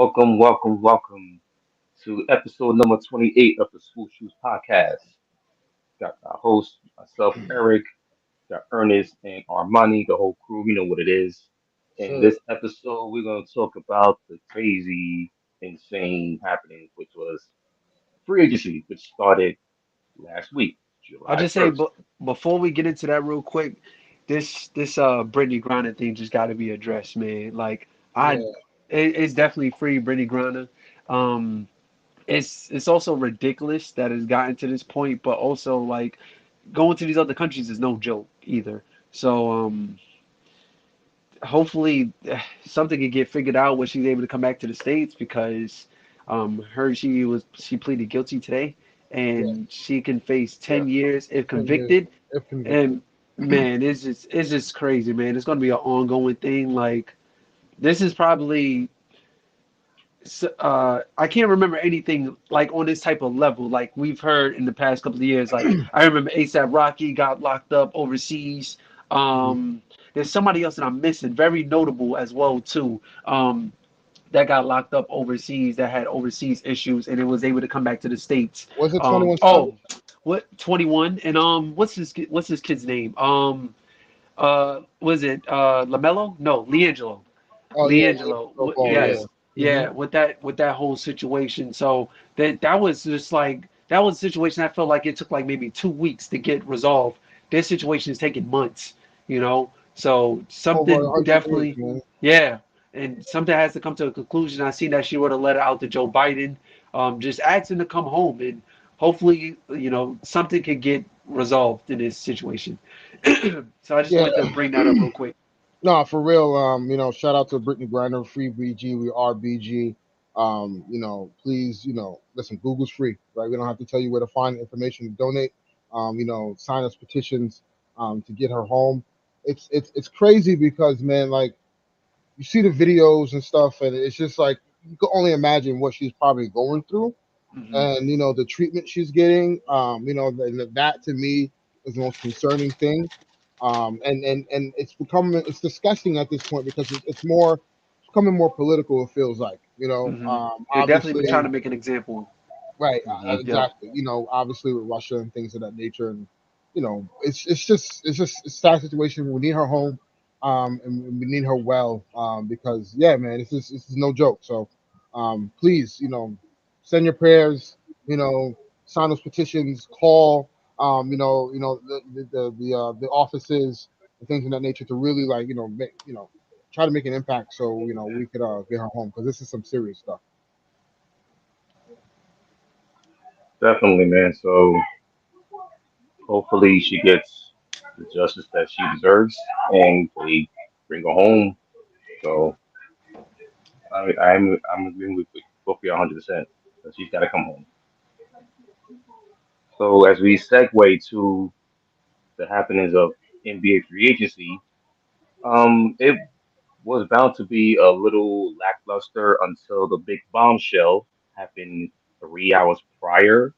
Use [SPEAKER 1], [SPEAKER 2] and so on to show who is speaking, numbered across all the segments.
[SPEAKER 1] Welcome to episode number 28 of the School Shoes Podcast. Got our host, myself, Eric, got Ernest and Armani, the whole crew. You know what it is. In
[SPEAKER 2] Sure.
[SPEAKER 1] this episode, we're going to talk about the crazy, insane happening, which was free agency, which started last week,
[SPEAKER 3] I'll
[SPEAKER 1] July
[SPEAKER 3] just say,
[SPEAKER 1] 1st.
[SPEAKER 3] but before we get into that real quick, this Brittany Griner thing just got to be addressed, man. Like I,
[SPEAKER 2] Yeah.
[SPEAKER 3] it's definitely free Brittany Griner. Um, it's also ridiculous that it's gotten to this point, but also like going to these other countries is no joke either. So hopefully something can get figured out when she's able to come back to the States because her she pleaded guilty today
[SPEAKER 2] Yeah.
[SPEAKER 3] and she can face
[SPEAKER 1] Yeah,
[SPEAKER 3] 10 years if
[SPEAKER 2] 10 years
[SPEAKER 3] convicted.
[SPEAKER 2] if convicted.
[SPEAKER 3] And man, it's just crazy, man. It's gonna be an ongoing thing. Like this is probably I can't remember anything like on this type of level like we've heard in the past couple of years. Like I remember ASAP Rocky got locked up overseas.
[SPEAKER 2] Mhm.
[SPEAKER 3] There's somebody else that I'm missing, very notable as well too. That got locked up overseas that had overseas issues and it was able to come back to the States.
[SPEAKER 2] Was it 21
[SPEAKER 3] Oh,
[SPEAKER 2] Savage?
[SPEAKER 3] what 21 and what's his kid's name? Was it Lamelo? No, Leangelo.
[SPEAKER 2] Oh yeah, yeah.
[SPEAKER 3] Leangelo.
[SPEAKER 2] So ball, yeah.
[SPEAKER 3] Yes.
[SPEAKER 2] hmm
[SPEAKER 3] Yeah, with that whole situation. So that was just like that was a situation I felt like it took like maybe 2 weeks to get resolved. This situation is taking months, you know. So
[SPEAKER 2] Over
[SPEAKER 3] something
[SPEAKER 2] 100 days,
[SPEAKER 3] definitely,
[SPEAKER 2] man.
[SPEAKER 3] yeah, and something has to come to a conclusion. I seen that she wrote a letter out to Joe Biden, just asking to come home, and hopefully, something could get resolved in this situation. So I just
[SPEAKER 2] Yeah.
[SPEAKER 3] wanted to bring that up real quick.
[SPEAKER 2] No, for real. Shout out to Brittany Griner, free BG. We are BG. Please, listen. Google's free, right? We don't have to tell you where to find information to donate. Sign us petitions to get her home. It's crazy because man, like you see the videos and stuff, and it's just like you can only imagine what she's probably going through,
[SPEAKER 3] Hmm.
[SPEAKER 2] and the treatment she's getting. That to me is the most concerning thing. And it's disgusting at this point because it's becoming more political. It feels like
[SPEAKER 3] They've definitely been trying
[SPEAKER 2] obviously
[SPEAKER 3] to make an example.
[SPEAKER 2] right,
[SPEAKER 1] hmm
[SPEAKER 3] Yep.
[SPEAKER 2] exactly. Obviously with Russia and things of that nature, and it's a sad situation. We need her home, and we need her well, because yeah, man, this is no joke. So, please, send your prayers, you know, sign those petitions, call, the offices and things of that nature to really like try to make an impact so we could get her home because this is some serious stuff.
[SPEAKER 1] definitely, man. So hopefully she gets the justice that she deserves and they bring her home. So I'm agreeing with both of you 100%. So she's got to come home. So as we segue to the happenings of NBA free agency, it was bound to be a little lackluster until the big bombshell happened 3 hours prior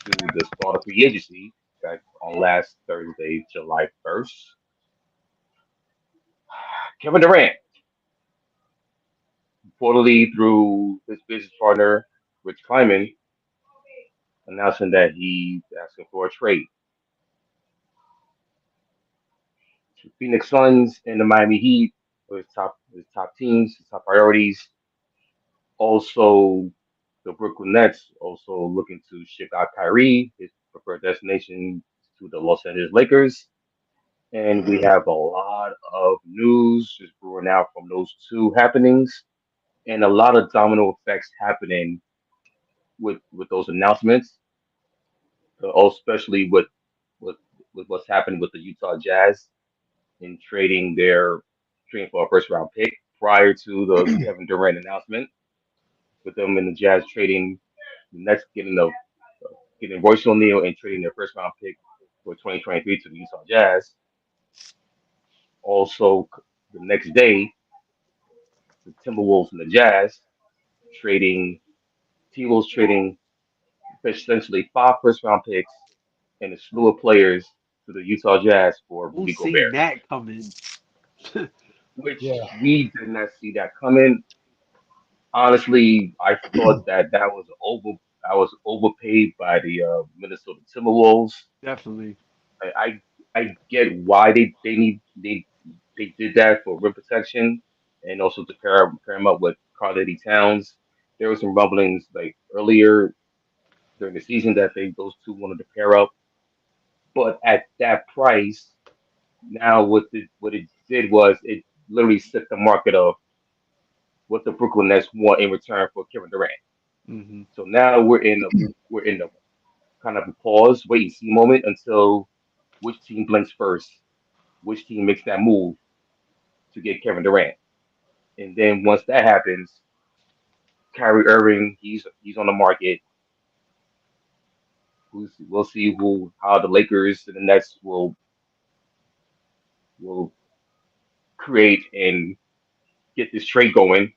[SPEAKER 1] to the start of free agency, back on last Thursday, July 1st. Kevin Durant, reportedly through his business partner, Rich Kleiman, announcing that he's asking for a trade. The Phoenix Suns and the Miami Heat were his top teams, his top priorities. Also, the Brooklyn Nets also looking to ship out Kyrie, his preferred destination, to the Los Angeles Lakers. And we have a lot of news just brewing out from those two happenings, and a lot of domino effects happening with those announcements, especially with with what's happening with the Utah Jazz in trading for a first round pick prior to the Kevin Durant announcement, with them in the Jazz trading the Nets getting Royce O'Neal and trading their first round pick for 2023 to the Utah Jazz. Also, the next day, the Timberwolves and the Jazz trading T-Wolves trading essentially five first round picks and a slew of players to the Utah Jazz for
[SPEAKER 3] Who
[SPEAKER 1] Rudy
[SPEAKER 3] seen
[SPEAKER 1] Gobert,
[SPEAKER 3] that coming?
[SPEAKER 1] which
[SPEAKER 2] Yeah.
[SPEAKER 1] we did not see that coming. Honestly, I thought that was over. I was overpaid by the Minnesota Timberwolves.
[SPEAKER 3] Definitely.
[SPEAKER 1] I get why they did that for rim protection and also to pair him up with Carl Towns. There were some rumblings like earlier during the season that those two wanted to pair up, but at that price, now what it did was it literally set the market of what the Brooklyn Nets want in return for Kevin Durant.
[SPEAKER 3] Hmm.
[SPEAKER 1] So now we're in the kind of a pause, wait and see moment until which team blinks first, which team makes that move to get Kevin Durant. And then once that happens, Kyrie Irving, he's on the market. We'll see who how the Lakers and the Nets will create and get this trade going,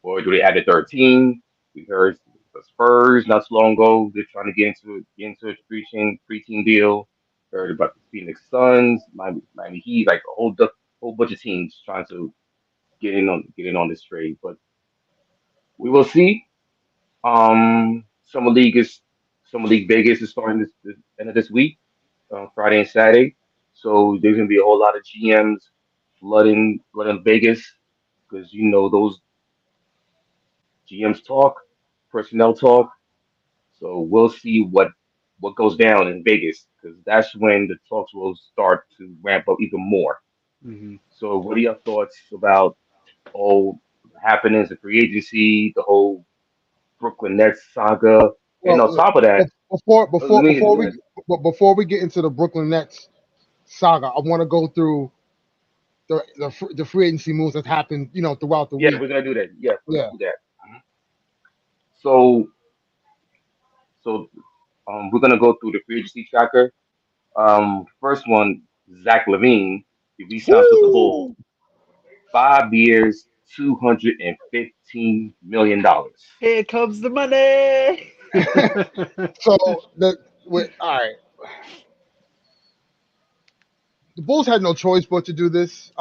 [SPEAKER 1] or do they add a third team? We heard the Spurs not so long ago they're trying to get into a three team deal. Heard about the Phoenix Suns, Miami Heat, like a whole bunch of teams trying to get in on this trade. But we will see. Summer League is Summer League Vegas is starting this end of this week, Friday and Saturday. So there's gonna be a whole lot of GMs flooding Vegas because those GMs talk, personnel talk. So we'll see what goes down in Vegas because that's when the talks will start to ramp up even more.
[SPEAKER 3] Hmm.
[SPEAKER 1] So what are your thoughts about all the happenings, the free agency, the whole Brooklyn Nets saga, and on
[SPEAKER 2] Well,
[SPEAKER 1] top of that,
[SPEAKER 2] before
[SPEAKER 1] let
[SPEAKER 2] before
[SPEAKER 1] me
[SPEAKER 2] before
[SPEAKER 1] go
[SPEAKER 2] we
[SPEAKER 1] ahead.
[SPEAKER 2] before we get into the Brooklyn Nets saga, I want to go through the free agency moves that happened, throughout the
[SPEAKER 1] Yeah,
[SPEAKER 2] week.
[SPEAKER 1] we're gonna do that. Yeah, we're gonna
[SPEAKER 2] Yeah.
[SPEAKER 1] do that. Mhm. So, we're gonna go through the free agency tracker. First one, Zach Levine, he re-signs with the Bulls,
[SPEAKER 2] Woo!
[SPEAKER 1] 5 years, $215 million.
[SPEAKER 3] Here comes the money.
[SPEAKER 2] So all right, the Bulls had no choice but to do this.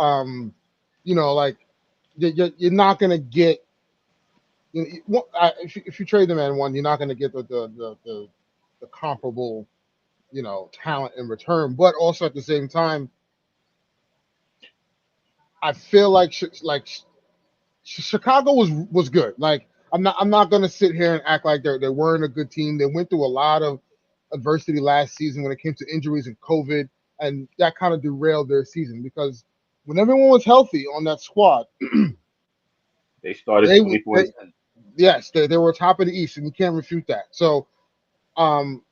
[SPEAKER 2] Like you're not gonna get if you trade the man one, you're not gonna get the comparable talent in return. But also at the same time, I feel like Chicago was good. Like I'm not gonna sit here and act like they weren't a good team. They went through a lot of adversity last season when it came to injuries and COVID, and that kind of derailed their season because when everyone was healthy on that squad,
[SPEAKER 1] They started
[SPEAKER 2] they
[SPEAKER 1] 24
[SPEAKER 2] they
[SPEAKER 1] and 10.
[SPEAKER 2] yes they were top of the East, and you can't refute that. So um,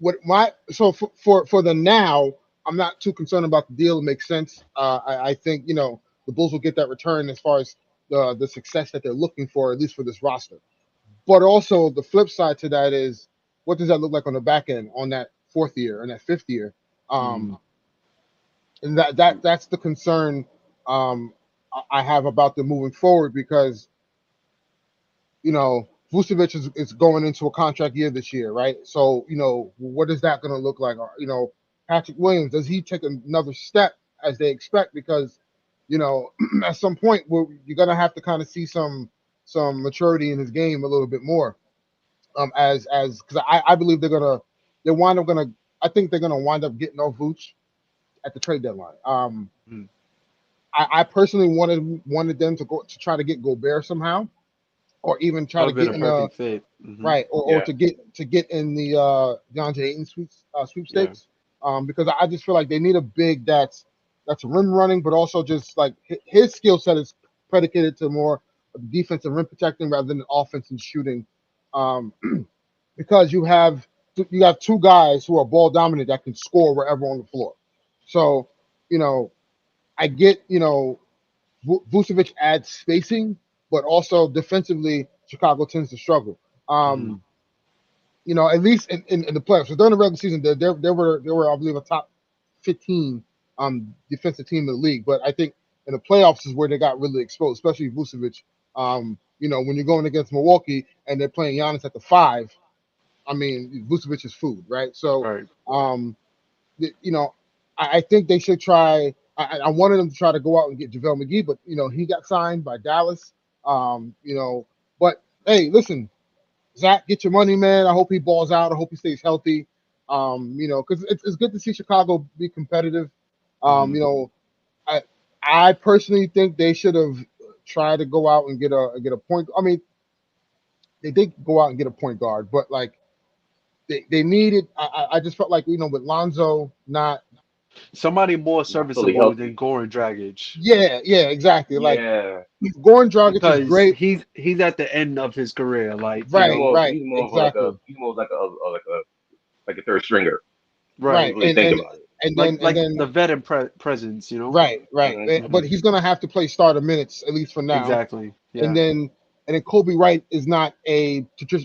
[SPEAKER 2] for the now, I'm not too concerned about the deal. It makes sense. I think the Bulls will get that return as far as the success that they're looking for, at least for this roster. But also the flip side to that is what does that look like on the back end on that fourth year and that fifth year?
[SPEAKER 3] Mhm.
[SPEAKER 2] Um, and that's the concern I have about them moving forward because Vucevic is going into a contract year this year, right? So, what is that going to look like? Patrick Williams, does he take another step as they expect? Because, at some point you're going to have to kind of see some maturity in his game a little bit more. As because I believe they wind up gonna I think they're gonna wind up getting off Vooch at the trade deadline.
[SPEAKER 3] Mhm.
[SPEAKER 2] I personally wanted them to go to try to get Gobert somehow, or even
[SPEAKER 3] That
[SPEAKER 2] try
[SPEAKER 3] would
[SPEAKER 2] to
[SPEAKER 3] have been
[SPEAKER 2] get
[SPEAKER 3] a
[SPEAKER 2] in the
[SPEAKER 3] perfect fit. Hmm.
[SPEAKER 2] right, or
[SPEAKER 1] Yeah,
[SPEAKER 2] to get in the DeAndre Ayton
[SPEAKER 3] Yeah.
[SPEAKER 2] sweepstakes. Because I just feel like they need a big that's rim running, but also just like his skill set is predicated to more of defensive rim protecting rather than offensive shooting. Um, because you have two guys who are ball dominant that can score wherever on the floor. So, you know, I get, Vucevic adds spacing, but also defensively, Chicago tends to struggle.
[SPEAKER 3] Hmm.
[SPEAKER 2] Um, at least in the playoffs. So during the regular season, they were I believe a top 15 defensive team in the league. But I think in the playoffs is where they got really exposed, especially Vucevic. When you're going against Milwaukee and they're playing Giannis at the five, I mean, Vucevic is food, right? So,
[SPEAKER 3] Right.
[SPEAKER 2] um, you know, I think they should try. I wanted them to try to go out and get JaVale McGee, but he got signed by Dallas. Um, you know, hey, listen, Zach, get your money, man. I hope he balls out. I hope he stays healthy. Because it's good to see Chicago be competitive.
[SPEAKER 3] Hmm.
[SPEAKER 2] You know, I personally think they should have tried to go out and get a point. I mean, they did go out and get a point guard, but like they needed. I just felt like with Lonzo not.
[SPEAKER 3] Somebody more
[SPEAKER 1] Not fully
[SPEAKER 3] serviceable than
[SPEAKER 1] healthy.
[SPEAKER 3] Goran Dragic
[SPEAKER 2] Yeah, exactly. Like
[SPEAKER 1] Yeah,
[SPEAKER 2] Goran Dragic is
[SPEAKER 3] because
[SPEAKER 2] great.
[SPEAKER 3] he's at the end of his career. Like, you
[SPEAKER 2] Right,
[SPEAKER 3] know,
[SPEAKER 2] right,
[SPEAKER 1] he's more of
[SPEAKER 2] exactly.
[SPEAKER 1] like a third stringer. If
[SPEAKER 2] Right,
[SPEAKER 3] right.
[SPEAKER 1] you really think about it.
[SPEAKER 2] and
[SPEAKER 3] Like
[SPEAKER 2] then and
[SPEAKER 3] like
[SPEAKER 2] then
[SPEAKER 3] the veteran presence, you know?
[SPEAKER 2] right. But
[SPEAKER 3] Hmm.
[SPEAKER 2] he's gonna have to play starter minutes at least for now.
[SPEAKER 3] Exactly.
[SPEAKER 2] And
[SPEAKER 3] Yeah.
[SPEAKER 2] then Kobe Wright is not a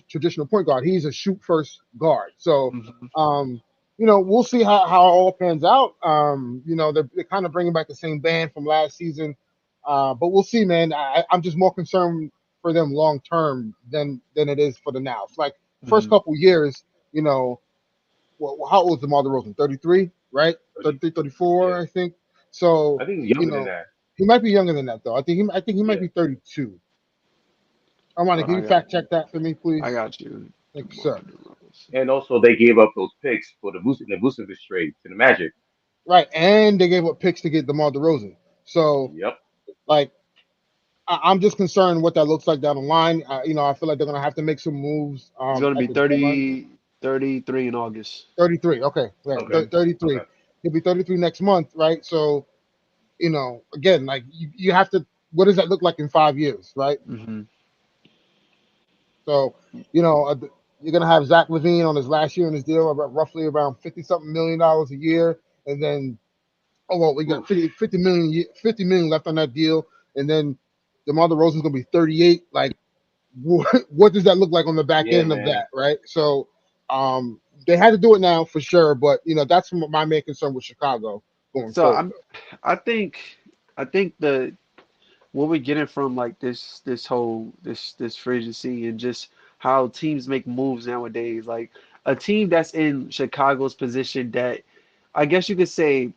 [SPEAKER 2] traditional point guard. He's a shoot first guard. So,
[SPEAKER 3] Hmm.
[SPEAKER 2] um, we'll see how it all pans out. They're kind of bringing back the same band from last season, but we'll see, man. I'm just more concerned for them long term than it is for the now. It's like first
[SPEAKER 3] Hmm.
[SPEAKER 2] couple years, you know, how old is DeMar DeRozan? 33, right?
[SPEAKER 1] 30,
[SPEAKER 2] 33,
[SPEAKER 1] yeah,
[SPEAKER 2] 34, I think. So,
[SPEAKER 1] I think he's
[SPEAKER 2] you
[SPEAKER 1] younger than
[SPEAKER 2] know,
[SPEAKER 1] that.
[SPEAKER 2] he might be younger than that though. I think he might
[SPEAKER 1] Yeah,
[SPEAKER 2] be 32. Armani, can
[SPEAKER 3] I
[SPEAKER 2] you
[SPEAKER 3] got
[SPEAKER 2] fact check that for me,
[SPEAKER 3] I
[SPEAKER 2] please?
[SPEAKER 3] got you.
[SPEAKER 2] Thank you,
[SPEAKER 3] DeMar
[SPEAKER 2] sir.
[SPEAKER 3] DeRozan.
[SPEAKER 1] and also they gave up those picks for the Vucevic trade to the Magic.
[SPEAKER 2] Right, and they gave up picks to get DeMar DeRozan. So,
[SPEAKER 1] Yep.
[SPEAKER 2] like, I'm just concerned what that looks like down the line. I feel like they're gonna have to make some moves
[SPEAKER 3] He's gonna
[SPEAKER 2] at
[SPEAKER 3] be
[SPEAKER 2] the deadline.
[SPEAKER 3] 33 in August.
[SPEAKER 2] 33. Okay, right.
[SPEAKER 1] Okay.
[SPEAKER 2] 33.
[SPEAKER 1] Okay.
[SPEAKER 2] He'll be 33 next month, right? So, again, like you have to. What does that look like in 5 years, right?
[SPEAKER 3] Hmm.
[SPEAKER 2] So, you know, uh, you're gonna have Zach Levine on his last year in his deal, about roughly around 50 something million a year, and then we got
[SPEAKER 1] Oof.
[SPEAKER 2] 50 million left on that deal, and then DeMar DeRozan's gonna be 38. Like, what does that look like on the back
[SPEAKER 1] Yeah,
[SPEAKER 2] end of
[SPEAKER 1] man.
[SPEAKER 2] that, right? So, they had to do it now for sure, but that's my main concern with Chicago going
[SPEAKER 3] So
[SPEAKER 2] forward.
[SPEAKER 3] I'm I think I think the what we're getting from like this whole this free agency and just how teams make moves nowadays. Like a team that's in Chicago's position that I guess you could say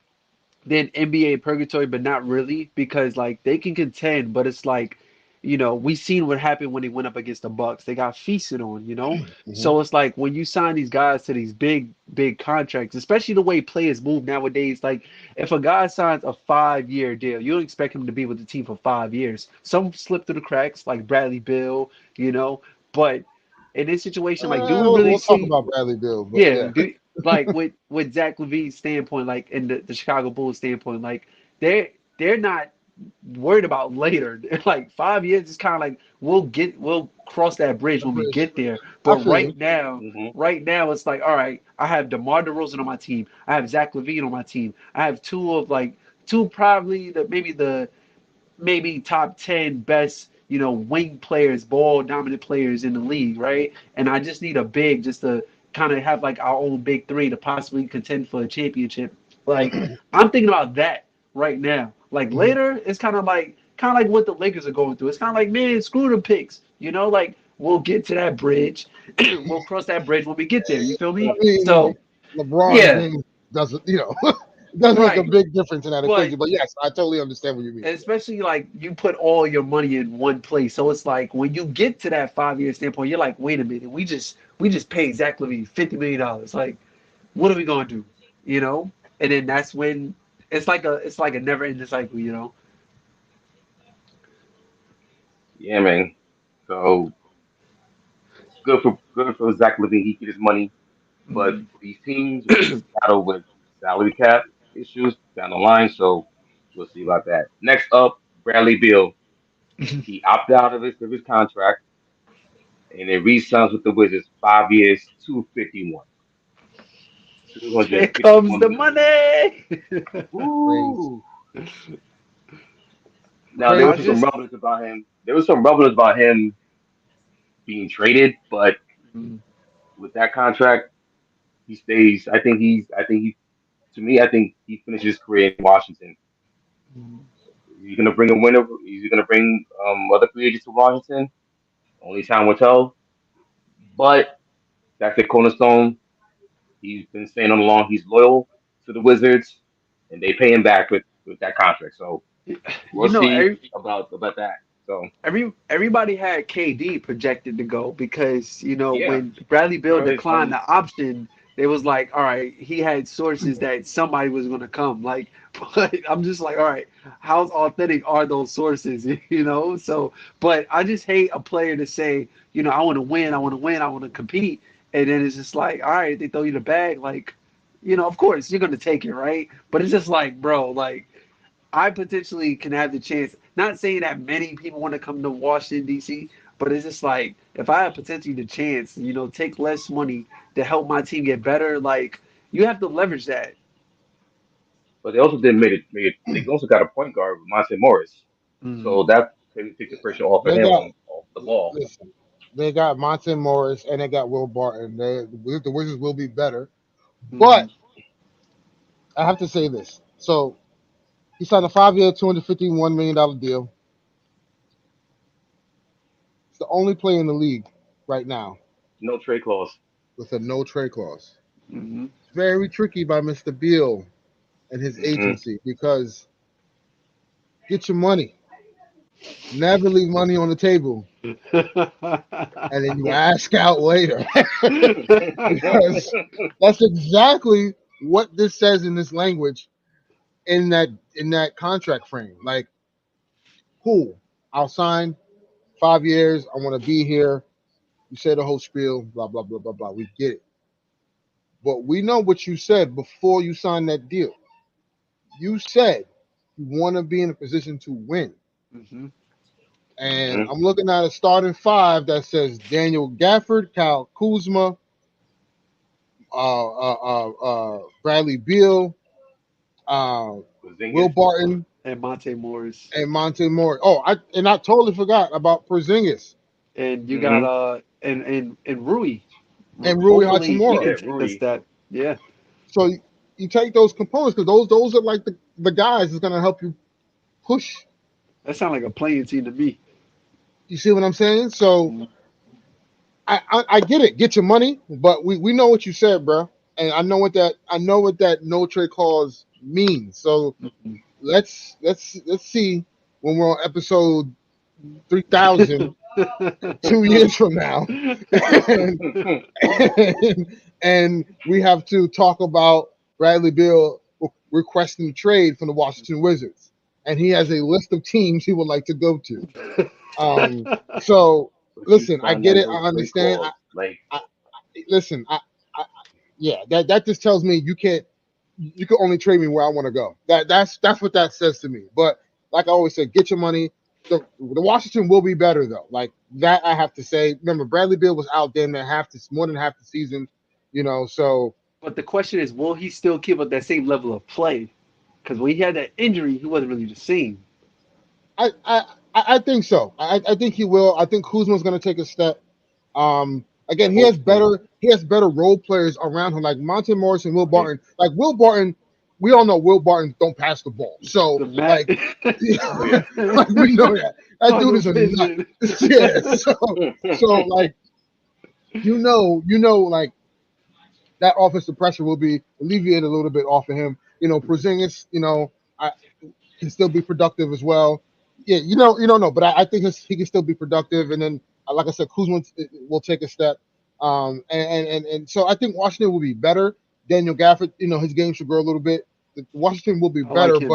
[SPEAKER 3] then NBA purgatory, but not really because like they can contend, but it's like, we seen what happened when they went up against the Bucks. They got feasted on.
[SPEAKER 2] Hmm.
[SPEAKER 3] So it's like when you sign these guys to these big contracts, especially the way players move nowadays. Like if a guy signs a 5-year deal, you don't expect him to be with the team for 5 years. Some slip through the cracks, like Bradley Bill, but in this situation, like, do we really
[SPEAKER 2] We'll talk
[SPEAKER 3] see?
[SPEAKER 2] about Bradley Bill, but
[SPEAKER 3] Yeah,
[SPEAKER 2] yeah.
[SPEAKER 3] like with Zach Levine's standpoint, like in the Chicago Bulls standpoint, like they're not worried about later. They're like 5 years is kind of like we'll cross that bridge
[SPEAKER 2] The
[SPEAKER 3] when we
[SPEAKER 2] bridge.
[SPEAKER 3] get there.
[SPEAKER 2] I
[SPEAKER 3] But
[SPEAKER 2] feel you.
[SPEAKER 1] Hmm.
[SPEAKER 3] right now it's like, all right, I have DeMar DeRozan on my team. I have Zach Levine on my team. I have two probably maybe top 10 best, wing players, ball dominant players in the league, right? And I just need a big just to kind of have like our own big three to possibly contend for a championship. Like I'm thinking about that right now. Like
[SPEAKER 2] Mhm.
[SPEAKER 3] later, it's kind of like what the Lakers are going through. It's kind of like, man, screw the picks, like we'll get to that bridge. We'll cross that bridge when we get there. You feel
[SPEAKER 2] I
[SPEAKER 3] me?
[SPEAKER 2] mean,
[SPEAKER 3] So
[SPEAKER 2] LeBron
[SPEAKER 3] yeah,
[SPEAKER 2] James doesn't, it doesn't make a
[SPEAKER 3] right.
[SPEAKER 2] big difference in that
[SPEAKER 3] But
[SPEAKER 2] equation. But yes, I totally understand what you mean.
[SPEAKER 3] especially like you put all your money in one place. So it's like when you get to that 5 year standpoint, you're like, wait a minute, we just paid Zach Levine $50 million. Like, what are we gonna do? You know? And then that's when it's like a never ending cycle.
[SPEAKER 1] Yeah, man. So good for Zach Levine. He get his money, but
[SPEAKER 3] Mhm.
[SPEAKER 1] for these teams, we're gonna battle with salary cap issues down the line. So we'll see about that. Next up, Bradley Beal. He opted out of his contract and then re-signs with the Wizards 5 years, 251, two hundred
[SPEAKER 3] Here
[SPEAKER 1] and
[SPEAKER 3] comes
[SPEAKER 1] fifty-one
[SPEAKER 3] the
[SPEAKER 1] million.
[SPEAKER 3] money.
[SPEAKER 2] Crazy,
[SPEAKER 1] Ooh. Now there
[SPEAKER 3] I
[SPEAKER 1] was
[SPEAKER 2] crazy.
[SPEAKER 1] some
[SPEAKER 3] just
[SPEAKER 1] rumblings about him. There was some rumblings about him being traded, but
[SPEAKER 3] Mhm.
[SPEAKER 1] with that contract, he stays. To me, I think he finishes his career in Washington. He's gonna bring a winner. He's gonna bring other free agents to Washington. Only time will tell. But that's the cornerstone. He's been saying all along he's loyal to the Wizards, and they pay him back with that contract. So
[SPEAKER 3] you
[SPEAKER 1] we'll
[SPEAKER 3] know
[SPEAKER 1] see
[SPEAKER 3] every,
[SPEAKER 1] about that. So
[SPEAKER 3] Everybody had KD projected to go because
[SPEAKER 1] yeah,
[SPEAKER 3] when Bradley Beal
[SPEAKER 1] because
[SPEAKER 3] declined the option, it was like, all right, he had sources that somebody was going to come. Like, but I'm just like, all right, how authentic are those sources? So, but I just hate a player to say, I want to win, I want to win, I want to compete, and then it's just like, all right, they throw you the bag, like, of course you're going to take it, right? But it's just like, bro, like I potentially can have the chance. Not saying that many people want to come to Washington D.C., but it's just like if I have potentially the chance, take less money to help my team get better. Like you have to leverage that.
[SPEAKER 1] but they also did made it. They also got a point guard with Monte Morris,
[SPEAKER 3] Mm-hmm.
[SPEAKER 1] so that can take the pressure off of
[SPEAKER 2] They
[SPEAKER 1] him
[SPEAKER 2] got
[SPEAKER 1] off the ball.
[SPEAKER 2] listen. They got Monte Morris and they got Will Barton. The Wizards will be better,
[SPEAKER 3] Mm-hmm.
[SPEAKER 2] but I have to say this. So he signed a 5-year, $251 million deal. It's the only player in the league right now
[SPEAKER 1] No trade clause.
[SPEAKER 2] with a no trade clause.
[SPEAKER 3] Mm-hmm.
[SPEAKER 2] It's very tricky by Mr. Beal and his
[SPEAKER 1] Hmm.
[SPEAKER 2] agency because get your money. Never leave money on the table. And then you ask out later. Because that's exactly what this says in this language in that contract frame. Like, cool, I'll sign 5 years. I want to be here. You say the whole spiel, blah blah blah blah blah. We get it, but we know what you said before you signed that deal. You said you want to be in a position to win,
[SPEAKER 3] Mm-hmm.
[SPEAKER 2] and
[SPEAKER 1] Hmm.
[SPEAKER 2] I'm looking at a starting five that says Daniel Gafford, Kyle Kuzma, Bradley Beal, uh, Will
[SPEAKER 1] Porzingis.
[SPEAKER 2] Barton,
[SPEAKER 3] And Monte Morris,
[SPEAKER 2] and Monte Morris. Oh, I totally forgot about Porzingis
[SPEAKER 3] and you got
[SPEAKER 1] Hmm.
[SPEAKER 3] and Rui.
[SPEAKER 2] and Rui
[SPEAKER 3] Hopefully he
[SPEAKER 2] Hachimura.
[SPEAKER 3] can
[SPEAKER 1] Yeah,
[SPEAKER 3] take a
[SPEAKER 1] Rudy.
[SPEAKER 3] step. Yeah,
[SPEAKER 2] So you take those components because those are like the guys that's gonna help you push.
[SPEAKER 3] that sounds like a playing team to me.
[SPEAKER 2] You see what I'm saying? So I get it. Get your money, but we know what you said, bro, and I know what that no trade clause means. So
[SPEAKER 3] Mhm.
[SPEAKER 2] let's see when we're on episode 3,000 2 years from now, and, and we have to talk about Bradley Beal requesting a trade from the Washington Wizards, and he has a list of teams he would like to go to. So
[SPEAKER 1] But you
[SPEAKER 2] listen, I
[SPEAKER 1] signed
[SPEAKER 2] get
[SPEAKER 1] that
[SPEAKER 2] it.
[SPEAKER 1] no
[SPEAKER 2] I
[SPEAKER 1] trade
[SPEAKER 2] understand.
[SPEAKER 1] clause. Like,
[SPEAKER 2] I listen. I yeah. That just tells me you can't. You can only trade me where I want to go. That's what that says to me. But like I always said, get your money. The Washington will be better though. Like that, I have to say. Remember, Bradley Beal was out there more than half the season. So
[SPEAKER 3] But the question is, will he still keep up that same level of play? Because when he had that injury, he wasn't really the same.
[SPEAKER 2] I I I think so. I think he will. I think Kuzma's going to take a step. Again,
[SPEAKER 3] Hopefully,
[SPEAKER 2] he has better role players around him, like Monte Morris and Will
[SPEAKER 1] right.
[SPEAKER 2] Barton. Like Will Barton, we all know Will Barton don't pass the ball. So
[SPEAKER 3] the Matt
[SPEAKER 2] like,
[SPEAKER 1] Oh yeah.
[SPEAKER 2] like we know that dude
[SPEAKER 3] tunnel
[SPEAKER 2] is a nut.
[SPEAKER 3] vision.
[SPEAKER 2] Yeah. So like like that offensive pressure will be alleviated a little bit off of him. Porzingis, I can still be productive as well. Yeah, you don't know, but I think he can still be productive. And then, like I said, Kuzma will take a step. And so I think Washington will be better. Daniel Gafford, his game should grow a little bit. Washington will be
[SPEAKER 3] I like
[SPEAKER 2] better,
[SPEAKER 3] him.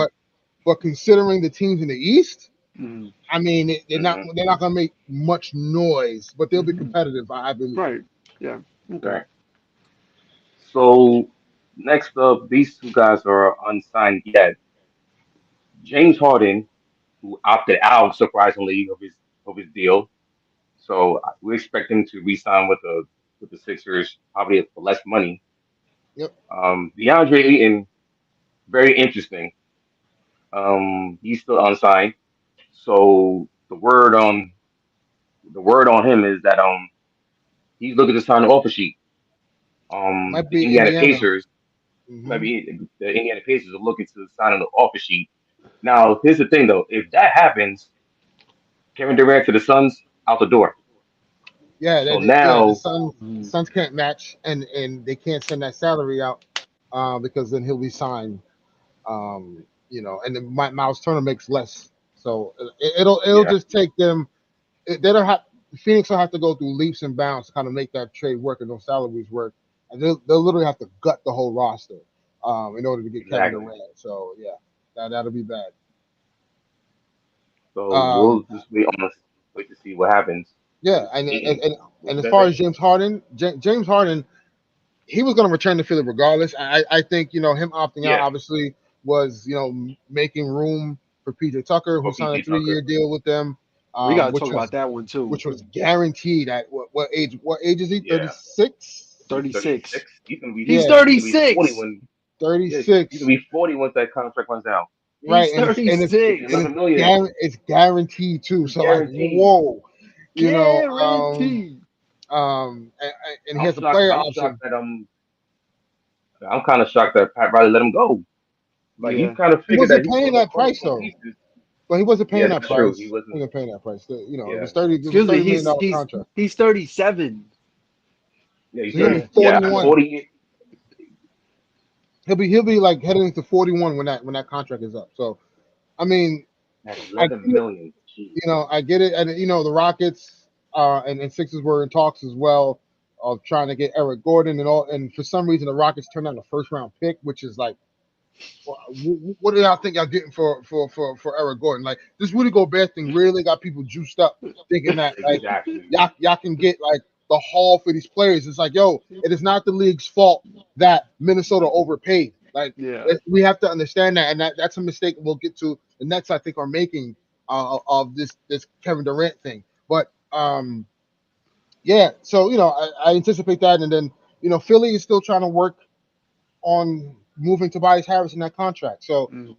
[SPEAKER 2] but considering the teams in the East,
[SPEAKER 3] Mm.
[SPEAKER 2] I mean, they're not
[SPEAKER 1] Hmm.
[SPEAKER 2] they're not going to make much noise, but they'll be
[SPEAKER 3] Hmm.
[SPEAKER 2] competitive, I believe.
[SPEAKER 3] Right. Yeah. Okay.
[SPEAKER 1] Okay. So next up, these two guys are unsigned yet. James Harden, who opted out surprisingly of his deal. So we expect him to re-sign with the Sixers, probably for less money.
[SPEAKER 2] Yep.
[SPEAKER 1] DeAndre Ayton, very interesting. He's still unsigned. So the word on him is that he's looking to sign an offer sheet.
[SPEAKER 2] Might
[SPEAKER 1] The
[SPEAKER 2] be
[SPEAKER 1] Indiana
[SPEAKER 2] Indiana.
[SPEAKER 1] Pacers,
[SPEAKER 2] Hmm.
[SPEAKER 1] maybe the Indiana Pacers are looking to sign an offer sheet. Now, here's the thing though, if that happens, Kevin Durant to the Suns out the door.
[SPEAKER 2] Yeah,
[SPEAKER 1] So
[SPEAKER 2] yeah. The
[SPEAKER 1] now,
[SPEAKER 3] Mm.
[SPEAKER 2] Suns can't match, and they can't send that salary out because then he'll be signed. And then Miles Turner makes less. So it'll
[SPEAKER 1] Yeah,
[SPEAKER 2] just take them. They don't have Phoenix will have to go through leaps and bounds to kind of make that trade work and those salaries work, and they'll literally have to gut the whole roster in order to get Kevin
[SPEAKER 1] exactly.
[SPEAKER 2] Durant. So yeah, that'll be bad.
[SPEAKER 1] So
[SPEAKER 2] Um,
[SPEAKER 1] we'll just wait to see what happens.
[SPEAKER 2] yeah,
[SPEAKER 1] Just
[SPEAKER 2] and and,
[SPEAKER 1] waiting.
[SPEAKER 2] and,
[SPEAKER 1] Waiting
[SPEAKER 2] and
[SPEAKER 1] for
[SPEAKER 2] as
[SPEAKER 1] that
[SPEAKER 2] far
[SPEAKER 1] next.
[SPEAKER 2] as James Harden, he was going to return to Philly regardless. I think him opting out
[SPEAKER 1] Yeah,
[SPEAKER 2] obviously was making room for PJ Tucker, who
[SPEAKER 1] for
[SPEAKER 2] signed a
[SPEAKER 1] PJ
[SPEAKER 2] 3 year
[SPEAKER 1] Tucker.
[SPEAKER 2] deal with them,
[SPEAKER 3] We got to talk
[SPEAKER 2] which
[SPEAKER 3] about
[SPEAKER 2] was
[SPEAKER 3] that one too.
[SPEAKER 2] guaranteed at what age? What age is he?
[SPEAKER 1] Yeah,
[SPEAKER 2] 36.
[SPEAKER 1] he's
[SPEAKER 3] 36.
[SPEAKER 1] 36. He's gonna be
[SPEAKER 3] He's
[SPEAKER 2] Yeah,
[SPEAKER 1] he's gonna be 40
[SPEAKER 3] 36.
[SPEAKER 1] when yeah, he's gonna
[SPEAKER 2] 36.
[SPEAKER 1] be 40 once that contract runs out.
[SPEAKER 2] Right,
[SPEAKER 3] He's
[SPEAKER 1] Making
[SPEAKER 3] 36.
[SPEAKER 1] 11 million.
[SPEAKER 2] it's guaranteed too.
[SPEAKER 1] It's
[SPEAKER 2] So like,
[SPEAKER 1] guaranteed.
[SPEAKER 2] whoa, you know,
[SPEAKER 3] Guaranteed.
[SPEAKER 2] and he has a player
[SPEAKER 1] I'm shocked
[SPEAKER 2] option.
[SPEAKER 1] that I'm kind of shocked that Pat Riley let him go. Like you
[SPEAKER 3] Yeah.
[SPEAKER 1] kind of
[SPEAKER 2] He
[SPEAKER 1] figured
[SPEAKER 2] wasn't
[SPEAKER 1] that he still
[SPEAKER 2] paying
[SPEAKER 1] had
[SPEAKER 2] that
[SPEAKER 1] some
[SPEAKER 2] price
[SPEAKER 1] some
[SPEAKER 2] though.
[SPEAKER 1] pieces.
[SPEAKER 2] But he wasn't
[SPEAKER 1] Yeah,
[SPEAKER 2] paying that
[SPEAKER 1] that's true. He
[SPEAKER 2] price. He
[SPEAKER 1] wasn't.
[SPEAKER 2] wasn't paying that price. It
[SPEAKER 1] Yeah,
[SPEAKER 2] was 30. It was a
[SPEAKER 3] Excuse me.
[SPEAKER 2] $30 million contract.
[SPEAKER 3] He's 37.
[SPEAKER 1] yeah. He's
[SPEAKER 2] So he'll be
[SPEAKER 3] Yeah.
[SPEAKER 1] 30. Yeah,
[SPEAKER 2] 41.
[SPEAKER 1] 40.
[SPEAKER 2] He'll be like heading into 41 when that contract is up. So I mean,
[SPEAKER 1] At
[SPEAKER 2] I
[SPEAKER 1] 11
[SPEAKER 2] get it,
[SPEAKER 1] million. Jeez.
[SPEAKER 2] I get it, and the Rockets and Sixers were in talks as well of trying to get Eric Gordon and all, and for some reason the Rockets turned down a first round pick, which is like, what do y'all think y'all getting for Eric Gordon? Like this Rudy Gobert thing really got people juiced up, thinking that like
[SPEAKER 1] Exactly.
[SPEAKER 2] y'all can get like the haul for these players. It's like, yo, it is not the league's fault that Minnesota overpaid. Like
[SPEAKER 3] Yeah.
[SPEAKER 2] we have to understand that, and that's a mistake we'll get to. The Nets, I think, are making of this Kevin Durant thing. But yeah, so I anticipate that, and then Philly is still trying to work on moving Tobias Harris in that contract. So
[SPEAKER 3] Mm.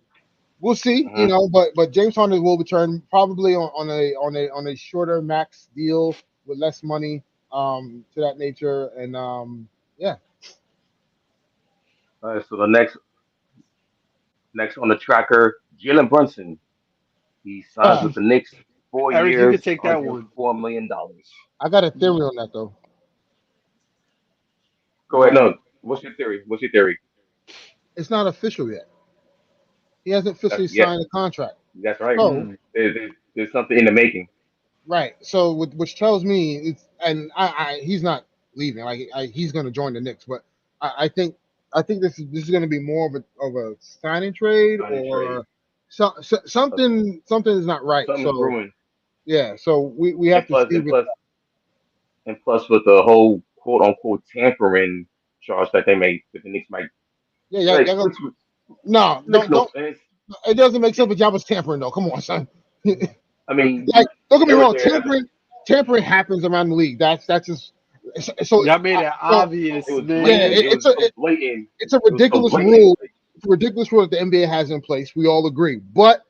[SPEAKER 2] we'll see,
[SPEAKER 1] Uh-huh.
[SPEAKER 2] but James Harden will return probably on a shorter max deal with less money, to that nature, and yeah.
[SPEAKER 1] All right. So the next on the tracker, Jalen Brunson. He signs with the Knicks, four
[SPEAKER 3] Eric, you could
[SPEAKER 1] years,
[SPEAKER 3] take that one.
[SPEAKER 1] $104 million.
[SPEAKER 2] I got a theory on that though.
[SPEAKER 1] Go
[SPEAKER 3] Go
[SPEAKER 1] ahead.
[SPEAKER 3] ahead.
[SPEAKER 1] No, what's your theory? What's your theory?
[SPEAKER 2] It's not official yet. He hasn't
[SPEAKER 1] That's
[SPEAKER 2] officially
[SPEAKER 1] yeah.
[SPEAKER 2] signed a contract.
[SPEAKER 1] That's right.
[SPEAKER 2] So
[SPEAKER 3] Mm.
[SPEAKER 1] There's something in the making.
[SPEAKER 2] right, so which tells me and he's not leaving. Like he's going to join the Knicks, but I think this is going to be more of a signing trade,
[SPEAKER 1] Signing trade.
[SPEAKER 2] or
[SPEAKER 1] Uh,
[SPEAKER 2] something is not right.
[SPEAKER 1] Something's
[SPEAKER 2] So
[SPEAKER 1] brewing.
[SPEAKER 2] yeah, so we
[SPEAKER 1] And
[SPEAKER 2] have to
[SPEAKER 1] plus,
[SPEAKER 2] see
[SPEAKER 1] and
[SPEAKER 2] with
[SPEAKER 1] plus, and plus, with the whole quote unquote tampering charge that they made, that the Knicks might
[SPEAKER 2] yeah,
[SPEAKER 1] like,
[SPEAKER 2] go,
[SPEAKER 1] which
[SPEAKER 2] no,
[SPEAKER 1] makes no
[SPEAKER 2] don't
[SPEAKER 1] sense.
[SPEAKER 2] it doesn't make sense. But y'all was tampering though. Come on, son.
[SPEAKER 1] I mean,
[SPEAKER 2] Like, don't get me
[SPEAKER 1] they were
[SPEAKER 2] wrong,
[SPEAKER 1] there as a,
[SPEAKER 2] tampering happens around the league. That's just so
[SPEAKER 3] Y'all made it
[SPEAKER 2] so
[SPEAKER 1] it
[SPEAKER 3] obvious,
[SPEAKER 1] was
[SPEAKER 2] yeah.
[SPEAKER 3] man.
[SPEAKER 1] blatant. It was so blatant.
[SPEAKER 2] It's a
[SPEAKER 1] It was so
[SPEAKER 2] ridiculous
[SPEAKER 1] blatant.
[SPEAKER 2] rule.
[SPEAKER 1] Like,
[SPEAKER 2] It's a ridiculous rule that the NBA has in place. We all agree, but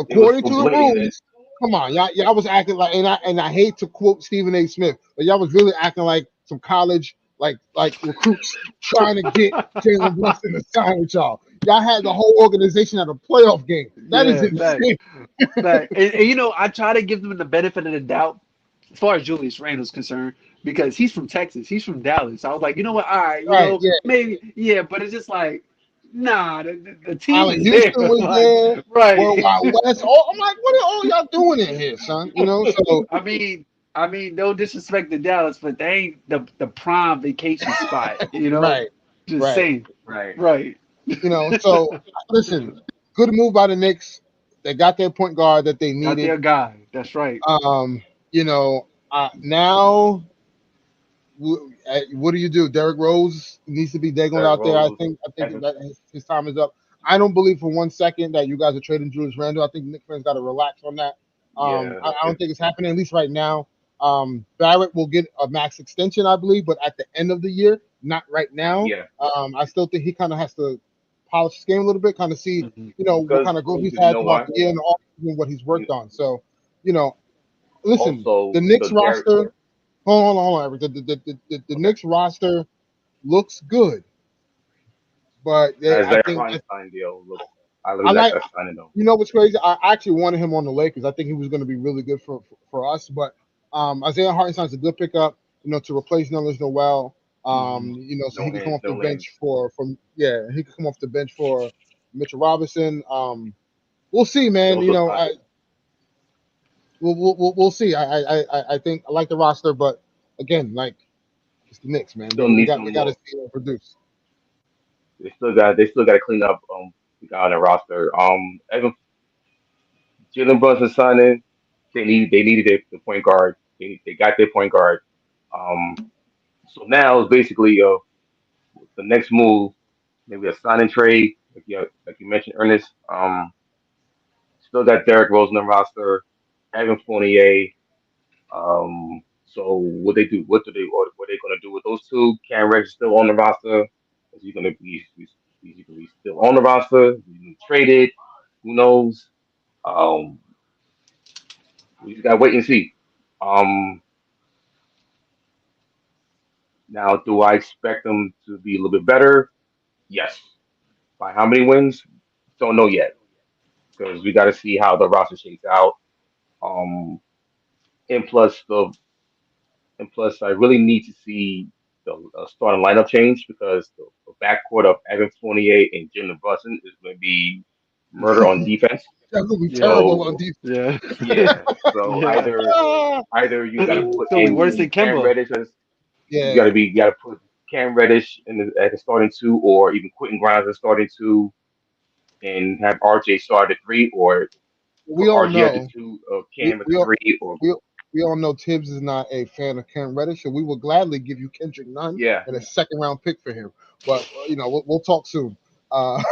[SPEAKER 1] it was
[SPEAKER 2] according
[SPEAKER 1] so
[SPEAKER 2] to the
[SPEAKER 1] blatant that
[SPEAKER 2] rules, come on, y'all was acting like, and I hate to quote Stephen A. Smith, but y'all was really acting like some college like recruits trying to get Jalen Brunson to sign with y'all. Y'all had the whole organization at a playoff game. That is
[SPEAKER 3] Yeah, fact,
[SPEAKER 2] insane.
[SPEAKER 3] fact. And I try to give them the benefit of the doubt as far as Julius Randle's concerned, because he's from Texas, he's from Dallas. I was like, you know what? All right,
[SPEAKER 2] Right? Yeah.
[SPEAKER 3] maybe, yeah, but it's just like, nah, the team
[SPEAKER 2] Allen
[SPEAKER 3] is there,
[SPEAKER 2] Houston was
[SPEAKER 3] like,
[SPEAKER 2] there.
[SPEAKER 3] right.
[SPEAKER 2] Worldwide West. I'm like, what are all y'all doing in here, son? So
[SPEAKER 3] I mean, no disrespect to Dallas, but they ain't the prime vacation spot,
[SPEAKER 2] right,
[SPEAKER 3] Just
[SPEAKER 2] right.
[SPEAKER 3] saying,
[SPEAKER 1] right.
[SPEAKER 3] right?
[SPEAKER 2] So listen, good move by the Knicks. They got their point guard that they
[SPEAKER 3] Got
[SPEAKER 2] needed.
[SPEAKER 3] their guy. That's right.
[SPEAKER 2] Um, now what do you do? Derrick Rose needs to be dangled
[SPEAKER 1] Derrick
[SPEAKER 2] out there. I
[SPEAKER 1] Rose,
[SPEAKER 2] think I think
[SPEAKER 1] Evan,
[SPEAKER 2] that his time is up. I don't believe for 1 second that you guys are trading Julius Randle. I think Knicks fans got to relax on that.
[SPEAKER 1] yeah,
[SPEAKER 2] I don't think it's happening, at least right now. Barrett will get a max extension, I believe, but at the end of the year, not right now.
[SPEAKER 1] yeah,
[SPEAKER 2] I still think he kind of has to polish his game a little bit, kind of see,
[SPEAKER 3] Mhm.
[SPEAKER 2] what kind of growth he's
[SPEAKER 1] because you
[SPEAKER 2] had
[SPEAKER 1] know
[SPEAKER 2] throughout
[SPEAKER 1] why?
[SPEAKER 2] the year and all what he's
[SPEAKER 1] You,
[SPEAKER 2] worked on. So, you know, listen,
[SPEAKER 1] also,
[SPEAKER 2] the Knicks
[SPEAKER 1] so Derrick
[SPEAKER 2] roster. Hold on, Eric. The
[SPEAKER 1] okay,
[SPEAKER 2] Knicks roster looks good, but I
[SPEAKER 1] Isaiah
[SPEAKER 2] think
[SPEAKER 1] Hartenstein deal looks. I really
[SPEAKER 2] I
[SPEAKER 1] like
[SPEAKER 2] like.
[SPEAKER 1] that signing though.
[SPEAKER 2] What's crazy? I actually wanted him on the Lakers. I think he was going to be really good for us. But Isaiah Hartenstein's a good pickup. To replace Nerlens Noel.
[SPEAKER 3] Mhm.
[SPEAKER 2] So he could come off the
[SPEAKER 1] No
[SPEAKER 2] bench
[SPEAKER 1] ends.
[SPEAKER 2] for from yeah he could come off the bench for Mitchell Robinson. we'll see,
[SPEAKER 1] They
[SPEAKER 2] man.
[SPEAKER 1] also signed.
[SPEAKER 2] We'll see. I think I like the roster, but again, like it's the Knicks, man.
[SPEAKER 1] Still need
[SPEAKER 2] We
[SPEAKER 1] some
[SPEAKER 2] got to
[SPEAKER 1] more.
[SPEAKER 2] see them produce.
[SPEAKER 1] They still got to clean up the guy on the roster. Evan Jalen Brunson signing. They needed the point guard. They got their point guard. Um, so now it's basically the next move. Maybe a sign and trade, like you mentioned, Ernest. Still got Derrick Rose on the roster, Evan Fournier. So what they do? What they gonna do with those two? Cam Reddish still on the roster. Is he gonna be? Is he gonna be still on the roster? Is he gonna be traded? Who knows? Um, we just gotta wait and see. Um, Now, do I expect them to be a little bit better? Yes. By how many wins? Don't know yet because we got to see how the roster shakes out. Um, and plus I really need to see the starting lineup change because the backcourt of Evan Fournier and Jalen Brunson is going to be murder on defense.
[SPEAKER 2] That's gonna be
[SPEAKER 3] Yeah,
[SPEAKER 2] terrible on
[SPEAKER 1] So
[SPEAKER 2] defense.
[SPEAKER 3] yeah,
[SPEAKER 1] yeah, so
[SPEAKER 3] yeah.
[SPEAKER 1] either you got to
[SPEAKER 3] It's
[SPEAKER 1] put
[SPEAKER 3] gonna be worse
[SPEAKER 1] in
[SPEAKER 3] than
[SPEAKER 1] Cam
[SPEAKER 3] Kemba.
[SPEAKER 1] Reddish as
[SPEAKER 2] Yeah,
[SPEAKER 1] you got to put Cam Reddish at the starting two, or even Quentin Grimes as starting two, and have RJ start at three, or
[SPEAKER 2] we
[SPEAKER 1] put
[SPEAKER 2] all
[SPEAKER 1] RJ at the
[SPEAKER 2] know
[SPEAKER 1] two,
[SPEAKER 2] we
[SPEAKER 1] Cam at the
[SPEAKER 2] we all,
[SPEAKER 1] three, or
[SPEAKER 2] we, we all know Tibbs is not a fan of Cam Reddish, so we will gladly give you Kendrick Nunn
[SPEAKER 1] yeah.
[SPEAKER 2] and a second round pick for him. But we'll talk soon. Uh,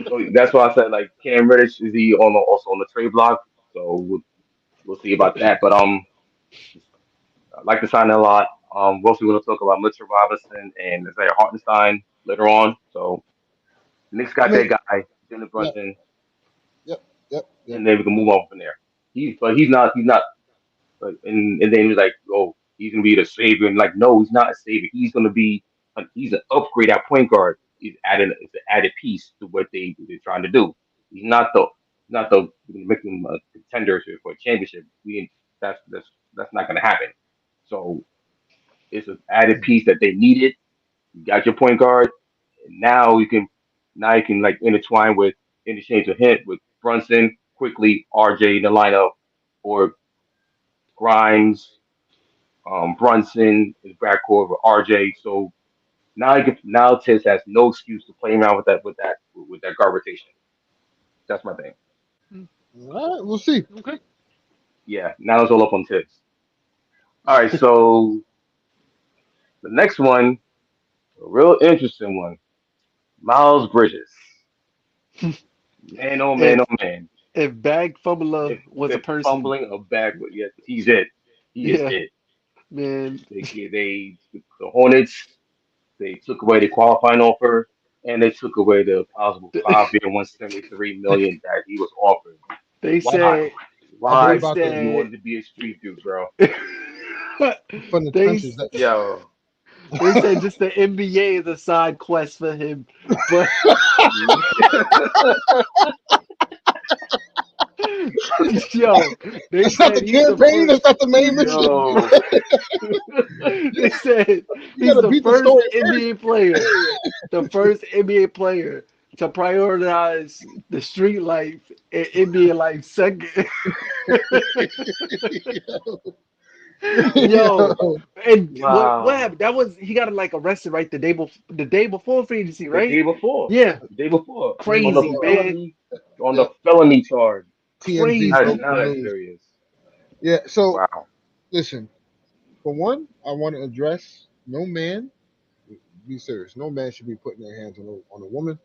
[SPEAKER 1] So that's why I said like Cam Reddish is he also on the trade block. So we'll see about that. But I like the sign a lot. We're also going to talk about Mitchell Robinson and Isaiah Hartenstein later on. So the Knicks
[SPEAKER 2] I
[SPEAKER 1] got
[SPEAKER 2] mean,
[SPEAKER 1] that guy, Jalen
[SPEAKER 2] yep,
[SPEAKER 1] Brunson,
[SPEAKER 2] yep.
[SPEAKER 1] and then we can move on from there. He's not. And then he was like, oh, he's gonna be the savior. And like, no, he's not a savior. He's gonna be he's an upgrade at point guard. He's adding it's an added piece to what they're trying to do. He's not the make him a contender for a championship. That's not gonna happen. So it's an added piece that they needed. You got your point guard. And now you can like interchange a hit with Brunson quickly, RJ in the lineup, or Grimes, Brunson is backcourt with RJ. So now Tiz has no excuse to play around with that guard rotation. That's my thing.
[SPEAKER 2] All right, we'll see.
[SPEAKER 3] Okay.
[SPEAKER 1] Yeah, now it's all up on Tiz. All right, so the next one, a real interesting one, Miles Bridges. Man, oh man,
[SPEAKER 3] If
[SPEAKER 1] oh man.
[SPEAKER 3] Bag Fumbler was a
[SPEAKER 1] If
[SPEAKER 3] person,
[SPEAKER 1] fumbling a bag, but yes, he's it. He is
[SPEAKER 3] yeah,
[SPEAKER 1] it.
[SPEAKER 3] man,
[SPEAKER 1] The Hornets. They took away the qualifying offer, and they took away the possible 5 year, 173 million that he was offered.
[SPEAKER 3] they
[SPEAKER 1] Why?
[SPEAKER 3] said
[SPEAKER 2] I'll be
[SPEAKER 3] they
[SPEAKER 1] Why?
[SPEAKER 2] about
[SPEAKER 1] Because
[SPEAKER 2] to
[SPEAKER 1] you
[SPEAKER 3] said
[SPEAKER 1] wanted to be a street dude, bro.
[SPEAKER 2] from the
[SPEAKER 3] they
[SPEAKER 2] trenches. That
[SPEAKER 1] Yo.
[SPEAKER 3] they said just the NBA is a side quest for him, but yo, they
[SPEAKER 2] that's not
[SPEAKER 3] said
[SPEAKER 2] the
[SPEAKER 3] he's the
[SPEAKER 2] campaign.
[SPEAKER 3] first.
[SPEAKER 2] That's not the main mission.
[SPEAKER 1] Yo.
[SPEAKER 3] They said
[SPEAKER 2] You
[SPEAKER 3] he's
[SPEAKER 2] got to
[SPEAKER 3] the
[SPEAKER 2] beat the
[SPEAKER 3] first
[SPEAKER 2] story
[SPEAKER 3] NBA player, the first NBA player to prioritize the street life and NBA life second. Yo,
[SPEAKER 2] Yo,
[SPEAKER 3] and what
[SPEAKER 1] Wow.
[SPEAKER 3] happened? That was he got like arrested right the day before free agency,
[SPEAKER 1] The
[SPEAKER 3] right?
[SPEAKER 1] day before.
[SPEAKER 3] Yeah,
[SPEAKER 1] The day before.
[SPEAKER 2] day
[SPEAKER 1] On the
[SPEAKER 3] crazy
[SPEAKER 2] before.
[SPEAKER 3] man,
[SPEAKER 1] felony on
[SPEAKER 2] Yeah,
[SPEAKER 1] the felony charge.
[SPEAKER 2] TMZ
[SPEAKER 3] crazy.
[SPEAKER 2] broke
[SPEAKER 1] Now
[SPEAKER 2] the
[SPEAKER 1] that's
[SPEAKER 2] news.
[SPEAKER 1] serious.
[SPEAKER 2] Yeah. So
[SPEAKER 1] Wow.
[SPEAKER 2] listen, for one, I want to address no man. Be serious. No man should be putting their hands on a woman.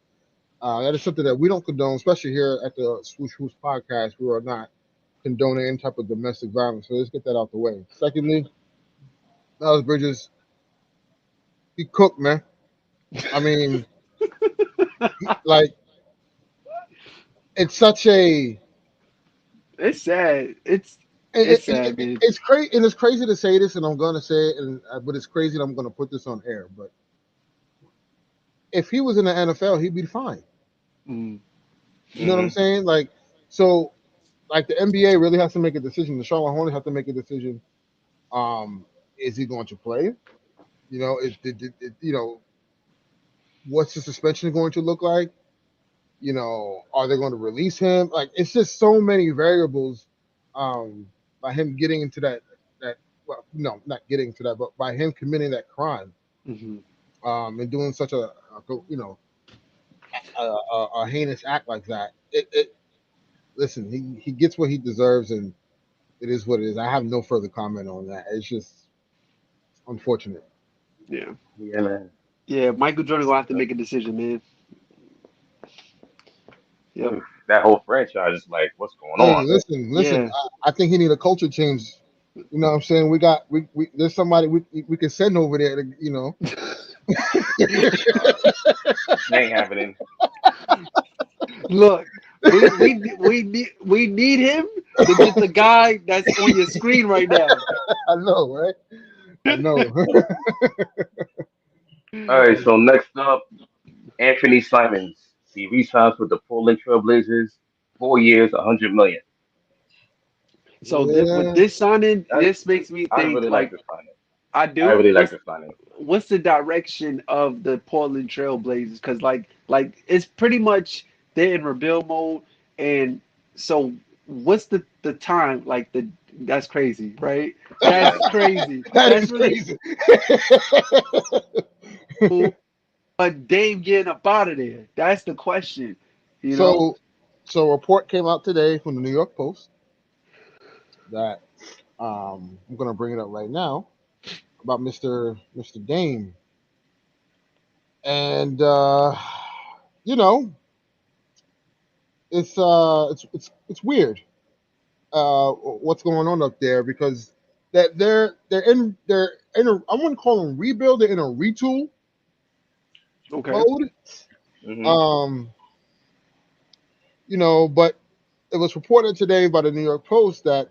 [SPEAKER 2] That is something that we don't condone, especially here at the Swoosh Swoosh podcast. We are not condoning any type of domestic violence. So let's get that out the way. Secondly, Miles Bridges, he cooked, man. I mean, like it's such a
[SPEAKER 3] It's sad. It's
[SPEAKER 2] it, it,
[SPEAKER 3] sad,
[SPEAKER 2] it,
[SPEAKER 3] man.
[SPEAKER 2] it's crazy, and it's crazy to say this, and I'm gonna say it, but it's crazy that I'm gonna put this on air. But if he was in the NFL, he'd be fine.
[SPEAKER 3] Mm.
[SPEAKER 2] You know what I'm
[SPEAKER 1] Hmm.
[SPEAKER 2] saying? Like, so, like the NBA really has to make a decision. The Charlotte Hornets have to make a decision. Is he going to play? You know, what's the suspension going to look like? Are they going to release him? Like, it's just so many variables. Um, by him getting into that well, no, not getting into that, but by him committing that crime,
[SPEAKER 3] Hmm.
[SPEAKER 2] and doing such a heinous act like that. It listen, he gets what he deserves, and it is what it is. I have no further comment on that. It's just unfortunate.
[SPEAKER 3] Yeah.
[SPEAKER 1] Yeah, man.
[SPEAKER 3] Yeah. Michael Jordan gonna have to
[SPEAKER 1] Uh,
[SPEAKER 3] make a decision, man. Yep.
[SPEAKER 1] That whole franchise is like, what's going
[SPEAKER 2] Hey,
[SPEAKER 1] on?
[SPEAKER 2] listen.
[SPEAKER 3] Yeah.
[SPEAKER 2] I think he need a culture change. You know what I'm saying? We there's somebody we can send over there to
[SPEAKER 1] It ain't happening.
[SPEAKER 3] Look, we need him to get the guy that's on your screen right now.
[SPEAKER 2] I know, right? I know.
[SPEAKER 1] All right, so next up, Anthony Simons. He re-signs with the Portland Trailblazers, 4 years, 100 million.
[SPEAKER 3] So with
[SPEAKER 2] Yeah.
[SPEAKER 3] this signing,
[SPEAKER 1] That
[SPEAKER 3] this makes me
[SPEAKER 1] I
[SPEAKER 3] think
[SPEAKER 1] really like
[SPEAKER 3] like
[SPEAKER 1] this signing.
[SPEAKER 3] I
[SPEAKER 1] I
[SPEAKER 3] do.
[SPEAKER 1] really like this signing.
[SPEAKER 3] What's the direction of the Portland Trailblazers? Because like it's pretty much they're in rebuild mode, and so what's the time? Like that's crazy, right? That's
[SPEAKER 1] Yeah.
[SPEAKER 3] crazy.
[SPEAKER 2] That
[SPEAKER 3] That's
[SPEAKER 2] is
[SPEAKER 3] really
[SPEAKER 2] crazy.
[SPEAKER 3] cool. But Dame getting up out of there. That's the question. You know.
[SPEAKER 2] so so a report came out today from the New York Post that I'm gonna bring it up right now about Mr. Dame. And you know, it's weird what's going on up there because that they're in a I wouldn't call them rebuild, they're in a retool
[SPEAKER 3] Okay.
[SPEAKER 2] mode.
[SPEAKER 1] Hmm.
[SPEAKER 2] Um, but it was reported today by the New York Post that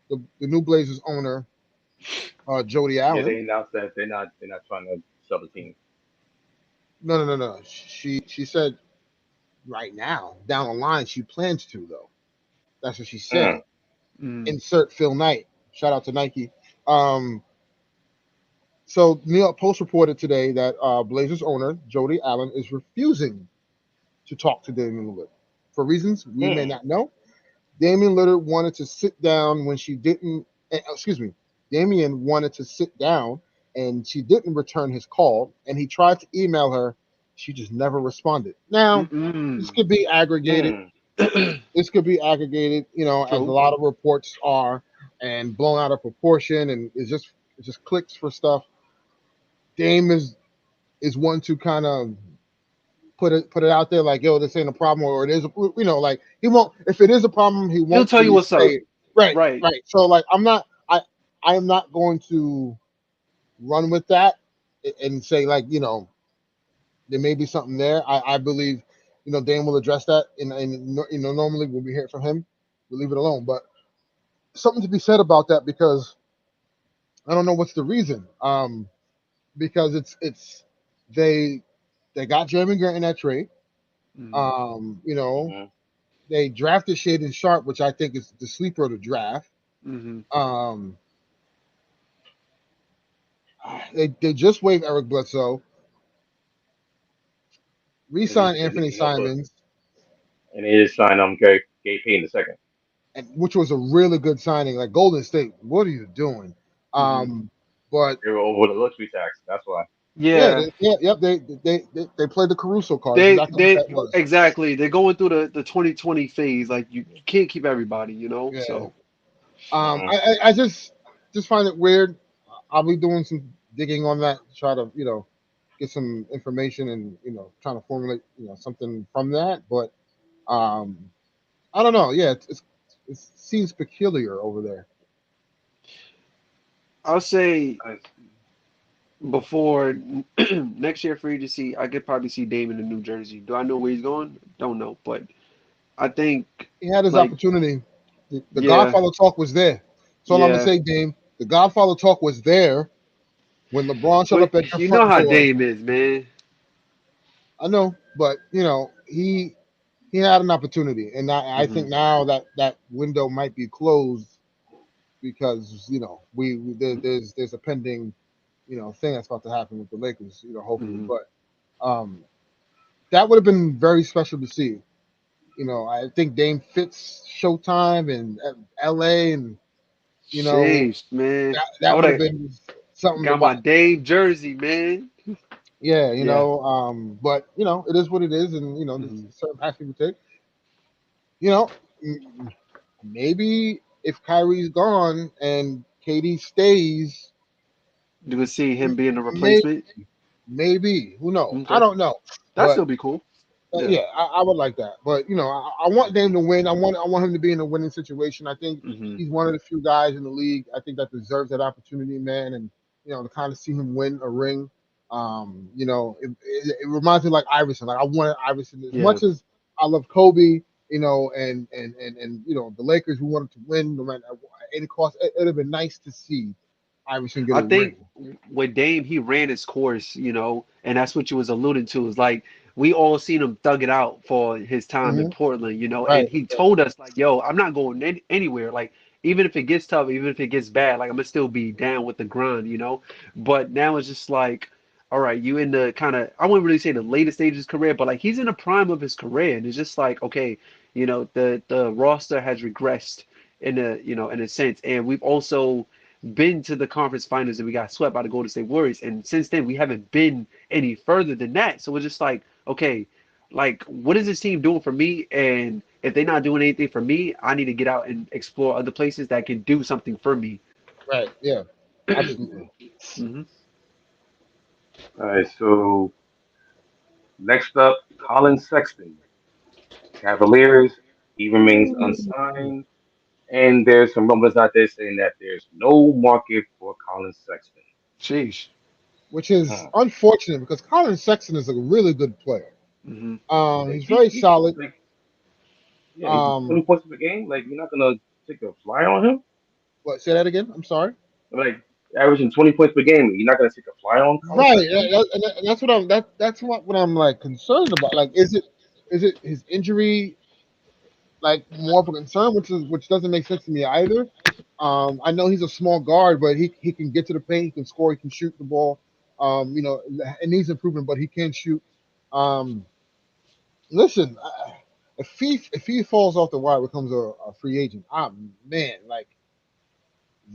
[SPEAKER 2] the new Blazers owner, Jody
[SPEAKER 1] Yeah,
[SPEAKER 2] Allen.
[SPEAKER 1] they announced that they're not trying to sell the team.
[SPEAKER 2] No. She said right now, down the line, she plans to though. That's what she said.
[SPEAKER 1] Mm.
[SPEAKER 3] Mm,
[SPEAKER 2] Insert Phil Knight. Shout out to Nike. Um, so New York Post reported today that Blazers owner Jody Allen is refusing to talk to Damian Lillard for reasons we may
[SPEAKER 1] Mm.
[SPEAKER 2] not know. Damian Lillard wanted to sit down when she didn't. Excuse me. Damian wanted to sit down and she didn't return his call, and he tried to email her. She just never responded. Now, this
[SPEAKER 3] mm,
[SPEAKER 2] could be aggregated.
[SPEAKER 1] Mm.
[SPEAKER 2] This could be aggregated, as a
[SPEAKER 3] true.
[SPEAKER 2] lot of reports are, and blown out of proportion, and it just clicks for stuff. Dame is one to kind of put it out there like, yo, this ain't a problem, or it is, like he won't. If it is a problem, he
[SPEAKER 3] He'll
[SPEAKER 2] won't
[SPEAKER 3] tell you
[SPEAKER 2] really
[SPEAKER 3] what's
[SPEAKER 2] say
[SPEAKER 3] up.
[SPEAKER 2] it. Right,
[SPEAKER 3] Right.
[SPEAKER 2] right. So like, I am not going to run with that and say like, there may be something there. I believe, Dame will address that, and normally when we hear from him, we leave it alone. But something to be said about that because I don't know what's the reason. Because it's they they got Jeremy Grant in that trade.
[SPEAKER 3] Mm,
[SPEAKER 2] Um, you know,
[SPEAKER 1] Hmm.
[SPEAKER 2] they drafted Shaden Sharp, which I think is the sleeper of the draft.
[SPEAKER 3] hmm
[SPEAKER 2] Um, they just waived Eric Bledsoe, re-signed Anthony
[SPEAKER 1] And also,
[SPEAKER 2] Simons,
[SPEAKER 1] and they just signed Gary Payton the second.
[SPEAKER 2] which was a really good signing. Like Golden State, what are you doing?
[SPEAKER 3] hmm
[SPEAKER 2] Um, but
[SPEAKER 1] They were over the luxury tax. That's why.
[SPEAKER 2] yeah,
[SPEAKER 3] Yeah.
[SPEAKER 2] yep, they played the Caruso card. It's
[SPEAKER 3] They
[SPEAKER 2] exactly what
[SPEAKER 3] they
[SPEAKER 2] that was.
[SPEAKER 3] exactly. They're going through the 2020 phase. Like you can't keep everybody, you know.
[SPEAKER 2] Yeah.
[SPEAKER 3] So
[SPEAKER 1] Hmm.
[SPEAKER 2] I just find it weird. I'll be doing some digging on that to try to get some information and trying to formulate something from that. But I don't know. Yeah, it seems peculiar over there.
[SPEAKER 3] I'll say
[SPEAKER 1] I,
[SPEAKER 3] before next year free agency, I could probably see Damon in New Jersey. Do I know where he's going? Don't know, but I think
[SPEAKER 2] He had his
[SPEAKER 3] like
[SPEAKER 2] opportunity. The
[SPEAKER 3] yeah,
[SPEAKER 2] Godfather talk was there. That's all I'm gonna
[SPEAKER 3] yeah.
[SPEAKER 2] say, Dame. The Godfather talk was there when LeBron showed up at
[SPEAKER 3] But
[SPEAKER 2] your
[SPEAKER 3] you know
[SPEAKER 2] front
[SPEAKER 3] how
[SPEAKER 2] door.
[SPEAKER 3] Dame is, man.
[SPEAKER 2] I know, but he had an opportunity, and I
[SPEAKER 3] Hmm
[SPEAKER 2] think now that window might be closed because there's a pending thing that's about to happen with the Lakers, hopefully.
[SPEAKER 3] hmm
[SPEAKER 2] But that would have been very special to see. I think Dame fits Showtime and LA, and
[SPEAKER 3] Sheesh, man. I
[SPEAKER 2] that
[SPEAKER 3] would
[SPEAKER 2] would have
[SPEAKER 3] have
[SPEAKER 2] been something to
[SPEAKER 3] got my
[SPEAKER 2] watch.
[SPEAKER 3] Dave jersey, man.
[SPEAKER 2] Yeah,
[SPEAKER 3] Yeah.
[SPEAKER 2] but it is what it is, and there's
[SPEAKER 3] Hmm.
[SPEAKER 2] certain paths people take. You know, m- maybe if Kyrie's gone and KD stays,
[SPEAKER 3] You would see him being a
[SPEAKER 2] may,
[SPEAKER 3] replacement.
[SPEAKER 2] maybe who knows? I
[SPEAKER 3] Okay.
[SPEAKER 2] don't know,
[SPEAKER 3] That
[SPEAKER 2] but
[SPEAKER 3] still be cool. Yeah.
[SPEAKER 2] yeah, I would like that. But I want Dame to win. I want him to be in a winning situation. I think
[SPEAKER 3] Hmm.
[SPEAKER 2] he's one of the few guys in the league I think that deserves that opportunity, man. And to kind of see him win a ring. It reminds me like Iverson. Like I wanted Iverson as
[SPEAKER 3] Yeah.
[SPEAKER 2] much as I love Kobe. And the Lakers who wanted to win no matter at any cost. It'd have been nice to see Iverson get
[SPEAKER 3] I
[SPEAKER 2] a
[SPEAKER 3] think
[SPEAKER 2] ring.
[SPEAKER 3] with Dame, he ran his course, and that's what you was alluding to. Is like we all seen him thug it out for his time in
[SPEAKER 2] Hmm.
[SPEAKER 3] Portland,
[SPEAKER 2] Right.
[SPEAKER 3] and he told us like, "Yo, I'm not going anywhere. Like, even if it gets tough, even if it gets bad, like I'm gonna still be down with the grind." But now it's just like, all right, you in the kind of I wouldn't really say the latest stage of his career, but like he's in the prime of his career, and it's just like, okay, the roster has regressed in a sense, and we've also been to the conference finals and we got swept by the Golden State Warriors. And since then, we haven't been any further than that. So we're just like, okay, like, what is this team doing for me? And if they're not doing anything for me, I need to get out and explore other places that can do something for me.
[SPEAKER 2] Right. Yeah. Absolutely.
[SPEAKER 3] Hmm.
[SPEAKER 1] All right, so next up, Colin Sexton, Cavaliers. He remains unsigned, and there's some rumblers out there saying that there's no market for Colin Sexton.
[SPEAKER 3] Sheesh.
[SPEAKER 2] Which is
[SPEAKER 1] Hmm.
[SPEAKER 2] unfortunate because Colin Sexton is a really good player.
[SPEAKER 3] Hmm.
[SPEAKER 1] Like
[SPEAKER 2] He's very solid.
[SPEAKER 1] like yeah, he's
[SPEAKER 2] Um,
[SPEAKER 1] 20 points per game. Like you're not gonna take a fly on him.
[SPEAKER 2] what? Say that again. I'm sorry.
[SPEAKER 1] Like averaging 20 points per game, you're not gonna take a fly on Colin
[SPEAKER 2] Right.
[SPEAKER 1] Sexton.
[SPEAKER 2] And that's what that's what I'm like concerned about. Like, is it his injury like more of a concern, which doesn't make sense to me either. I know he's a small guard, but he can get to the paint, he can score, he can shoot the ball. It needs improvement, but he can shoot. Um, Listen, if he falls off the wire, becomes a free agent. Man, like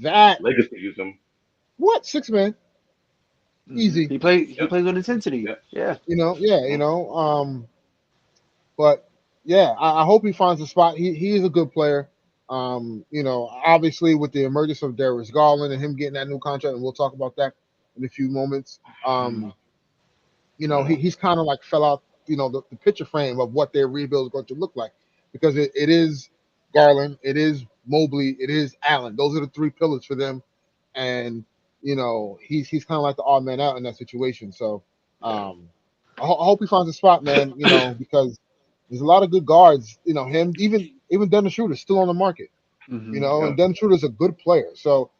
[SPEAKER 2] that.
[SPEAKER 1] Lakers could use him.
[SPEAKER 2] What 6 man?
[SPEAKER 3] Hmm.
[SPEAKER 2] Easy.
[SPEAKER 3] He
[SPEAKER 1] Yep,
[SPEAKER 3] plays with intensity.
[SPEAKER 1] yep.
[SPEAKER 3] Yeah.
[SPEAKER 2] Yeah.
[SPEAKER 1] Hmm.
[SPEAKER 2] But yeah, I hope he finds a spot. He is a good player. Obviously with the emergence of Darius Garland and him getting that new contract, and we'll talk about that in a few moments.
[SPEAKER 3] Hmm.
[SPEAKER 2] He's kind of like fell out, the picture frame of what their rebuild is going to look like because it is Garland, it is Mobley, it is Allen. Those are the three pillars for them, and he's kind of like the odd man out in that situation. So
[SPEAKER 3] Yeah.
[SPEAKER 2] I hope he finds a spot, man. Because there's a lot of good guards. Him, even Dennis Schroeder's still on the market.
[SPEAKER 3] Hmm.
[SPEAKER 2] And
[SPEAKER 1] Yep.
[SPEAKER 2] Dennis Schroeder's a good player. So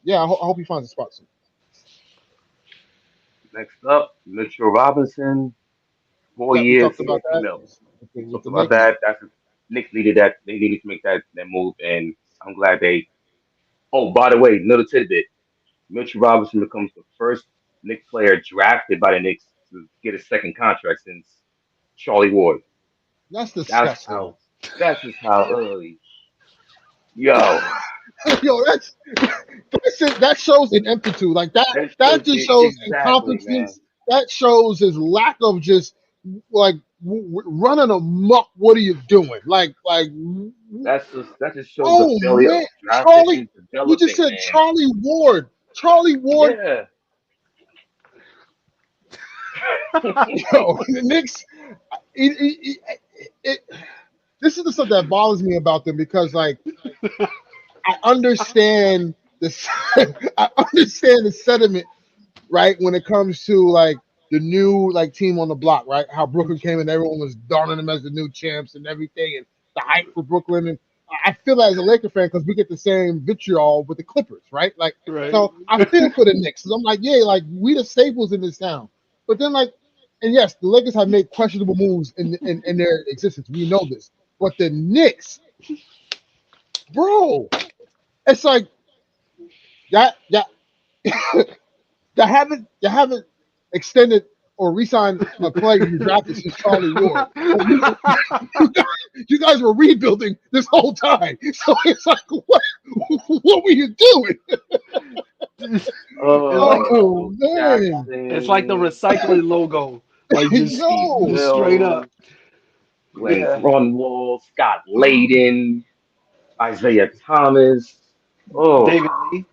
[SPEAKER 2] yeah, I hope he finds a spot soon.
[SPEAKER 1] Next up, Mitchell Robinson, four
[SPEAKER 2] Yeah, we
[SPEAKER 1] years,
[SPEAKER 2] talked about
[SPEAKER 1] 60
[SPEAKER 2] that
[SPEAKER 1] mil. We
[SPEAKER 2] with
[SPEAKER 1] talked
[SPEAKER 2] the
[SPEAKER 1] about
[SPEAKER 2] Knicks.
[SPEAKER 1] that. That's Knicks needed that. They needed to make that move, and I'm glad they. Oh, by the way, little tidbit: Mitchell Robinson becomes the first Knicks player drafted by the Knicks to get a second contract since Charlie Ward.
[SPEAKER 2] That's
[SPEAKER 1] That's
[SPEAKER 2] disgusting.
[SPEAKER 1] how. That's just how early. Yo,
[SPEAKER 2] Yo, that shows ineptitude. Like that
[SPEAKER 1] that
[SPEAKER 2] that
[SPEAKER 1] shows
[SPEAKER 2] just
[SPEAKER 1] it
[SPEAKER 2] shows
[SPEAKER 1] exactly, man.
[SPEAKER 2] incompetence. That shows his lack of just like running amok. What are you doing?
[SPEAKER 1] That just shows the
[SPEAKER 2] Oh
[SPEAKER 1] failure
[SPEAKER 2] man,
[SPEAKER 1] of drafting
[SPEAKER 2] Charlie,
[SPEAKER 1] and
[SPEAKER 2] you just
[SPEAKER 1] developing,
[SPEAKER 2] said
[SPEAKER 1] man.
[SPEAKER 2] Charlie Ward. Charlie Ward,
[SPEAKER 1] Yeah.
[SPEAKER 2] yo, the Knicks. It, this is the stuff that bothers me about them because like I understand this. I understand the sentiment, right? When it comes to like the new like team on the block, right? How Brooklyn came and everyone was donning them as the new champs and everything, and the hype for Brooklyn. And I feel that as a Laker fan because we get the same vitriol with the Clippers, right? Like,
[SPEAKER 3] Right.
[SPEAKER 2] so I feel for the Knicks. 'Cause I'm like, yeah, like we the staples in this town. But then like, and yes, the Lakers have made questionable moves in their existence. We know this. But the Knicks, bro, it's like that you haven't extended or re-signed a player you drafted since Charlie Ward. But You guys were rebuilding this whole time. So it's like, what were you doing?
[SPEAKER 3] It's like
[SPEAKER 2] Oh
[SPEAKER 1] Phil
[SPEAKER 2] man,
[SPEAKER 3] it's like the
[SPEAKER 1] Jackson,
[SPEAKER 3] recycling logo, like
[SPEAKER 1] Steve
[SPEAKER 2] yo,
[SPEAKER 3] just straight up.
[SPEAKER 1] Mills, Glenn
[SPEAKER 3] Yeah,
[SPEAKER 1] Grunwald, Scott Layden, Isaiah Thomas. Oh
[SPEAKER 3] David Lee.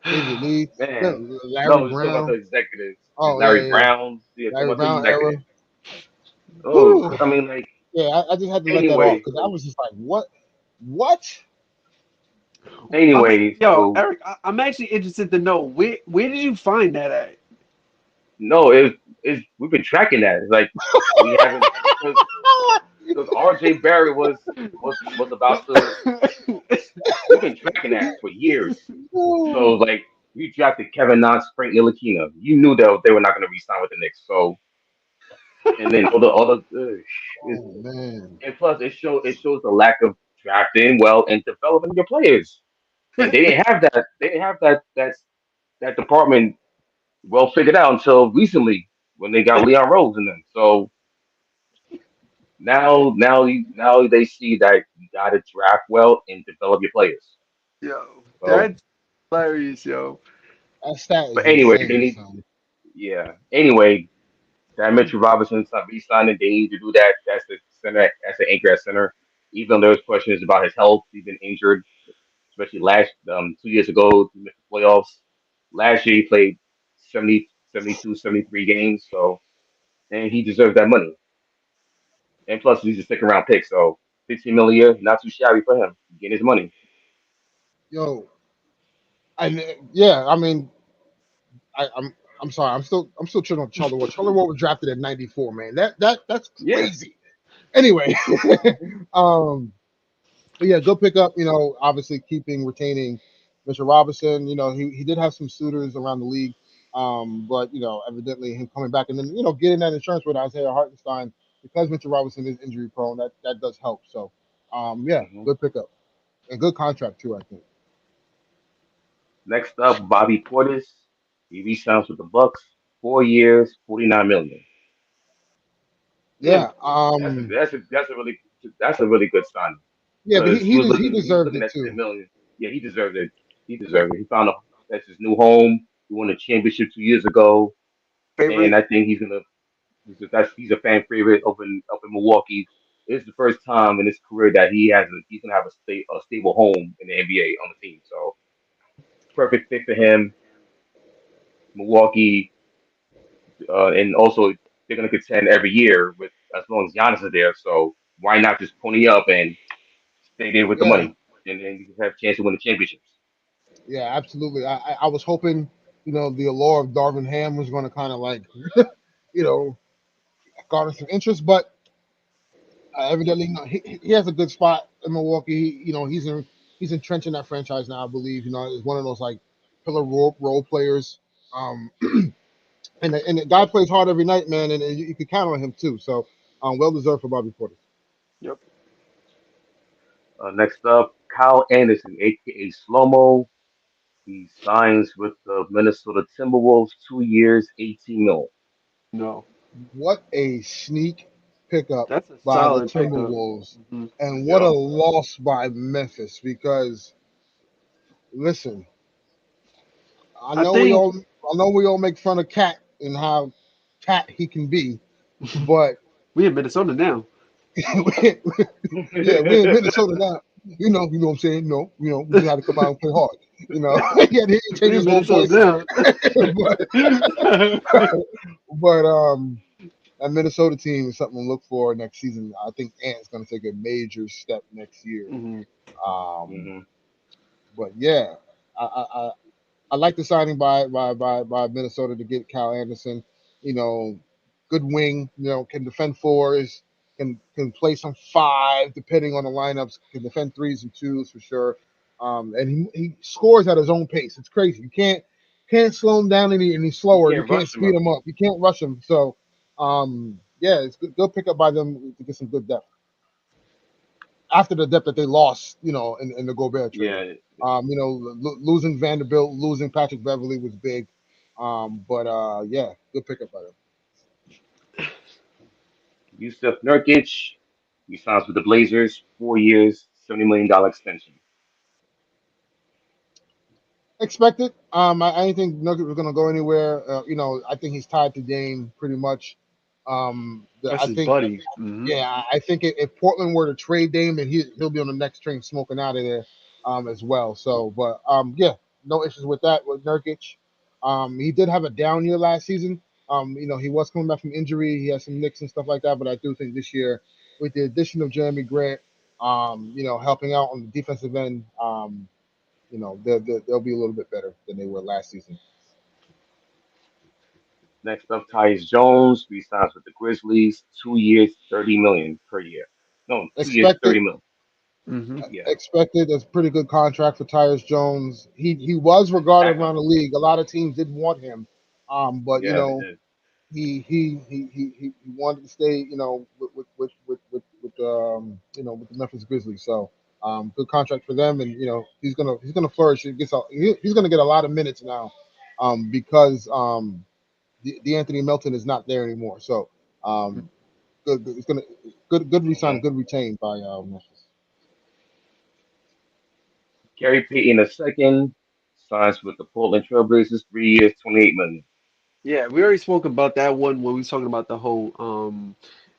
[SPEAKER 2] David Lee,
[SPEAKER 1] man,
[SPEAKER 2] no, Larry
[SPEAKER 1] no, just talking about the
[SPEAKER 2] Brown.
[SPEAKER 1] executives.
[SPEAKER 2] Oh
[SPEAKER 1] Larry
[SPEAKER 2] yeah, yeah,
[SPEAKER 1] Brown, yeah, talking
[SPEAKER 2] Larry
[SPEAKER 1] about the
[SPEAKER 2] Brown era.
[SPEAKER 1] executives. Oh,
[SPEAKER 2] Whew.
[SPEAKER 1] I mean, like
[SPEAKER 2] Yeah, I just had to let that off
[SPEAKER 1] anyway,
[SPEAKER 2] because I was just like, what, what?
[SPEAKER 1] anyway.
[SPEAKER 3] Yo,
[SPEAKER 1] So
[SPEAKER 3] Eric, I'm actually interested to know where did you find that at?
[SPEAKER 1] no, it's we've been tracking that. It's like we haven't because RJ Barry was about to. We've been tracking that for years. So
[SPEAKER 2] Oh,
[SPEAKER 1] like we drafted Kevin Knox, Frank Ntilikina. You knew that they were not going to re-sign with the Knicks. So and then is-
[SPEAKER 2] man,
[SPEAKER 1] and plus it shows the lack of drafting well and developing your players. And they didn't have that. They didn't have that department well figured out until recently when they got Leon Rose in them. So now they see that you got to draft well and develop your players.
[SPEAKER 3] Yo,
[SPEAKER 1] So,
[SPEAKER 3] that's hilarious, yo.
[SPEAKER 2] that stat
[SPEAKER 1] but
[SPEAKER 2] is
[SPEAKER 1] anyway, they
[SPEAKER 2] insane,
[SPEAKER 1] need
[SPEAKER 2] son.
[SPEAKER 1] yeah. Anyway, that Mitchell Robinson's not re-signing. They need to do that. That's the center. That's the anchor at center. Even though there's questions about his health, he's been injured, especially last 2 years ago, he missed the playoffs. Last year he played 70, 72, 73 games. So and he deserves that money. And plus he's a second round pick, so 15 million a year, not too shabby for him. Getting his money.
[SPEAKER 2] Yo, and yeah, I mean, I'm sorry, I'm still chilling on Charlie Ward. Charlie Ward was drafted at 94, man. That's
[SPEAKER 1] Yeah.
[SPEAKER 2] crazy. Anyway, um, but yeah, go pick up. Obviously keeping retaining Mr. Robinson. He did have some suitors around the league, but evidently him coming back and then getting that insurance with Isaiah Hartenstein because Mr. Robinson is injury prone. That does help. So, yeah,
[SPEAKER 1] hmm
[SPEAKER 2] good pickup and good contract too. I think.
[SPEAKER 1] Next up, Bobby Portis. He re-signs with the Bucks, 4 years, 49 million. Yeah,
[SPEAKER 2] Yeah,
[SPEAKER 1] that's a really good signing
[SPEAKER 2] yeah, but he
[SPEAKER 1] because
[SPEAKER 2] he, des- he
[SPEAKER 1] he was
[SPEAKER 2] deserved
[SPEAKER 1] looking
[SPEAKER 2] it
[SPEAKER 1] at
[SPEAKER 2] too.
[SPEAKER 1] 10 million. Yeah, he deserved it. He deserved it. He found a that's his new home. He won a championship 2 years ago, and
[SPEAKER 3] Favorite
[SPEAKER 1] I think he's a fan favorite up in Milwaukee. It's the first time in his career that he's gonna have a stable home in the NBA on the team. So perfect fit for him. Milwaukee, and also they're gonna contend every year with as long as Giannis is there. So why not just pony up and stay there with the
[SPEAKER 2] Yeah,
[SPEAKER 1] money, and then you have a chance to win the championships.
[SPEAKER 2] yeah, absolutely. I was hoping the allure of Darvin Ham was going to kind of like you know garner some interest, but evidently, no, he has a good spot in Milwaukee. He's entrenched in that franchise now. I believe is one of those like pillar role players. Um, and the guy plays hard every night, man, and you can count on him too. So, well deserved for Bobby Portis.
[SPEAKER 3] Yep.
[SPEAKER 1] Next up, Kyle Anderson, aka Slomo. He signs with the Minnesota Timberwolves, 2 years, 18 mil.
[SPEAKER 3] No.
[SPEAKER 2] What a sneak pickup
[SPEAKER 3] That's a
[SPEAKER 2] by the
[SPEAKER 3] solid pickup.
[SPEAKER 2] Timberwolves,
[SPEAKER 3] Hmm.
[SPEAKER 2] and what a
[SPEAKER 1] Yep.
[SPEAKER 2] loss by Memphis. Because listen, I
[SPEAKER 3] I
[SPEAKER 2] know we
[SPEAKER 3] think
[SPEAKER 2] all I know we all make fun of Cat and how Cat he can be, but
[SPEAKER 3] we in Minnesota now.
[SPEAKER 2] yeah, we're in Minnesota now. You know what I'm saying? We just had to come out and play hard. Yeah, he changed
[SPEAKER 3] We in
[SPEAKER 2] his whole
[SPEAKER 3] Minnesota
[SPEAKER 2] voice.
[SPEAKER 3] now.
[SPEAKER 2] but, but that Minnesota team is something to look for next season. I think Ant's going to take a major step next year.
[SPEAKER 3] Hmm.
[SPEAKER 2] Um,
[SPEAKER 1] hmm
[SPEAKER 2] but yeah, I I like the signing by Minnesota to get Cal Anderson. You know, good wing. Can defend fours. Can play some five depending on the lineups. Can defend threes and twos for sure. And he scores at his own pace. It's crazy. You can't slow him down any
[SPEAKER 1] You
[SPEAKER 2] slower. You
[SPEAKER 1] can't
[SPEAKER 2] can't
[SPEAKER 1] rush him
[SPEAKER 2] speed
[SPEAKER 1] up.
[SPEAKER 2] him up. You can't rush him. So yeah, it's good pick up by them to get some good depth after the depth that they lost, in the Gobert trade.
[SPEAKER 1] Yeah.
[SPEAKER 2] Losing Vanderbilt, losing Patrick Beverly was big. But yeah, good pickup by them.
[SPEAKER 1] Yusuf Nurkic. He signs with the Blazers, 4 years, $70 million extension.
[SPEAKER 2] Expected. I didn't think Nuggets was going to go anywhere. I think he's tied to Dame pretty much.
[SPEAKER 3] That's
[SPEAKER 2] I
[SPEAKER 3] his
[SPEAKER 2] think,
[SPEAKER 3] buddy. Hmm.
[SPEAKER 2] yeah, I think if Portland were to trade Dame, then he'll be on the next train smoking out of there, as well. So, but yeah, no issues with that with Nurkic. He did have a down year last season. He was coming back from injury. He had some nicks and stuff like that. But I do think this year, with the addition of Jeremy Grant, helping out on the defensive end, they'll be a little bit better than they were last season.
[SPEAKER 1] Next up, Tyus Jones resigns with the Grizzlies, 2 years, 30 million per year. No, 2 years,
[SPEAKER 2] Expected,
[SPEAKER 1] 30 million.
[SPEAKER 3] Hmm.
[SPEAKER 1] Yeah,
[SPEAKER 2] expected. That's a pretty good contract for Tyus Jones. He was regarded
[SPEAKER 1] backup.
[SPEAKER 2] around the league. A lot of teams didn't want him, but
[SPEAKER 1] Yeah, they did.
[SPEAKER 2] he wanted to stay. With the Memphis Grizzlies. So good contract for them, and he's gonna flourish. He's gonna get a lot of minutes now, because the Anthony Melton is not there anymore. So um, it's gonna good resign,
[SPEAKER 1] Hmm.
[SPEAKER 2] good retain by Memphis.
[SPEAKER 1] Gary Payton II signs with the Portland Trailblazers, 3 years, 28 million.
[SPEAKER 3] Yeah, we already spoke about that one when we was talking about the whole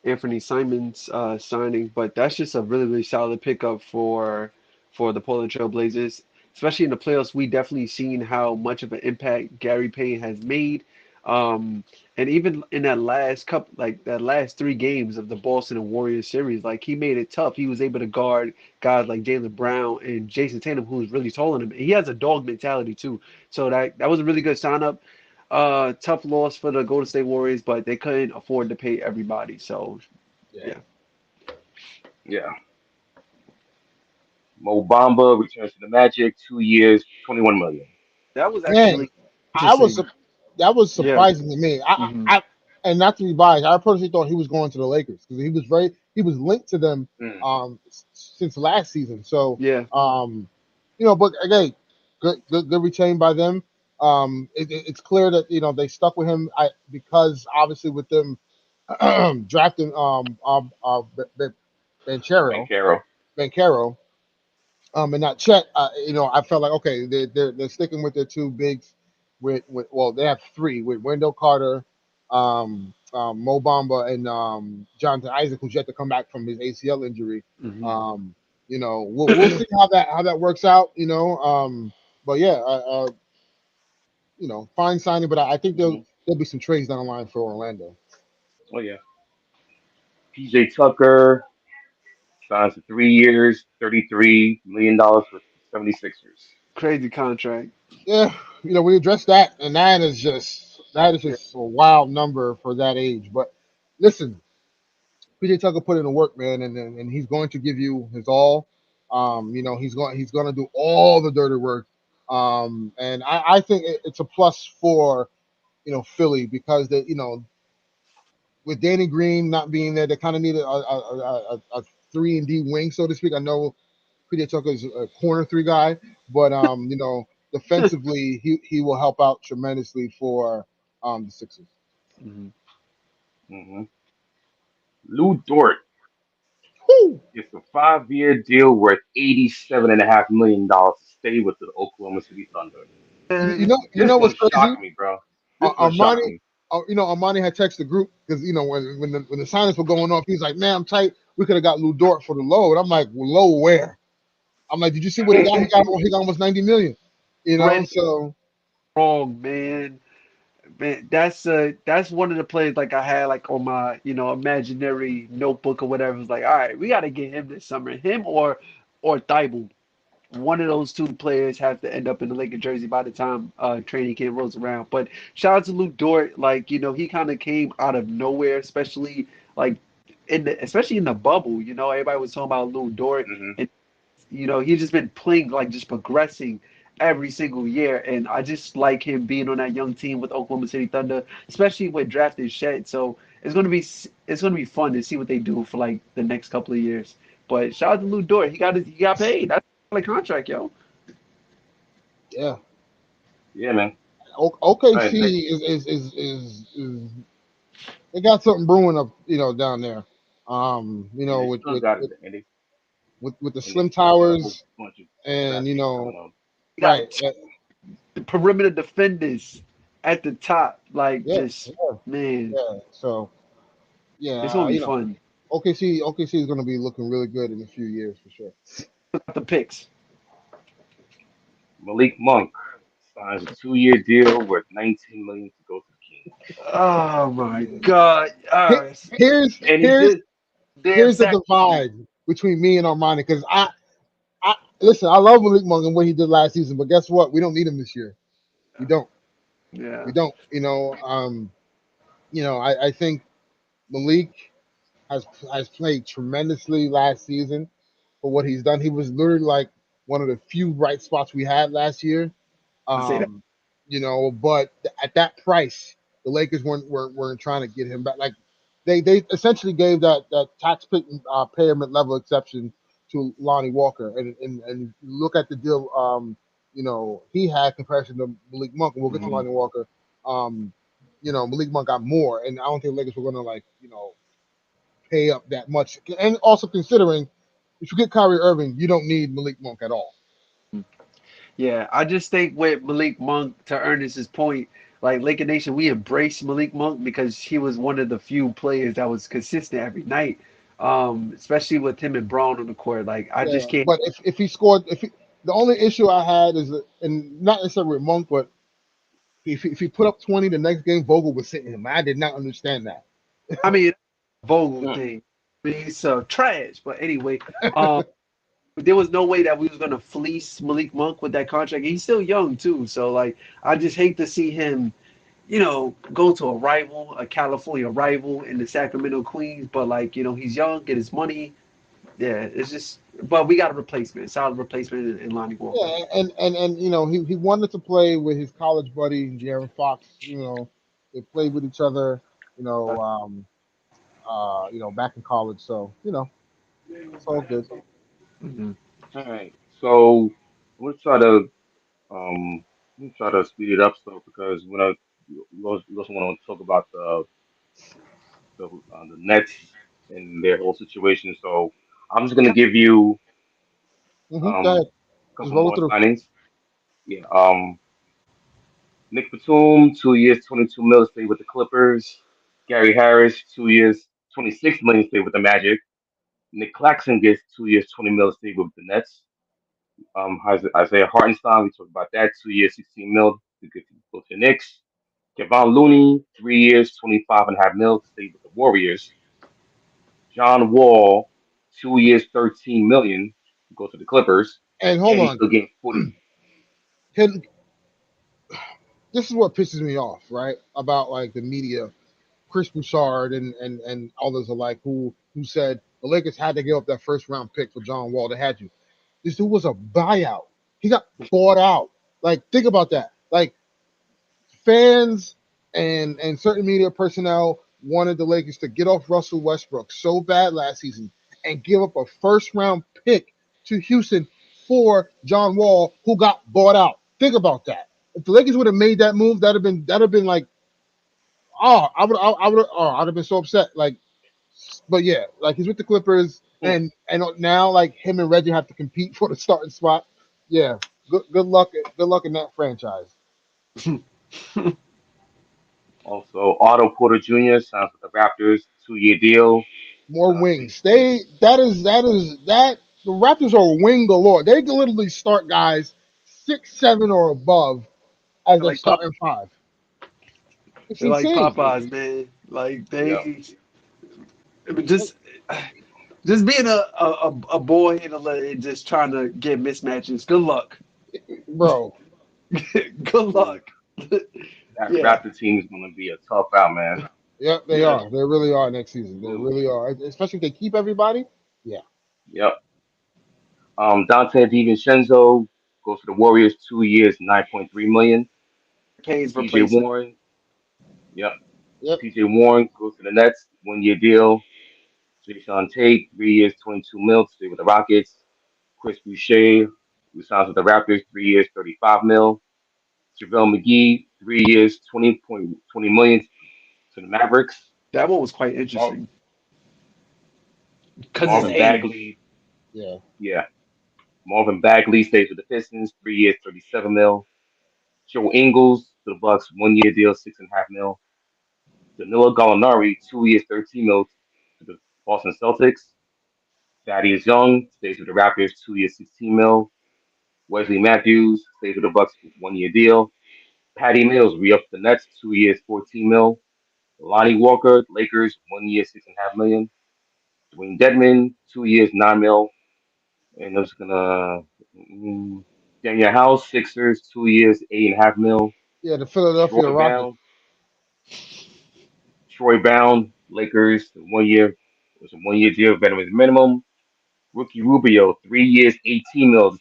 [SPEAKER 3] Anthony Simons signing, but that's just a really, really solid pickup for the Portland Trail Blazers. Especially in the playoffs, we definitely seen how much of an impact Gary Payton has made. Um, and even in that last couple, like that last three games of the Boston and Warriors series, like he made it tough. He was able to guard guys like Jaylen Brown and Jason Tatum, who's really taller than him. And he has a dog mentality too. So that was a really good sign up. Tough loss for the Golden State Warriors, but they couldn't afford to pay everybody. So
[SPEAKER 2] Yeah.
[SPEAKER 3] yeah,
[SPEAKER 1] Yeah. Mo Bamba returns to the Magic, 2 years, 21 million.
[SPEAKER 3] that was
[SPEAKER 2] Man,
[SPEAKER 3] actually
[SPEAKER 2] I was
[SPEAKER 3] interesting.
[SPEAKER 2] su- that was
[SPEAKER 3] Yeah.
[SPEAKER 2] surprising to me.
[SPEAKER 3] Hmm.
[SPEAKER 2] And not to be biased, I personally thought he was going to the Lakers because he was linked to them
[SPEAKER 1] Mm.
[SPEAKER 2] since last season. So
[SPEAKER 3] Yeah.
[SPEAKER 2] but again, good retain by them. It's clear that they stuck with him. Because obviously with them drafting Banchero
[SPEAKER 1] Bankero.
[SPEAKER 2] Bancaro, and not Chet. I felt like okay, they're sticking with their two bigs. Well, they have three with Wendell Carter, Mo Bamba, and Jonathan Isaac, who's yet to come back from his ACL injury.
[SPEAKER 3] Hmm.
[SPEAKER 2] We'll see how that works out. But yeah, fine signing. But I think
[SPEAKER 1] Hmm.
[SPEAKER 2] there'll be some trades down the line for Orlando.
[SPEAKER 1] Oh, yeah. PJ Tucker signs for 3 years, $33 million with the 76ers.
[SPEAKER 3] Crazy contract.
[SPEAKER 2] Yeah, we addressed that, and that is just a wild number for that age. But listen, PJ Tucker put in the work, man, and he's going to give you his all. He's going to do all the dirty work. And I think it's a plus for Philly because with Danny Green not being there, they kind of need a 3 and D wing, so to speak. I know PJ Tucker is a corner three guy, but defensively he will help out tremendously for the Sixers.
[SPEAKER 3] Hmm.
[SPEAKER 1] Hmm. Lou Dort
[SPEAKER 2] Whew.
[SPEAKER 1] gets a 5-year deal worth $87.5 million to stay with the Oklahoma City Thunder.
[SPEAKER 2] You, you
[SPEAKER 3] And
[SPEAKER 2] know you
[SPEAKER 1] This
[SPEAKER 2] know
[SPEAKER 1] one
[SPEAKER 2] what's crazy?
[SPEAKER 1] shocked me, bro. This one
[SPEAKER 2] Armani,
[SPEAKER 1] shocked me.
[SPEAKER 2] Armani had texted the group because when the signings were going off, he's like, "Man, I'm tight. We could have got Lou Dort for the low." And I'm like, well, "Low where?" I'm like, "Did you see what he got? He got almost 90 million."
[SPEAKER 3] already
[SPEAKER 2] So
[SPEAKER 3] wrong, man. Man, that's one of the plays like I had like on my imaginary notebook or whatever. It's like, all right, we got to get him this summer, him or Thibault. One of those two players have to end up in the Lakers jersey by the time training camp rolls around. But shout out to Luke Dort, like he kind of came out of nowhere, especially like especially in the bubble. Everybody was talking about Luke Dort,
[SPEAKER 1] Hmm.
[SPEAKER 3] and he's just been playing like just progressing every single year, and I just like him being on that young team with Oklahoma City Thunder, especially with drafting Shed. So it's gonna be fun to see what they do for like the next couple of years. But shout out to Luke Dort, he got paid. That's a contract, yo.
[SPEAKER 2] yeah,
[SPEAKER 1] Yeah, man. And
[SPEAKER 2] OKC is they got something brewing up down there. You
[SPEAKER 1] And
[SPEAKER 2] know,
[SPEAKER 1] they
[SPEAKER 2] with
[SPEAKER 1] still got it, and
[SPEAKER 2] the
[SPEAKER 1] they
[SPEAKER 2] Slim
[SPEAKER 1] still got a whole
[SPEAKER 2] Towers,
[SPEAKER 1] bunch of
[SPEAKER 2] and
[SPEAKER 1] draft picks coming up.
[SPEAKER 3] You
[SPEAKER 2] right,
[SPEAKER 3] got the perimeter defenders at the top, like
[SPEAKER 2] yeah,
[SPEAKER 3] just
[SPEAKER 2] yeah,
[SPEAKER 3] man,
[SPEAKER 2] yeah. So yeah,
[SPEAKER 3] it's gonna be
[SPEAKER 2] you know,
[SPEAKER 3] fun.
[SPEAKER 2] OKC is going to be looking really good in a few years for sure.
[SPEAKER 3] Got the picks.
[SPEAKER 1] Malik Monk signs a 2-year deal worth 19 million to go to the Kings,
[SPEAKER 3] Oh my God! All
[SPEAKER 2] Here,
[SPEAKER 3] right,
[SPEAKER 2] here's
[SPEAKER 1] and he
[SPEAKER 2] here's
[SPEAKER 1] did.
[SPEAKER 3] damn
[SPEAKER 2] here's the
[SPEAKER 3] sack.
[SPEAKER 2] divide between me and Armani because I listen. I love Malik Monk and what he did last season, but guess what? We don't need him this year. We don't. We
[SPEAKER 3] Yeah,
[SPEAKER 2] don't. I think Malik has has played tremendously last season for what he's done. He was literally like one of the few bright spots we had last year.
[SPEAKER 3] I say that.
[SPEAKER 2] Um, but at that price, the Lakers weren't trying to get him back. Like they essentially gave that tax payment level exception to Lonnie Walker, and look at the deal. He had comparison to Malik Monk, and we'll get to
[SPEAKER 1] Mhm.
[SPEAKER 2] Lonnie Walker. Um, Malik Monk got more, and I don't think the Lakers were going to pay up that much. And also considering if you get Kyrie Irving, you don't need Malik Monk at all.
[SPEAKER 3] Yeah, I just think with Malik Monk, to Ernest's point, like Laker Nation, we embrace Malik Monk because he was one of the few players that was consistent every night. Especially with him and Braun on the court. Like I
[SPEAKER 2] Yeah,
[SPEAKER 3] just can't.
[SPEAKER 2] but if he scored, the only issue I had is that, and not necessarily with Monk, but if he put up 20 the next game, Vogel was sitting him. I did not understand that.
[SPEAKER 3] I mean, Vogel
[SPEAKER 1] Mm.
[SPEAKER 3] thing. I mean, he's trash. But anyway, um, there was no way that we was gonna fleece Malik Monk with that contract. He's still young too, so like I just hate to see him, go to a rival, a California rival in the Sacramento Queens. But like he's young, get his money. Yeah, it's just. But we got a replacement, solid replacement in Lonnie Walker.
[SPEAKER 2] Yeah, and he wanted to play with his college buddy Jaron Fox. They played with each other. You know, um, back in college. So it's all good.
[SPEAKER 3] Hmm.
[SPEAKER 1] All right, so we'll try to speed it up so because we also want to talk about the Nets and their whole situation. So I'm just gonna give you
[SPEAKER 2] Go ahead,
[SPEAKER 1] a
[SPEAKER 2] just
[SPEAKER 1] couple
[SPEAKER 2] roll
[SPEAKER 1] more
[SPEAKER 2] through.
[SPEAKER 1] signings. Yeah. Nick Batum, 2 years, 22 mil, stay with the Clippers. Gary Harris, 2 years, 26 million, stay with the Magic. Nick Claxton gets 2 years, 20 mil, stay with the Nets. Isaiah Hartenstein, we talked about that, 2 years, 16 mil, to go to the Knicks. Kevon Looney, 3 years, 25.5 mil, stay with the Warriors. John Wall, 2 years, 13 million, go to the Clippers,
[SPEAKER 2] And hold
[SPEAKER 1] and he's
[SPEAKER 2] on,
[SPEAKER 1] still getting 40.
[SPEAKER 2] can this is what pisses me off, right? About like the media, Chris Bouchard and others alike who said the Lakers had to give up that first round pick for John Wall. They had you. This dude was a buyout. He got bought out. Like think about that. Like fans and certain media personnel wanted the Lakers to get off Russell Westbrook so bad last season and give up a first round pick to Houston for John Wall, who got bought out. Think about that. If the Lakers would have made that move, that'd have been like, I'd have been so upset. Like, but yeah, like he's with the Clippers,
[SPEAKER 1] Hmm.
[SPEAKER 2] and now like him and Reggie have to compete for the starting spot. Yeah, good luck, in that franchise.
[SPEAKER 1] Also, Otto Porter Jr. signs with the Raptors, 2 year deal.
[SPEAKER 2] More
[SPEAKER 1] Say
[SPEAKER 2] wings.
[SPEAKER 1] 20.
[SPEAKER 2] That is the Raptors are wing galore. They can literally start guys 6'7" or above as
[SPEAKER 3] They're
[SPEAKER 2] their
[SPEAKER 3] like Pop,
[SPEAKER 2] starting five. It's
[SPEAKER 3] they're like
[SPEAKER 2] insane.
[SPEAKER 3] Popeyes, man. Like
[SPEAKER 1] Yeah.
[SPEAKER 3] just just being a boy and just trying to get mismatches. Good luck.
[SPEAKER 2] Bro.
[SPEAKER 3] Good
[SPEAKER 1] Ooh,
[SPEAKER 3] luck.
[SPEAKER 1] that
[SPEAKER 3] Yeah.
[SPEAKER 1] Raptor team is going to be a tough out, man.
[SPEAKER 2] Yep, they
[SPEAKER 3] Yeah.
[SPEAKER 2] are. They really are next season. They
[SPEAKER 1] Ooh,
[SPEAKER 2] really are. Especially if they keep everybody. Yeah.
[SPEAKER 1] yep. Dante DiVincenzo goes to the Warriors, 2 years, 9.3 million.
[SPEAKER 3] Kane's
[SPEAKER 1] PJ
[SPEAKER 3] replacement.
[SPEAKER 1] Warren, yep.
[SPEAKER 2] Yep.
[SPEAKER 1] PJ Warren goes to the Nets, 1 year deal. Jason Tate, 3 years, 22 mil, stay with the Rockets. Chris Boucher, who signs with the Raptors, 3 years, 35 mil. JaVale McGee, 3 years, 20 million to the Mavericks.
[SPEAKER 3] That one was quite
[SPEAKER 1] Oh,
[SPEAKER 3] interesting. because his
[SPEAKER 1] Marvin
[SPEAKER 2] Yeah,
[SPEAKER 3] age.
[SPEAKER 1] Bagley,
[SPEAKER 2] yeah.
[SPEAKER 1] yeah. Marvin Bagley stays with the Pistons, 3 years, 37 mil. Joe Ingles to the Bucks, 1 year deal, 6.5 mil. Danilo Gallinari, 2 years, 13 mil to the Boston Celtics. Thaddeus Young stays with the Raptors, 2 years, 16 mil. Wesley Matthews stays with the Bucks, 1 year deal. Patty Mills re-ups the Nets, 2 years, 14 mil. Lonnie Walker, Lakers, 1 year, 6.5 million. Dwayne Dedman, 2 years, 9 mil. And I'm just gonna Daniel House, Sixers, 2 years, 8.5 mil.
[SPEAKER 2] Yeah, the Philadelphia
[SPEAKER 1] Troy
[SPEAKER 2] Rockets.
[SPEAKER 1] Brown, Troy Brown, Lakers, 1 year. It was a 1 year deal, veteran minimum. Rookie Rubio, 3 years, 18 mil,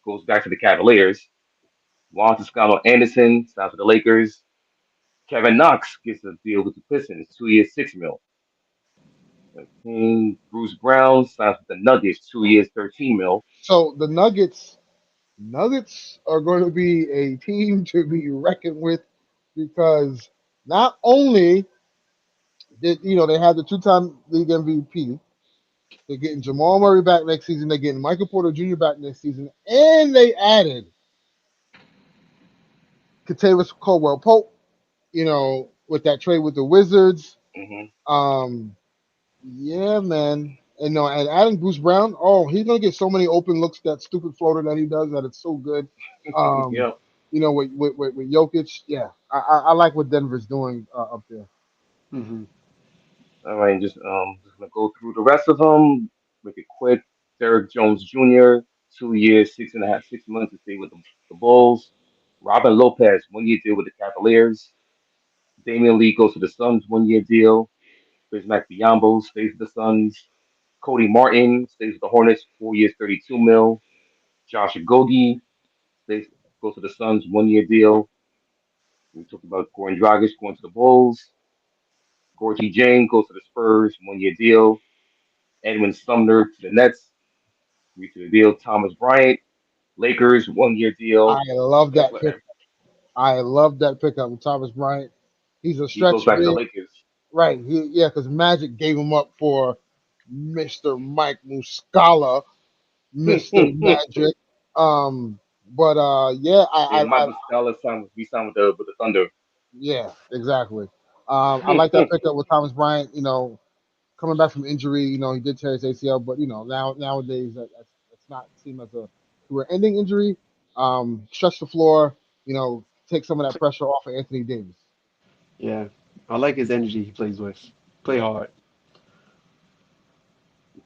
[SPEAKER 1] goes back to the Cavaliers. Juan Toscano Anderson signs with the Lakers. Kevin Knox gets a deal with the Pistons, 2 years, 6 mil. Bruce Brown signs with the Nuggets, 2 years, 13 mil.
[SPEAKER 2] So the Nuggets are going to be a team to be reckoned with because not only did they have the two-time league MVP, they're getting Jamal Murray back next season, they're getting Michael Porter Jr. back next season, and they added Katavis Caldwell Pope, with that trade with the Wizards.
[SPEAKER 1] Hmm.
[SPEAKER 2] Um, yeah, man. And no, and adding Bruce Brown, oh, he's gonna get so many open looks, that stupid floater that he does, that it's so good. Um,
[SPEAKER 1] Yeah.
[SPEAKER 2] with Jokic, yeah, I like what Denver's doing up there.
[SPEAKER 3] Hmm.
[SPEAKER 1] All right, just gonna go through the rest of them. Make it quick. Derek Jones Jr., 2 years, 6.5, 6 months to stay with the Bulls. Robin Lopez, 1 year deal with the Cavaliers. Damian Lee goes to the Suns, 1 year deal. Bismack Biyombo stays with the Suns. Cody Martin stays with the Hornets, 4 years, 32 mil. Josh Okogie stays goes to the Suns, 1 year deal. We talked about Goran Dragic going to the Bulls. Gorgie Jane goes to the Spurs, 1 year deal. Edwin Sumner to the Nets, 3 year deal. Thomas Bryant, Lakers, 1 year
[SPEAKER 2] I
[SPEAKER 1] deal.
[SPEAKER 2] love that
[SPEAKER 1] Kessler,
[SPEAKER 2] pick. I love that pickup with Thomas Bryant. He's a
[SPEAKER 1] he goes
[SPEAKER 2] stretch
[SPEAKER 1] back to the
[SPEAKER 2] big,
[SPEAKER 1] Lakers.
[SPEAKER 2] right? Yeah, because Magic gave him up for Mr. Mike Muscala, Mr.
[SPEAKER 1] Yeah,
[SPEAKER 2] Magic. But yeah,
[SPEAKER 1] Mike Muscala signed, he signed with the Thunder.
[SPEAKER 2] yeah, exactly. I like that pickup with Thomas Bryant. Coming back from injury, he did tear his ACL, but nowadays that's not seen as a career-ending injury. Stretch the floor, take some of that pressure off of Anthony Davis.
[SPEAKER 3] Yeah, I like his energy he plays with. Play hard.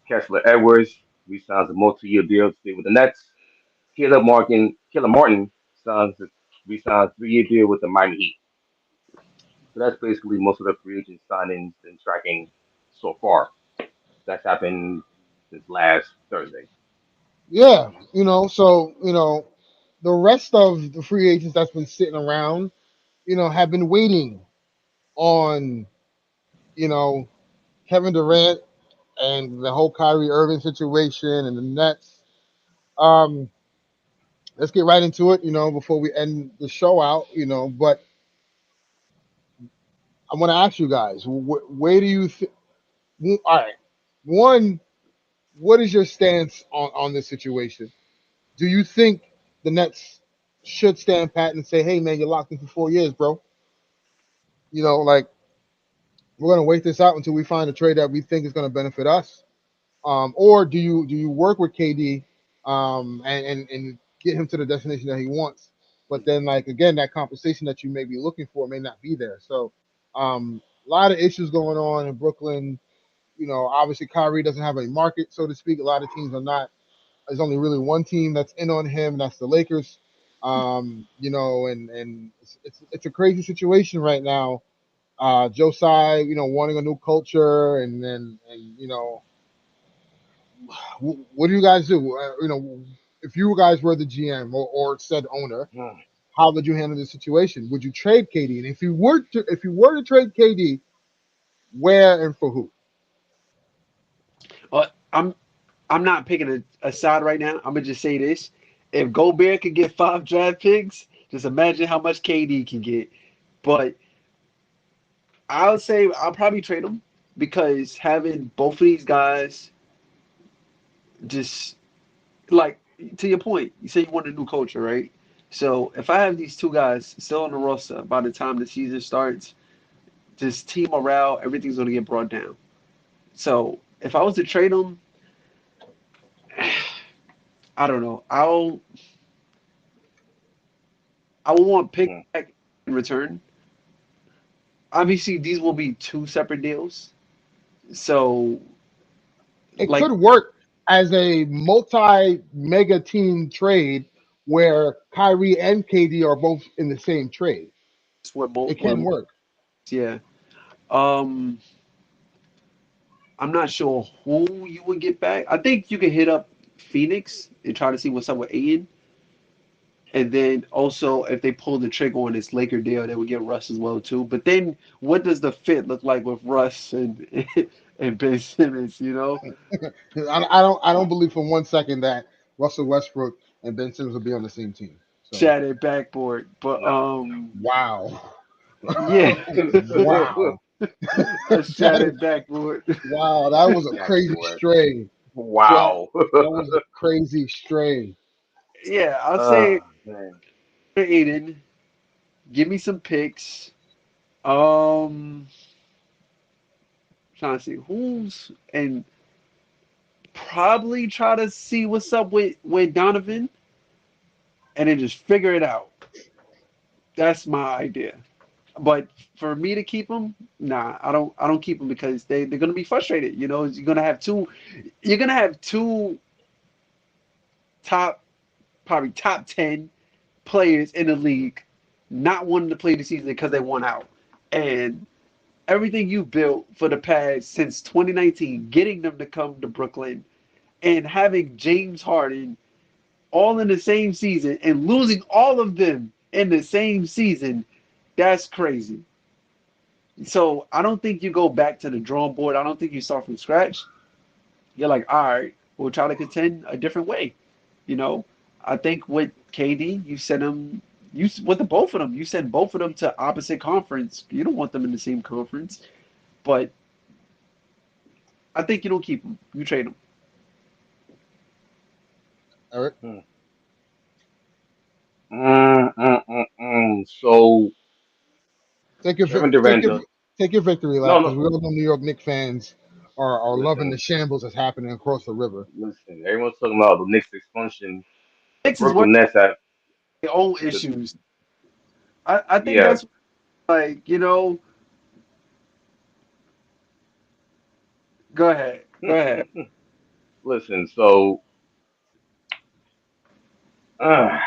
[SPEAKER 1] Kessler Edwards resigns a multi-year deal to stay with the Nets. Caleb Martin signs resigns 3 year deal with the Miami Heat. So that's basically most of the free agent signings and tracking so far. That's happened since last Thursday.
[SPEAKER 2] Yeah, so the rest of the free agents that's been sitting around, have been waiting on you know Kevin Durant and the whole Kyrie Irving situation and the Nets. Um, let's get right into it, before we end the show out, But I want to ask you guys, where do you think? All right, one, what is your stance on this situation? Do you think the Nets should stand pat and say, "Hey, man, you're locked in for 4 years, bro. Like we're gonna wait this out until we find a trade that we think is gonna benefit us." Or do you work with KD, and get him to the destination that he wants? But then, like again, that compensation that you may be looking for may not be there. So, a lot of issues going on in Brooklyn. Obviously Kyrie doesn't have a market, so to speak. A lot of teams are not. There's only really one team that's in on him, and that's the Lakers. And it's a crazy situation right now. Josiah, wanting a new culture, and what do you guys do? If you guys were the GM or said owner,
[SPEAKER 1] Hmm.
[SPEAKER 2] how would you handle the situation? Would you trade KD? And if you were to trade KD, where and for who?
[SPEAKER 3] Uh, I'm I'm not picking a side right now. I'm gonna just say this: if Gobert could get 5 draft picks, just imagine how much KD can get. But I would say I'll probably trade him because having both of these guys just like to your point, you say you want a new culture, right? So if I have these two guys still on the roster by the time the season starts, just team morale, everything's gonna get brought down. So if I was to trade them, I don't know. I will want pick
[SPEAKER 1] Hmm.
[SPEAKER 3] back in return. Obviously, these will be two separate deals. So
[SPEAKER 2] It
[SPEAKER 3] like
[SPEAKER 2] could work as a multi mega team trade where Kyrie and KD are both in the same trade. It
[SPEAKER 3] what
[SPEAKER 2] can work.
[SPEAKER 3] yeah. Um, I'm not sure who you would get back. I think you can hit up Phoenix and try to see what's up with Aiden. And then also, if they pull the trigger on this Laker deal, they would get Russ as well too. But then, what does the fit look like with Russ and and Ben Simmons? You know,
[SPEAKER 2] I don't believe for 1 second that Russell Westbrook and Ben Simmons will be on the same team. So
[SPEAKER 3] shattered backboard. But
[SPEAKER 1] No.
[SPEAKER 2] wow,
[SPEAKER 3] yeah,
[SPEAKER 2] wow,
[SPEAKER 3] a
[SPEAKER 2] that
[SPEAKER 3] shattered backboard.
[SPEAKER 2] wow, that was a crazy
[SPEAKER 1] Backboard.
[SPEAKER 2] stray. That
[SPEAKER 1] Wow.
[SPEAKER 2] that was a crazy stray.
[SPEAKER 3] Yeah, I'll say
[SPEAKER 1] Oh man.
[SPEAKER 3] Aiden. Give me some picks. Um, trying to see who's and probably try to see what's up with Donovan and then just figure it out. That's my idea. But for me to keep them, nah, I don't keep them because they're gonna be frustrated. You know, you're gonna have two top probably top 10 players in the league not wanting to play the season because they won out. And everything you built for the past since 2019, getting them to come to Brooklyn and having James Harden all in the same season and losing all of them in the same season, that's crazy. So I don't think you go back to the drawing board. I don't think you start from scratch. You're like, all right, we'll try to contend a different way. You know, I think with KD, you send them, you with the both of them, you send both of them to opposite conference. You don't want them in the same conference, but I think you don't keep them. You trade them.
[SPEAKER 2] Eric,
[SPEAKER 1] Hmm. So
[SPEAKER 2] take your
[SPEAKER 1] Kevin
[SPEAKER 2] take
[SPEAKER 1] Durant,
[SPEAKER 2] your take your victory
[SPEAKER 1] no,
[SPEAKER 2] lap because
[SPEAKER 1] no.
[SPEAKER 2] we all know New York Knicks fans are loving the
[SPEAKER 1] Listen,
[SPEAKER 2] shambles that's happening across the river.
[SPEAKER 1] listen. Everyone's talking about the Knicks dysfunction. The
[SPEAKER 3] Knicks is working
[SPEAKER 1] Brooklyn Nets have
[SPEAKER 3] their own
[SPEAKER 1] the
[SPEAKER 3] issues. I think
[SPEAKER 1] yeah.
[SPEAKER 3] that's like, you know, go ahead. Go ahead.
[SPEAKER 1] Listen, uh,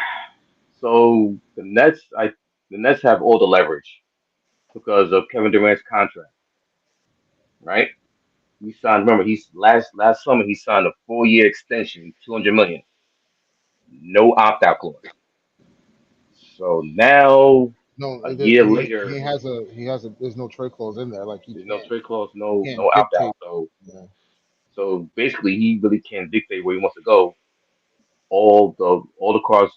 [SPEAKER 1] so the Nets have all the leverage because of Kevin Durant's contract, right? He signed. Remember, he's last summer he signed a 4 year extension, 200 million, no opt out clause. So now
[SPEAKER 2] No,
[SPEAKER 1] a year
[SPEAKER 2] he
[SPEAKER 1] later,
[SPEAKER 2] has a there's no trade clause in there. Like
[SPEAKER 1] there's no trade clause, no
[SPEAKER 2] can't
[SPEAKER 1] opt out.
[SPEAKER 2] dictate.
[SPEAKER 1] So
[SPEAKER 2] Yeah.
[SPEAKER 1] so basically, he really can't dictate where he wants to go. All the cars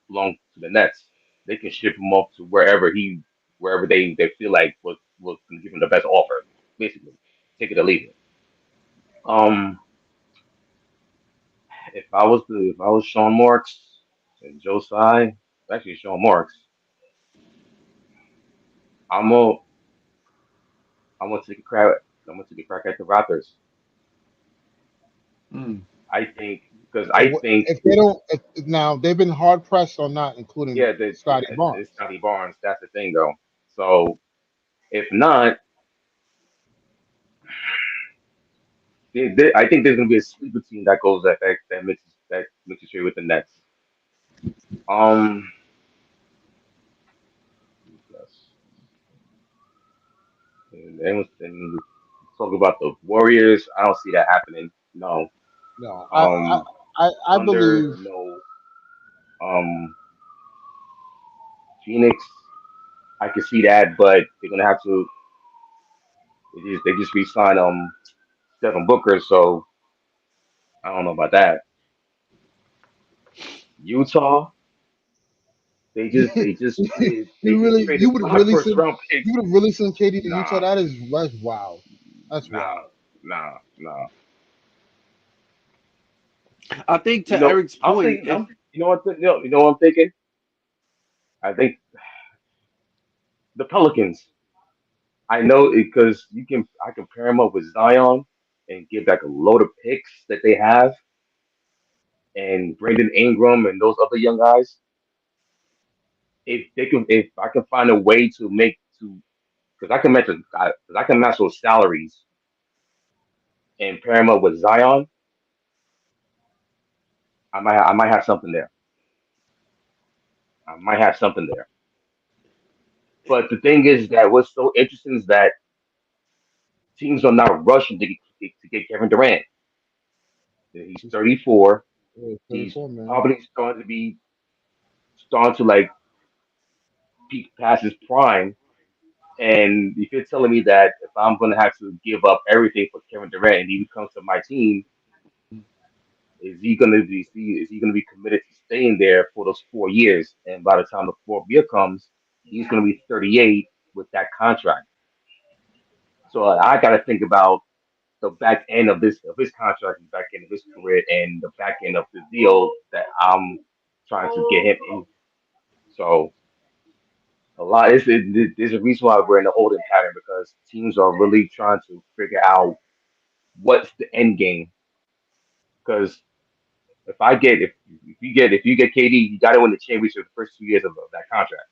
[SPEAKER 1] belong to the Nets. They can ship him off to wherever they feel like was going to give him the best offer. Basically, take it or leave it. Um, if I was Sean Marks and Joe Tsai, actually Sean Marks, I'm gonna I'm gonna take a crack. I'm gonna take a crack at the Raptors.
[SPEAKER 3] Mm.
[SPEAKER 1] I think because
[SPEAKER 2] So
[SPEAKER 1] I think
[SPEAKER 2] if they don't now they've been hard pressed on not including
[SPEAKER 1] yeah,
[SPEAKER 2] Scotty
[SPEAKER 1] it's
[SPEAKER 2] Barnes.
[SPEAKER 1] Scotty Barnes. That's the thing though. So if not, I think there's gonna be a sleeper team that goes that makes a trade with the Nets. Um, and talk about the Warriors. I don't see that happening. No.
[SPEAKER 2] No,
[SPEAKER 1] Um,
[SPEAKER 2] I
[SPEAKER 1] Thunder.
[SPEAKER 2] believe
[SPEAKER 1] No. Um, Phoenix. I can see that, but they're gonna have to. They just re-signed Devin Booker, so I don't know about that. Utah. They
[SPEAKER 2] you
[SPEAKER 1] just
[SPEAKER 2] really
[SPEAKER 1] traded five first round
[SPEAKER 2] you
[SPEAKER 1] picks.
[SPEAKER 2] would have really sent KD to Utah.
[SPEAKER 1] Nah,
[SPEAKER 2] That's wild. That's
[SPEAKER 1] nah,
[SPEAKER 2] wild.
[SPEAKER 1] nah, nah.
[SPEAKER 3] I think
[SPEAKER 1] You
[SPEAKER 3] to
[SPEAKER 1] know,
[SPEAKER 3] Eric's
[SPEAKER 1] I'm
[SPEAKER 3] point,
[SPEAKER 1] thinking.
[SPEAKER 3] if
[SPEAKER 1] You know what? No, you know what I'm thinking. I think the Pelicans. I know because you can. I can pair him up with Zion and give back a load of picks that they have, and Brandon Ingram and those other young guys. If I can find a way to make to, because I can match those salaries and pair him up with Zion. I might have something there. I might have something there. But the thing is that what's so interesting is that teams are not rushing to get Kevin Durant. He's
[SPEAKER 2] He's
[SPEAKER 1] 34. He's
[SPEAKER 2] 34, man.
[SPEAKER 1] probably starting to like peak past his prime. And if you're telling me that if I'm going to have to give up everything for Kevin Durant and he comes to my team, is he going to be committed to staying there for those 4 years? And by the time the fourth year comes, he's going to be 38 with that contract. So I got to think about the back end of his contract, the back end of his career, and the back end of the deal that I'm trying to get him in. So there's a reason why we're in the holding pattern because teams are really trying to figure out what's the end game. Because if you get KD, you got to win the championship the first 2 years of that contract,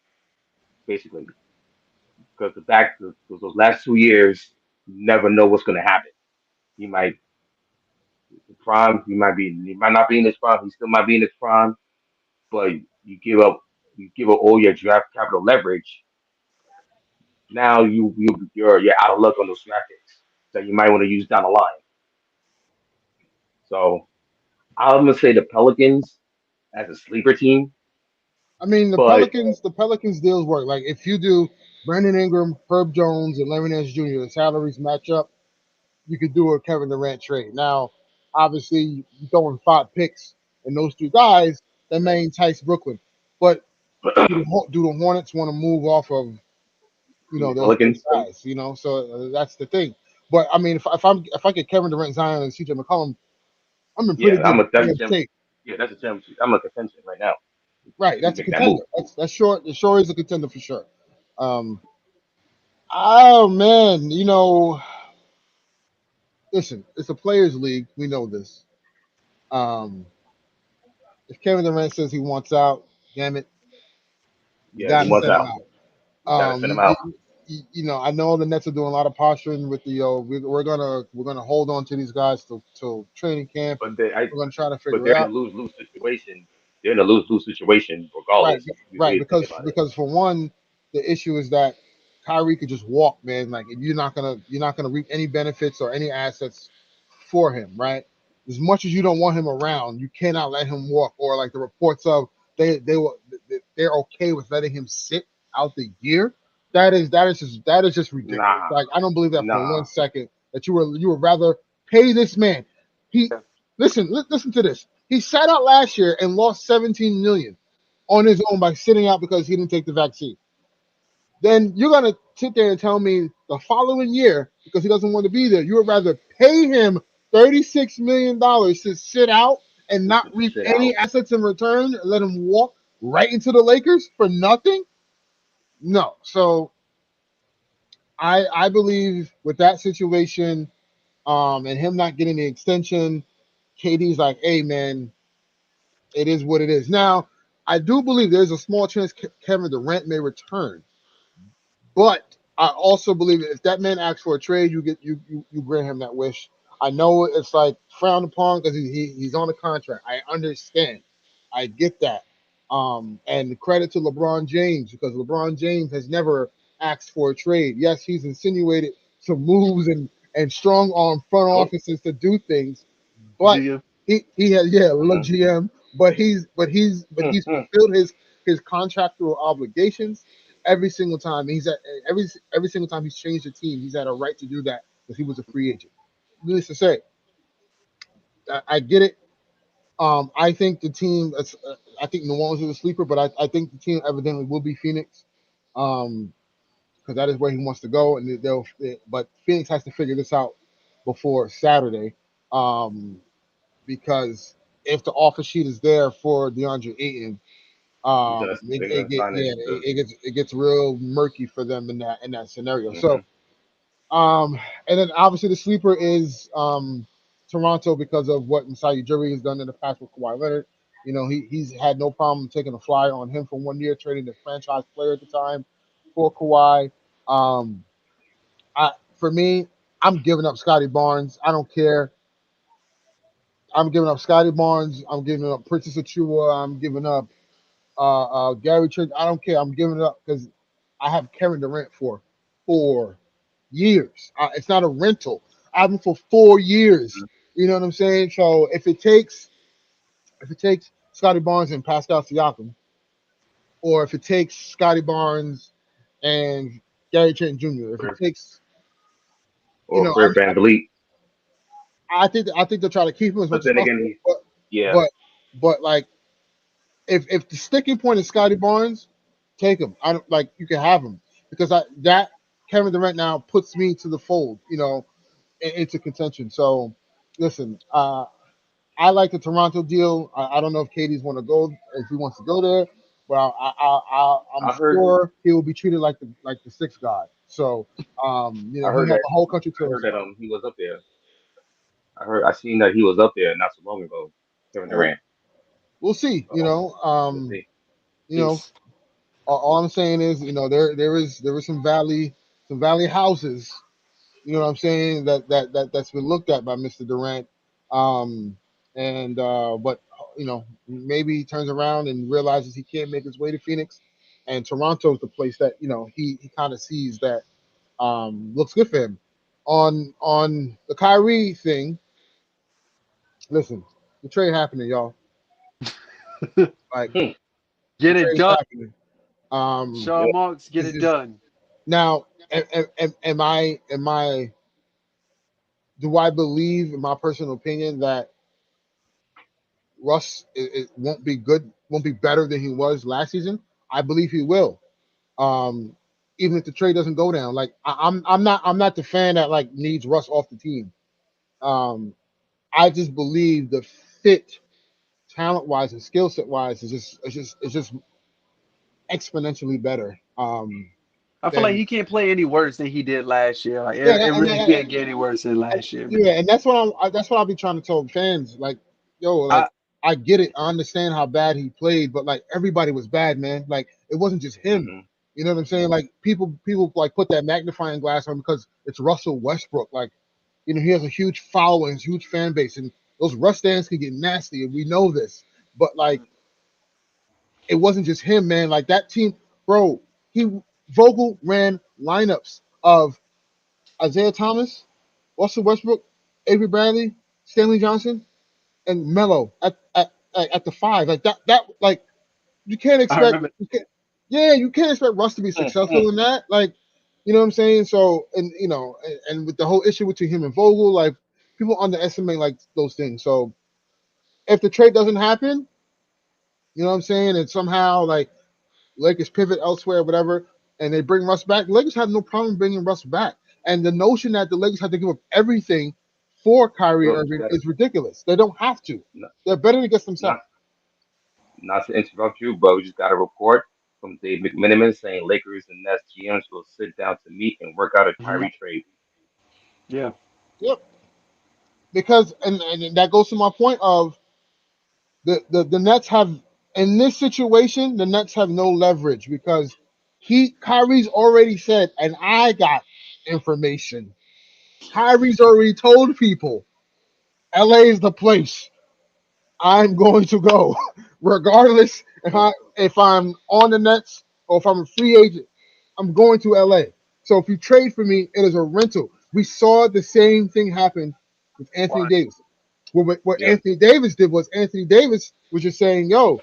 [SPEAKER 1] basically. Because those last 2 years, you never know what's going to happen. He might prime, he might not be in his prime. He still might be in his prime, but you give up all your draft capital leverage. Now you're out of luck on those draft picks that you might want to use down the line. So I'm gonna say the Pelicans as a sleeper team,
[SPEAKER 2] I mean,
[SPEAKER 1] but
[SPEAKER 2] The Pelicans deals work. Like if you do Brandon Ingram, Herb Jones, and Larry Nance Jr., the salaries match up. You could do a Kevin Durant trade. Now, obviously, you throwing 5 picks and those 2 guys that may entice Brooklyn, but do the Hornets want to move off of
[SPEAKER 1] the
[SPEAKER 2] those
[SPEAKER 1] Pelicans,
[SPEAKER 2] guys? So that's the thing. But I mean, if I get Kevin Durant, Zion, and CJ McCollum, I'm in
[SPEAKER 1] yeah, that's a
[SPEAKER 2] good
[SPEAKER 1] champ.
[SPEAKER 2] shape.
[SPEAKER 1] Yeah, that's a champ. I'm a contention right now
[SPEAKER 2] Right,
[SPEAKER 1] if we
[SPEAKER 2] that's a
[SPEAKER 1] make that move.
[SPEAKER 2] contender. That's sure. It sure is a contender for sure. Um, oh man, listen, it's a players' league. We know this. Um, if Kevin Durant says he wants out, damn it, you
[SPEAKER 1] Yeah,
[SPEAKER 2] got
[SPEAKER 1] he
[SPEAKER 2] to
[SPEAKER 1] wants
[SPEAKER 2] send him
[SPEAKER 1] out.
[SPEAKER 2] out.
[SPEAKER 1] You got to send him out.
[SPEAKER 2] I know the Nets are doing a lot of posturing with the we're gonna hold on to these guys till training camp,
[SPEAKER 1] But
[SPEAKER 2] and
[SPEAKER 1] they, I,
[SPEAKER 2] we're gonna try to
[SPEAKER 1] but
[SPEAKER 2] figure
[SPEAKER 1] they're
[SPEAKER 2] it
[SPEAKER 1] in a
[SPEAKER 2] out.
[SPEAKER 1] lose-lose situation. They're in a lose-lose situation
[SPEAKER 2] Right,
[SPEAKER 1] regardless. If you
[SPEAKER 2] right.
[SPEAKER 1] really think
[SPEAKER 2] Because
[SPEAKER 1] about it.
[SPEAKER 2] because for one, the issue is that Kyrie could just walk, man. Like you're not gonna reap any benefits or any assets for him, right? As much as you don't want him around, you cannot let him walk. Or like the reports of they're okay with letting him sit out the year. That is just ridiculous.
[SPEAKER 1] Nah,
[SPEAKER 2] Like I don't believe that for
[SPEAKER 1] nah.
[SPEAKER 2] 1 second that you would rather pay this man. He listen to this. He sat out last year and lost 17 million on his own by sitting out because he didn't take the vaccine. Then you're gonna sit there and tell me the following year because he doesn't want to be there, you would rather pay him $36 million to sit out and not
[SPEAKER 1] To
[SPEAKER 2] reap
[SPEAKER 1] sit
[SPEAKER 2] any
[SPEAKER 1] out.
[SPEAKER 2] assets in return and let him walk right into the Lakers for nothing? No. So I believe with that situation, and him not getting the extension, KD's like, hey man, it is what it is. Now, I do believe there's a small chance Kevin Durant may return. But I also believe that if that man asks for a trade, you grant him that wish. I know it's like frowned upon because he's on a contract. I understand. I get that. And credit to LeBron James because LeBron James has never asked for a trade. Yes, he's insinuated some moves and strong arm front
[SPEAKER 1] Nope.
[SPEAKER 2] offices to do things, but
[SPEAKER 3] GM.
[SPEAKER 2] he has, yeah, look
[SPEAKER 1] Mm-hmm.
[SPEAKER 2] GM, but he's fulfilled his contractual obligations every single time. Every every single time he's changed the team, he's had a right to do that because he was a free agent. Needless to say, I get it. I think the team. I think New Orleans is a sleeper, but I think the team evidently will be Phoenix, because that is where he wants to go, and But Phoenix has to figure this out before Saturday, because if the offer sheet is there for DeAndre Ayton,
[SPEAKER 1] they're gonna sign it because
[SPEAKER 2] it gets real murky for them in that scenario.
[SPEAKER 1] hmm
[SPEAKER 2] So and then obviously the sleeper is Toronto because of what Masai Ujiri has done in the past with Kawhi Leonard. You know, he's had no problem taking a flyer on him for 1 year, trading the franchise player at the time for Kawhi. Um, for me, I'm giving up Scotty Barnes. I don't care. I'm giving up Scotty Barnes. I'm giving up Princess Achua. I'm giving up Gary Trent. I don't care. I'm giving it up because I have Kevin Durant for 4 years. It's not a rental. I have him for 4 years. You know what I'm saying? So if it takes Scotty Barnes and Pascal Siakam, or if it takes Scotty Barnes and Gary Trent Jr., if it
[SPEAKER 1] Fred,
[SPEAKER 2] takes, you
[SPEAKER 1] or
[SPEAKER 2] know,
[SPEAKER 1] Fred VanVleet.
[SPEAKER 2] I think they'll try to keep him as
[SPEAKER 1] But
[SPEAKER 2] much as
[SPEAKER 1] then again,
[SPEAKER 2] possible.
[SPEAKER 1] yeah,
[SPEAKER 2] But like if the sticking point is Scotty Barnes, take him. I don't like you can have him because that Kevin Durant now puts me to the fold, you know, into contention. So listen, I like the Toronto deal. I don't know if Katie's want to go if he wants to go there, but I'm
[SPEAKER 1] I heard
[SPEAKER 2] sure he will be treated like the sixth guy. So you
[SPEAKER 1] I
[SPEAKER 2] know, he
[SPEAKER 1] heard
[SPEAKER 2] has
[SPEAKER 1] that
[SPEAKER 2] a whole country to
[SPEAKER 1] I heard that
[SPEAKER 2] himself.
[SPEAKER 1] he was up there. I seen that he was up there not so long ago. Kevin
[SPEAKER 2] Well,
[SPEAKER 1] Durant.
[SPEAKER 2] we'll see.
[SPEAKER 1] So we'll see.
[SPEAKER 2] You know,
[SPEAKER 3] Peace.
[SPEAKER 2] all I'm saying is, you know, there is some valley houses. You know what I'm saying? That's been looked at by Mr. Durant. Um, and but you know, maybe he turns around and realizes he can't make his way to Phoenix, and Toronto's the place that you know he kind of sees that looks good for him. On the Kyrie thing, listen, the trade happening, y'all. Like
[SPEAKER 1] Hmm.
[SPEAKER 2] the
[SPEAKER 3] Get it
[SPEAKER 2] trade is
[SPEAKER 3] done.
[SPEAKER 2] happening. Um,
[SPEAKER 3] Sean
[SPEAKER 1] Yep.
[SPEAKER 3] Marks, get it
[SPEAKER 2] is
[SPEAKER 3] done.
[SPEAKER 2] now. Am I do I believe, in my personal opinion, that Russ it won't be good, won't be better than he was last season? I believe he will. Um, even if the trade doesn't go down, like I'm not the fan that like needs Russ off the team. Um, I just believe the fit, talent wise and skill set wise, it's just exponentially better.
[SPEAKER 3] I feel like
[SPEAKER 2] Than
[SPEAKER 3] he can't play any worse than he did last year. Like
[SPEAKER 2] yeah,
[SPEAKER 3] it really can't get any worse than last year,
[SPEAKER 2] yeah,
[SPEAKER 3] man.
[SPEAKER 2] and that's what I'll be trying to tell fans. Like, yo,
[SPEAKER 3] I
[SPEAKER 2] like I get it, I understand how bad he played, but like everybody was bad, man. Like it wasn't just him.
[SPEAKER 1] hmm
[SPEAKER 2] You know what I'm saying? Like people like put that magnifying glass on because it's Russell Westbrook. Like, you know, he has a huge following, huge fan base, and those Russ fans can get nasty, and we know this. But like, it wasn't just him, man. Like that team, bro. He Vogel ran lineups of Isaiah Thomas, Russell Westbrook, Avery Bradley, Stanley Johnson, and Melo at the five. Like that like you can't
[SPEAKER 3] I
[SPEAKER 2] expect
[SPEAKER 3] remember.
[SPEAKER 2] yeah, you can't expect Russ to be
[SPEAKER 1] hmm
[SPEAKER 2] successful in that. Like, you know what I'm saying? So and you know, and with the whole issue between him and Vogel, like people underestimate like those things. So if the trade doesn't happen, you know what I'm saying, and somehow like Lakers pivot elsewhere, whatever, and they bring Russ back. The Lakers have no problem bringing Russ back. And the notion that the Lakers have to give up everything for Kyrie
[SPEAKER 1] Look,
[SPEAKER 2] Irving is ridiculous. They don't have to.
[SPEAKER 1] not,
[SPEAKER 2] They're betting against
[SPEAKER 1] not
[SPEAKER 2] themselves.
[SPEAKER 1] not to interrupt you, but we just got a report from Dave McMiniman saying Lakers and Nets GMs will sit down to meet and work out a
[SPEAKER 3] Mhm.
[SPEAKER 1] Kyrie trade.
[SPEAKER 3] Yeah.
[SPEAKER 2] Yep. Because and that goes to my point of the Nets have in this situation, the Nets have no leverage because Kyrie's already said, and I got information. Kyrie's already told people LA is the place. I'm going to go, regardless if I'm on the Nets or if I'm a free agent. I'm going to LA. So if you trade for me, it is a rental. We saw the same thing happen with Anthony
[SPEAKER 1] Why?
[SPEAKER 2] Davis. What
[SPEAKER 1] Yep.
[SPEAKER 2] Anthony Davis did was Anthony Davis was just saying, "Yo,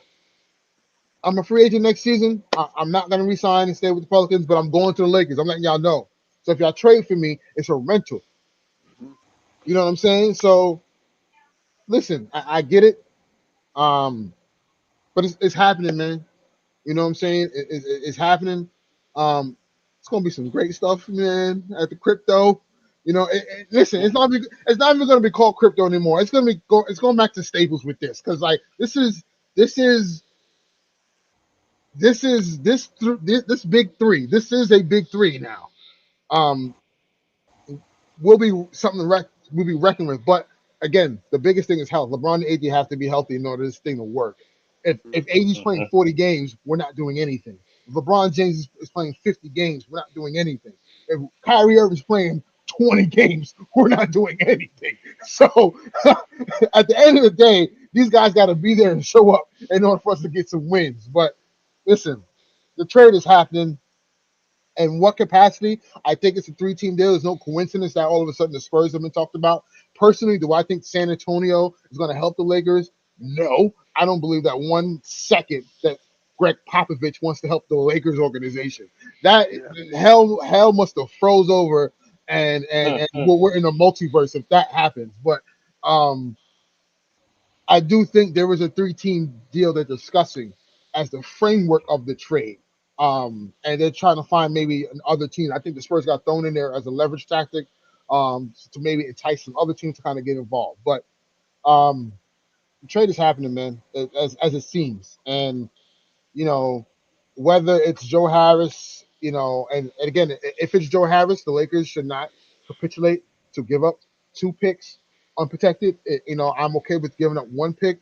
[SPEAKER 2] I'm a free agent next season. I'm not going to resign and stay with the Pelicans, but I'm going to the Lakers. I'm letting y'all know. So if y'all trade for me, it's a rental. You know what I'm saying? So listen, I get it. Um, but it's happening, man. You know what I'm saying? It's happening. It's gonna be some great stuff, man, at the crypto. Listen, it's not even going to be called crypto anymore. It's going back to Staples with this because like this is this big three. This is a big three now. Um, will be something will be reckoned with. But again, the biggest thing is health. LeBron and AD have to be healthy in order for this thing to work. If AD's playing
[SPEAKER 1] Hmm.
[SPEAKER 2] 40 games, we're not doing anything. If LeBron James is playing 50 games, we're not doing anything. If Kyrie Irving's playing 20 games, we're not doing anything. So at the end of the day, these guys got to be there and show up in order for us to get some wins. But listen, the trade is happening. In what capacity? I think it's a three-team deal. There's no coincidence that all of a sudden the Spurs have been talked about. Personally, do I think San Antonio is going to help the Lakers? No, I don't believe that 1 second that Greg Popovich wants to help the Lakers organization. That
[SPEAKER 3] Yeah.
[SPEAKER 2] hell must have froze over, and
[SPEAKER 1] Hmm.
[SPEAKER 2] we're in a multiverse if that happens. But um, I do think there was a three-team deal they're discussing as the framework of the trade. And they're trying to find maybe another team. I think the Spurs got thrown in there as a leverage tactic, to maybe entice some other teams to kind of get involved. But the trade is happening, man, as it seems. And you know, whether it's Joe Harris, and again, if it's Joe Harris, the Lakers should not capitulate to give up 2 picks unprotected. I'm okay with giving up 1 pick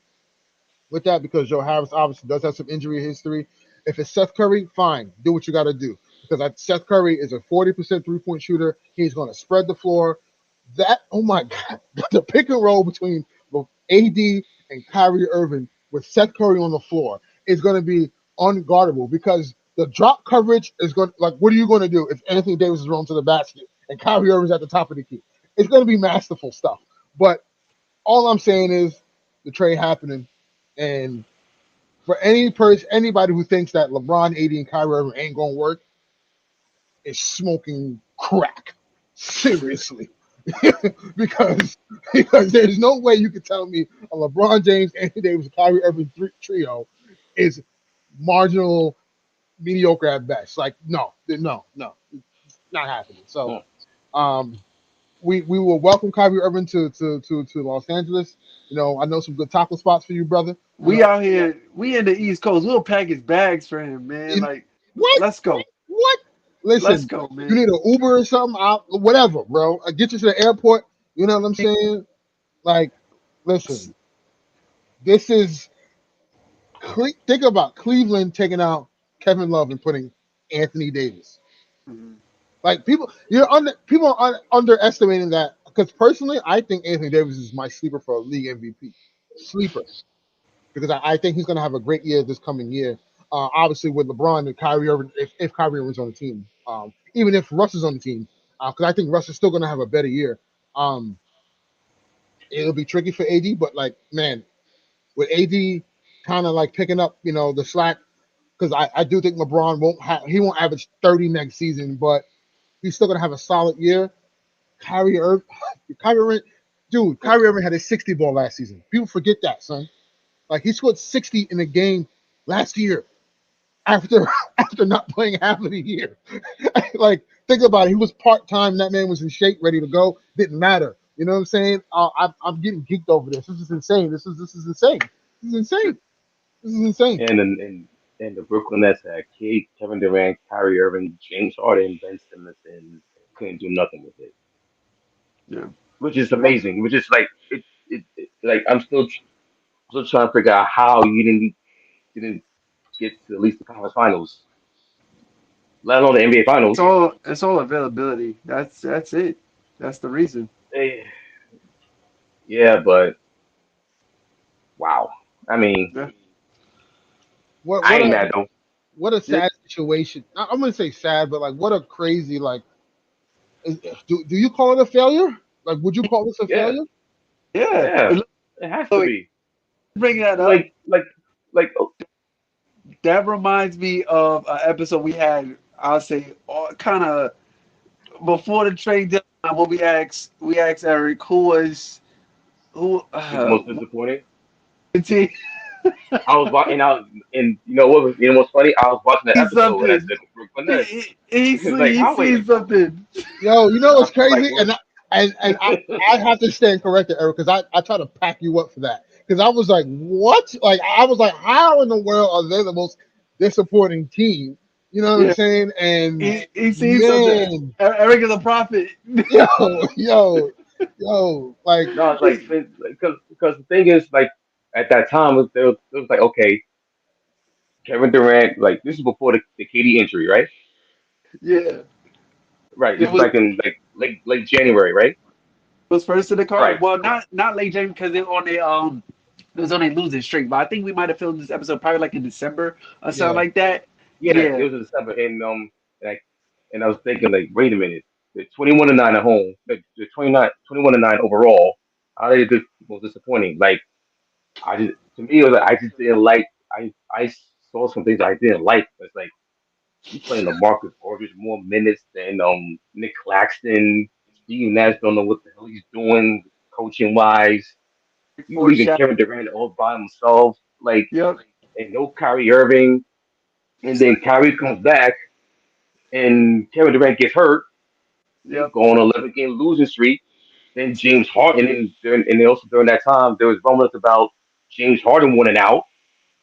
[SPEAKER 2] with that because Joe Harris obviously does have some injury history. If it's Seth Curry, fine, do what you got to do because Seth Curry is a 40% 3-point shooter. He's going to spread the floor. Oh my God, the pick and roll between AD and Kyrie Irving with Seth Curry on the floor is going to be unguardable because the drop coverage is going like, what are you going to do if Anthony Davis is rolling to the basket and Kyrie Irving's at the top of the key? It's going to be masterful stuff. But all I'm saying is the trade happening, and for anybody who thinks that LeBron, AD, and Kyrie Irving ain't gonna work is smoking crack. Seriously, because there's no way you can tell me a LeBron James, Anthony Davis, Kyrie Irving trio is marginal, mediocre at best. Like no, it's not happening. So um, we will welcome Kyrie Irving to Los Angeles. I know some good taco spots for you, brother.
[SPEAKER 3] We out here, we in the East Coast. We'll package bags for him, man.
[SPEAKER 2] You,
[SPEAKER 3] Like,
[SPEAKER 2] what?
[SPEAKER 3] let's go.
[SPEAKER 2] What?
[SPEAKER 3] Let's
[SPEAKER 2] Listen,
[SPEAKER 3] go,
[SPEAKER 2] you
[SPEAKER 3] man.
[SPEAKER 2] need an Uber or something, whatever, bro. I get you to the airport. You know what I'm saying? Like, listen, this is think about Cleveland taking out Kevin Love and putting Anthony Davis.
[SPEAKER 3] Mhm.
[SPEAKER 2] Like people are underestimating that because personally, I think Anthony Davis is my sleeper for a league MVP. Sleeper because I think he's going to have a great year this coming year. Obviously, with LeBron and Kyrie Irving, if Kyrie Irving's on the team, even if Russ is on the team, because I think Russ is still going to have a better year. Um, it'll be tricky for AD, but like, man, with AD kind of like picking up, the slack, because I do think LeBron won't average 30 next season, but he's still going to have a solid year. Kyrie Irving, Kyrie Irving, dude, Kyrie Irving had a 60 ball last season. People forget that, son. Like he scored 60 in a game last year after after not playing half of the year. Like think about it. He was part time. That man was in shape, ready to go. Didn't matter. You know what I'm saying? I'm getting geeked over this. This is insane. This is insane. This is insane. This is insane.
[SPEAKER 1] And the Brooklyn Nets had Kevin Durant, Kyrie Irving, James Harden, Ben Simmons, and couldn't do nothing with it,
[SPEAKER 3] Yeah.
[SPEAKER 1] which is amazing. Which is like like I'm still trying to figure out how you didn't get to at least the conference finals, let alone the NBA finals.
[SPEAKER 3] It's all availability. That's it. That's the reason.
[SPEAKER 1] Eh, yeah, but wow. I mean,
[SPEAKER 3] Yeah.
[SPEAKER 2] What
[SPEAKER 1] I
[SPEAKER 2] a
[SPEAKER 1] ain't mad though.
[SPEAKER 2] what a
[SPEAKER 3] Yeah.
[SPEAKER 2] sad situation. I'm gonna say sad, but like what a crazy like. Do you call it a failure? Like, would you call this a
[SPEAKER 1] Yeah,
[SPEAKER 2] failure?
[SPEAKER 3] Yeah.
[SPEAKER 1] yeah.
[SPEAKER 3] And
[SPEAKER 1] It has to
[SPEAKER 3] look,
[SPEAKER 1] be.
[SPEAKER 3] bring that up.
[SPEAKER 1] Like oh,
[SPEAKER 3] That reminds me of an episode we had. I'll say, kind of before the trade deadline, when we asked Eric who
[SPEAKER 1] who's the most disappointing?
[SPEAKER 3] the team.
[SPEAKER 1] I was watching out, and you know what's funny? I was watching the
[SPEAKER 3] See
[SPEAKER 1] episode and I
[SPEAKER 3] something.
[SPEAKER 1] said the Brooklyn
[SPEAKER 3] He,
[SPEAKER 1] Nets.
[SPEAKER 3] he, he,
[SPEAKER 1] It's
[SPEAKER 3] see,
[SPEAKER 1] like
[SPEAKER 3] he
[SPEAKER 1] how wait,
[SPEAKER 3] sees something.
[SPEAKER 2] Yo, you know
[SPEAKER 1] I
[SPEAKER 2] what's
[SPEAKER 1] was like
[SPEAKER 2] crazy?
[SPEAKER 1] what?
[SPEAKER 2] and I have to stand corrected, Eric, because I try to pack you up for that. Because I was like, what? Like I was like, how in the world are they the most disappointing team? You know what I'm
[SPEAKER 3] Yeah,
[SPEAKER 2] saying? And
[SPEAKER 3] he sees something.
[SPEAKER 2] man,
[SPEAKER 3] Eric is a prophet.
[SPEAKER 2] yo, yo, like
[SPEAKER 1] No, it's like because the thing is like at that time it was like okay, Kevin Durant, like this is before the KD injury, right?
[SPEAKER 3] Yeah,
[SPEAKER 1] Right.
[SPEAKER 3] it
[SPEAKER 1] This is
[SPEAKER 3] was
[SPEAKER 1] like in like late January, right?
[SPEAKER 3] was first in the card.
[SPEAKER 1] Right.
[SPEAKER 3] Well, not late James because they on a it was on a losing streak. But I think we might have filmed this episode probably like in December or something
[SPEAKER 2] yeah,
[SPEAKER 3] like that.
[SPEAKER 1] Yeah, it
[SPEAKER 3] Yeah,
[SPEAKER 1] was in December, and I and I was thinking like, wait a minute, the 21-9 at home, the 21-9 overall, how they just was disappointing. Like I just to me it was like I just didn't like I saw some things I didn't like. It's like you playing the Marcus Aldridge more minutes than Nick Claxton. Steve Nash don't know what the hell he's doing coaching wise. You leaving
[SPEAKER 3] foreshadow.
[SPEAKER 1] Kevin Durant all by himself, like
[SPEAKER 3] Yep,
[SPEAKER 1] and no Kyrie Irving, and then Kyrie comes back and Kevin Durant gets hurt. They
[SPEAKER 3] yep.
[SPEAKER 1] go on an 11-game losing streak. Then James Harden, and then also during that time there was rumors about James Harden wanting out.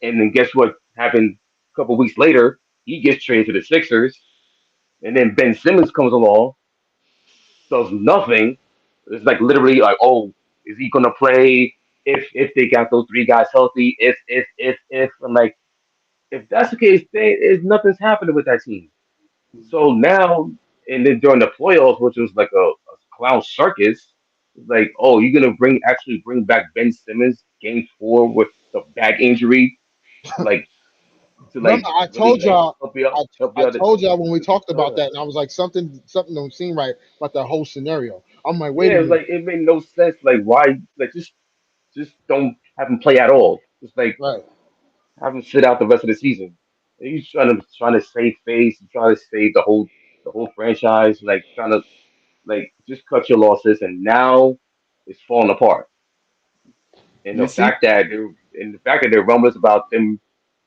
[SPEAKER 1] And then guess what happened a couple weeks later? He gets traded to the Sixers, and then Ben Simmons comes along, does nothing. It's like literally like, oh, is he gonna play if they got those three guys healthy? If I'm like, if that's the case, then nothing's happening with that team. So now, and then during the playoffs, which was like a clown circus, it's like, oh, you're gonna actually bring back Ben Simmons game 4 with the back injury to
[SPEAKER 2] remember I
[SPEAKER 1] really
[SPEAKER 2] told y'all.
[SPEAKER 1] help you
[SPEAKER 2] I
[SPEAKER 1] out
[SPEAKER 2] told y'all when we talked about
[SPEAKER 1] uh,
[SPEAKER 2] that, and I was like, something don't seem right about that whole scenario. I'm like, wait a
[SPEAKER 1] yeah, it's
[SPEAKER 2] minute,
[SPEAKER 1] like it made no sense. Like why like just don't have him play at all. Just like
[SPEAKER 2] right?
[SPEAKER 1] have him sit out the rest of the season. He's trying to save face, he's trying to save the whole franchise, like trying to like just cut your losses, and now it's falling apart. And
[SPEAKER 3] You see,
[SPEAKER 1] the fact that there are rumblings about them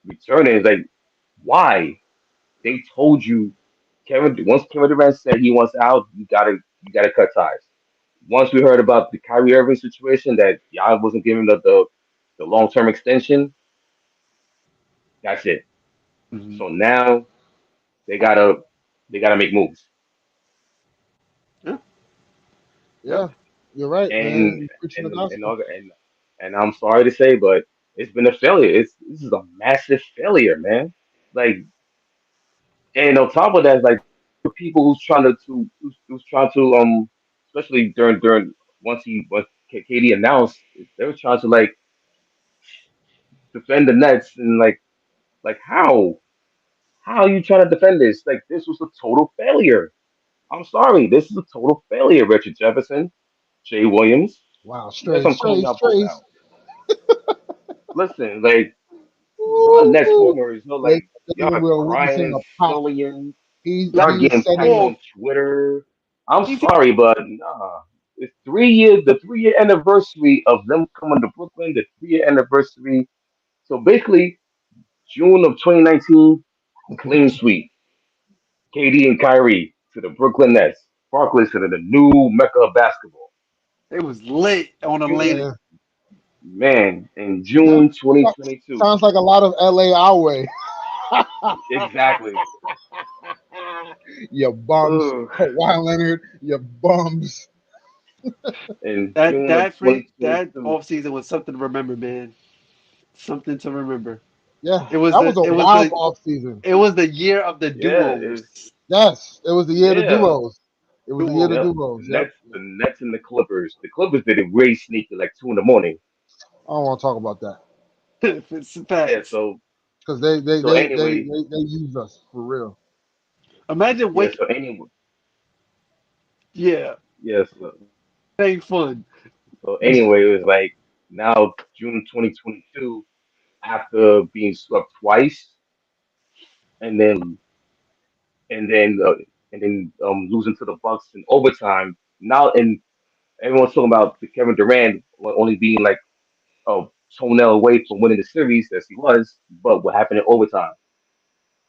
[SPEAKER 1] returning is like, why? They told you once Kevin Durant said he wants out, you gotta cut ties. Once we heard about the Kyrie Irving situation that y'all wasn't giving the long term extension, that's it.
[SPEAKER 3] hmm
[SPEAKER 1] So now they gotta they gotta make moves.
[SPEAKER 3] yeah, yep.
[SPEAKER 2] Yeah, you're right, man.
[SPEAKER 1] And
[SPEAKER 2] You're preaching the
[SPEAKER 1] and and
[SPEAKER 2] gospel.
[SPEAKER 1] all- and and I'm sorry to say, but it's been a failure. This is a massive failure, man. Like, and on top of that, like the people who's trying to especially during once KD announced, they were trying to like defend the Nets, and like how are you trying to defend this? Like this was a total failure. I'm sorry, this is a total failure. Richard Jefferson, Jay Williams.
[SPEAKER 2] Wow,
[SPEAKER 1] Yes,
[SPEAKER 2] strays,
[SPEAKER 1] I'm calling
[SPEAKER 2] strays,
[SPEAKER 1] out both
[SPEAKER 2] strays.
[SPEAKER 1] out. Listen, like y'all Nets
[SPEAKER 2] Woo!
[SPEAKER 1] homers, you're
[SPEAKER 2] Ladies
[SPEAKER 1] like
[SPEAKER 2] and
[SPEAKER 1] y'all
[SPEAKER 2] gentlemen,
[SPEAKER 1] are
[SPEAKER 2] we are witnessing
[SPEAKER 1] crying,
[SPEAKER 2] a pop.
[SPEAKER 1] sillying,
[SPEAKER 3] Like,
[SPEAKER 1] y'all
[SPEAKER 2] He's
[SPEAKER 1] getting
[SPEAKER 2] setting
[SPEAKER 1] packed
[SPEAKER 3] oh,
[SPEAKER 1] on Twitter. I'm
[SPEAKER 3] he see,
[SPEAKER 1] sorry, but nah. It's 3 years, the 3-year anniversary of them coming to Brooklyn, the 3-year anniversary. So basically, June of 2019, clean sweep. KD and Kyrie to the Brooklyn Nets. Barclays to the new mecca of basketball.
[SPEAKER 3] it was lit on
[SPEAKER 1] June,
[SPEAKER 3] Atlantic.
[SPEAKER 2] yeah.
[SPEAKER 1] man, in June
[SPEAKER 2] So-
[SPEAKER 1] 2022.
[SPEAKER 2] Sounds like a lot of LA our way.
[SPEAKER 1] Exactly.
[SPEAKER 2] You bums.
[SPEAKER 1] Ugh.
[SPEAKER 2] Kawhi Leonard, you bums.
[SPEAKER 1] In
[SPEAKER 3] That
[SPEAKER 1] June of
[SPEAKER 3] that
[SPEAKER 1] 2022.
[SPEAKER 3] off season was something to remember, man. Something to remember.
[SPEAKER 2] Yeah,
[SPEAKER 3] It was
[SPEAKER 2] that was
[SPEAKER 3] the
[SPEAKER 2] a
[SPEAKER 3] it was
[SPEAKER 2] wild
[SPEAKER 3] the
[SPEAKER 2] off season.
[SPEAKER 3] it was the year of the
[SPEAKER 1] Yeah, it was.
[SPEAKER 3] duos.
[SPEAKER 2] Yes, it was the year of the
[SPEAKER 1] Yeah,
[SPEAKER 2] duos. It was the year of the
[SPEAKER 3] Duos.
[SPEAKER 1] yep. The
[SPEAKER 2] duos. Yep.
[SPEAKER 1] Nets, the Nets and the Clippers. The Clippers did it way sneaky, like 2 in the morning.
[SPEAKER 2] I don't want to talk about that
[SPEAKER 3] It's
[SPEAKER 1] Yeah.
[SPEAKER 3] facts.
[SPEAKER 2] because they they,
[SPEAKER 1] So
[SPEAKER 2] they they
[SPEAKER 1] anyway,
[SPEAKER 2] they they used us for real.
[SPEAKER 3] Imagine
[SPEAKER 1] yeah.
[SPEAKER 3] wake.
[SPEAKER 1] So anyway,
[SPEAKER 3] Yeah,
[SPEAKER 1] yeah.
[SPEAKER 3] ain't fun.
[SPEAKER 1] So anyway, it was like now June 2022, after being swept twice, and then and then uh, losing to the Bucks in overtime. Now, and everyone's talking about the Kevin Durant only being like a toenail away from winning the series as he was, but what happened in overtime?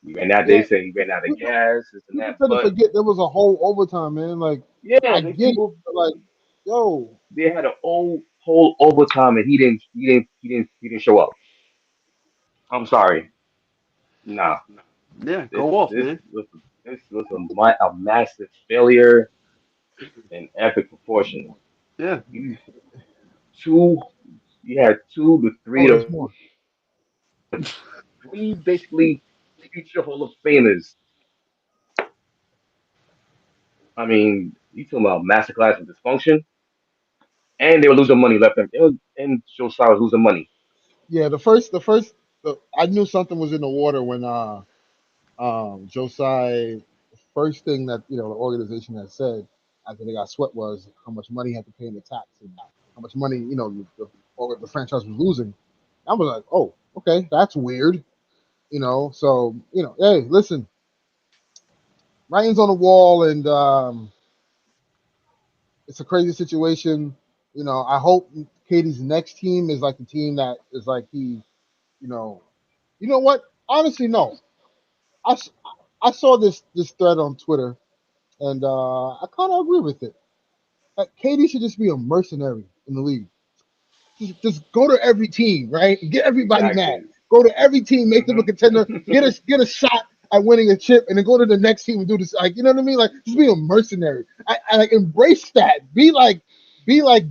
[SPEAKER 1] He ran out. They
[SPEAKER 2] Yeah,
[SPEAKER 1] say he ran out of
[SPEAKER 2] people
[SPEAKER 1] gas, this and
[SPEAKER 2] people
[SPEAKER 1] that.
[SPEAKER 2] tend to
[SPEAKER 1] But
[SPEAKER 2] forget there was a whole overtime, man. Like,
[SPEAKER 1] Yeah,
[SPEAKER 2] I
[SPEAKER 1] they
[SPEAKER 2] get it.
[SPEAKER 1] people
[SPEAKER 2] But like, yo,
[SPEAKER 1] they had a whole overtime and he didn't show up. I'm sorry. Nah,
[SPEAKER 3] Yeah,
[SPEAKER 1] this
[SPEAKER 3] go off,
[SPEAKER 1] this
[SPEAKER 3] man.
[SPEAKER 1] was this was a massive failure in epic proportion.
[SPEAKER 3] Yeah,
[SPEAKER 1] You two, you had two to three
[SPEAKER 2] oh,
[SPEAKER 1] to
[SPEAKER 2] there's more.
[SPEAKER 1] three basically future Hall of Famers. I mean, you talking about masterclass of dysfunction, and they were losing money left and Josiah was losing money.
[SPEAKER 2] Yeah, I knew something was in the water when Josiah. The first thing that the organization had said after they got swept was how much money he had to pay in the tax and how much money the franchise was losing. I was like, oh, okay, that's weird. So hey, listen, writing's on the wall, and it's a crazy situation. I hope Katie's next team is like the team that is like you know, you know what? Honestly, no. I, s- I saw this thread on Twitter, and I kind of agree with it. Like, Katie should just be a mercenary in the league. Just go to every team, right? Get everybody mad.
[SPEAKER 1] Exactly.
[SPEAKER 2] Go to every team, make them a
[SPEAKER 1] Hmm.
[SPEAKER 2] contender. Get a shot at winning a chip, and then go to the next team and do this. Like, you know what I mean? Like, just be a mercenary. I like embrace that. Be like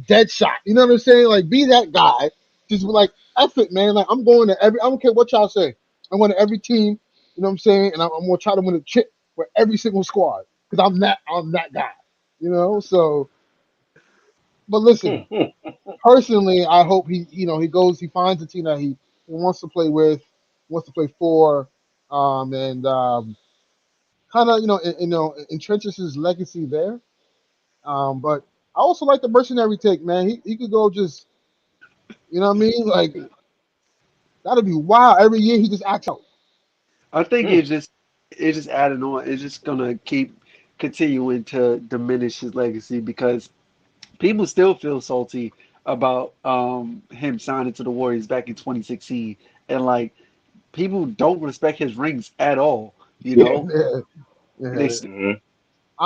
[SPEAKER 2] Deadshot. You know what I'm saying? Like, be that guy. Just be like, F it, man. Like, I'm going to every. I don't care what y'all say. I'm going to every team. You know what I'm saying? And I'm going to try to win a chip for every single squad because I'm that guy. So. But listen, personally, I hope he goes, he finds a team that he wants to play with, wants to play for, and kind of entrenches his legacy there. But I also like the mercenary take, man. He could go just, what I mean, like that'd be wild. Every year he just acts out.
[SPEAKER 3] I think it's just adding on. It's just gonna keep continuing to diminish his legacy because people still feel salty about him signing to the Warriors back in 2016, and like people don't respect his rings at all. You
[SPEAKER 2] Yeah,
[SPEAKER 3] know,
[SPEAKER 2] yeah,
[SPEAKER 3] they
[SPEAKER 2] yeah.
[SPEAKER 3] still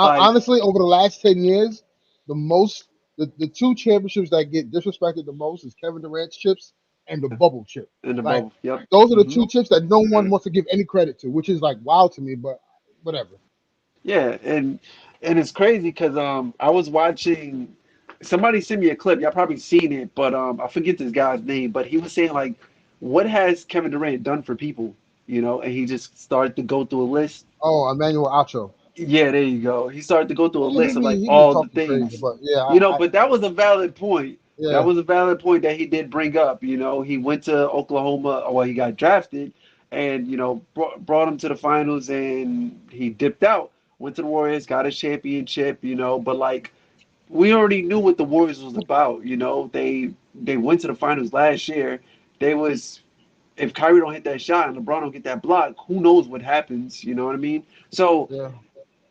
[SPEAKER 3] like
[SPEAKER 2] Honestly, over the last 10 years, the two championships that get disrespected the most is Kevin Durant's chips and the bubble chip.
[SPEAKER 3] in the
[SPEAKER 2] Like
[SPEAKER 3] bubble. Yep.
[SPEAKER 2] those are the
[SPEAKER 3] Hmm.
[SPEAKER 2] two chips that no one
[SPEAKER 1] Hmm.
[SPEAKER 2] wants to give any credit to, which is like wow to me, but whatever.
[SPEAKER 3] Yeah, and it's crazy because I was watching somebody sent me a clip. Y'all probably seen it, but I forget this guy's name. But he was saying like, what has Kevin Durant done for people? And he just started to go through a list.
[SPEAKER 2] Oh, Emmanuel Acho.
[SPEAKER 3] Yeah, there you go. He started to go through a
[SPEAKER 2] Yeah, he
[SPEAKER 3] list of
[SPEAKER 2] be
[SPEAKER 3] like
[SPEAKER 2] he be
[SPEAKER 3] all the
[SPEAKER 2] talking crazy,
[SPEAKER 3] things,
[SPEAKER 2] but yeah,
[SPEAKER 3] but that was a valid point. That
[SPEAKER 2] yeah,
[SPEAKER 3] was a valid point that he did bring up. He went to Oklahoma, well, he got drafted, and brought him to the finals, and he dipped out. Went to the Warriors, got a championship. But like we already knew what the Warriors was about. They went to the finals last year. They was if Kyrie don't hit that shot and LeBron don't get that block, who knows what happens? You know what I mean? So
[SPEAKER 2] yeah,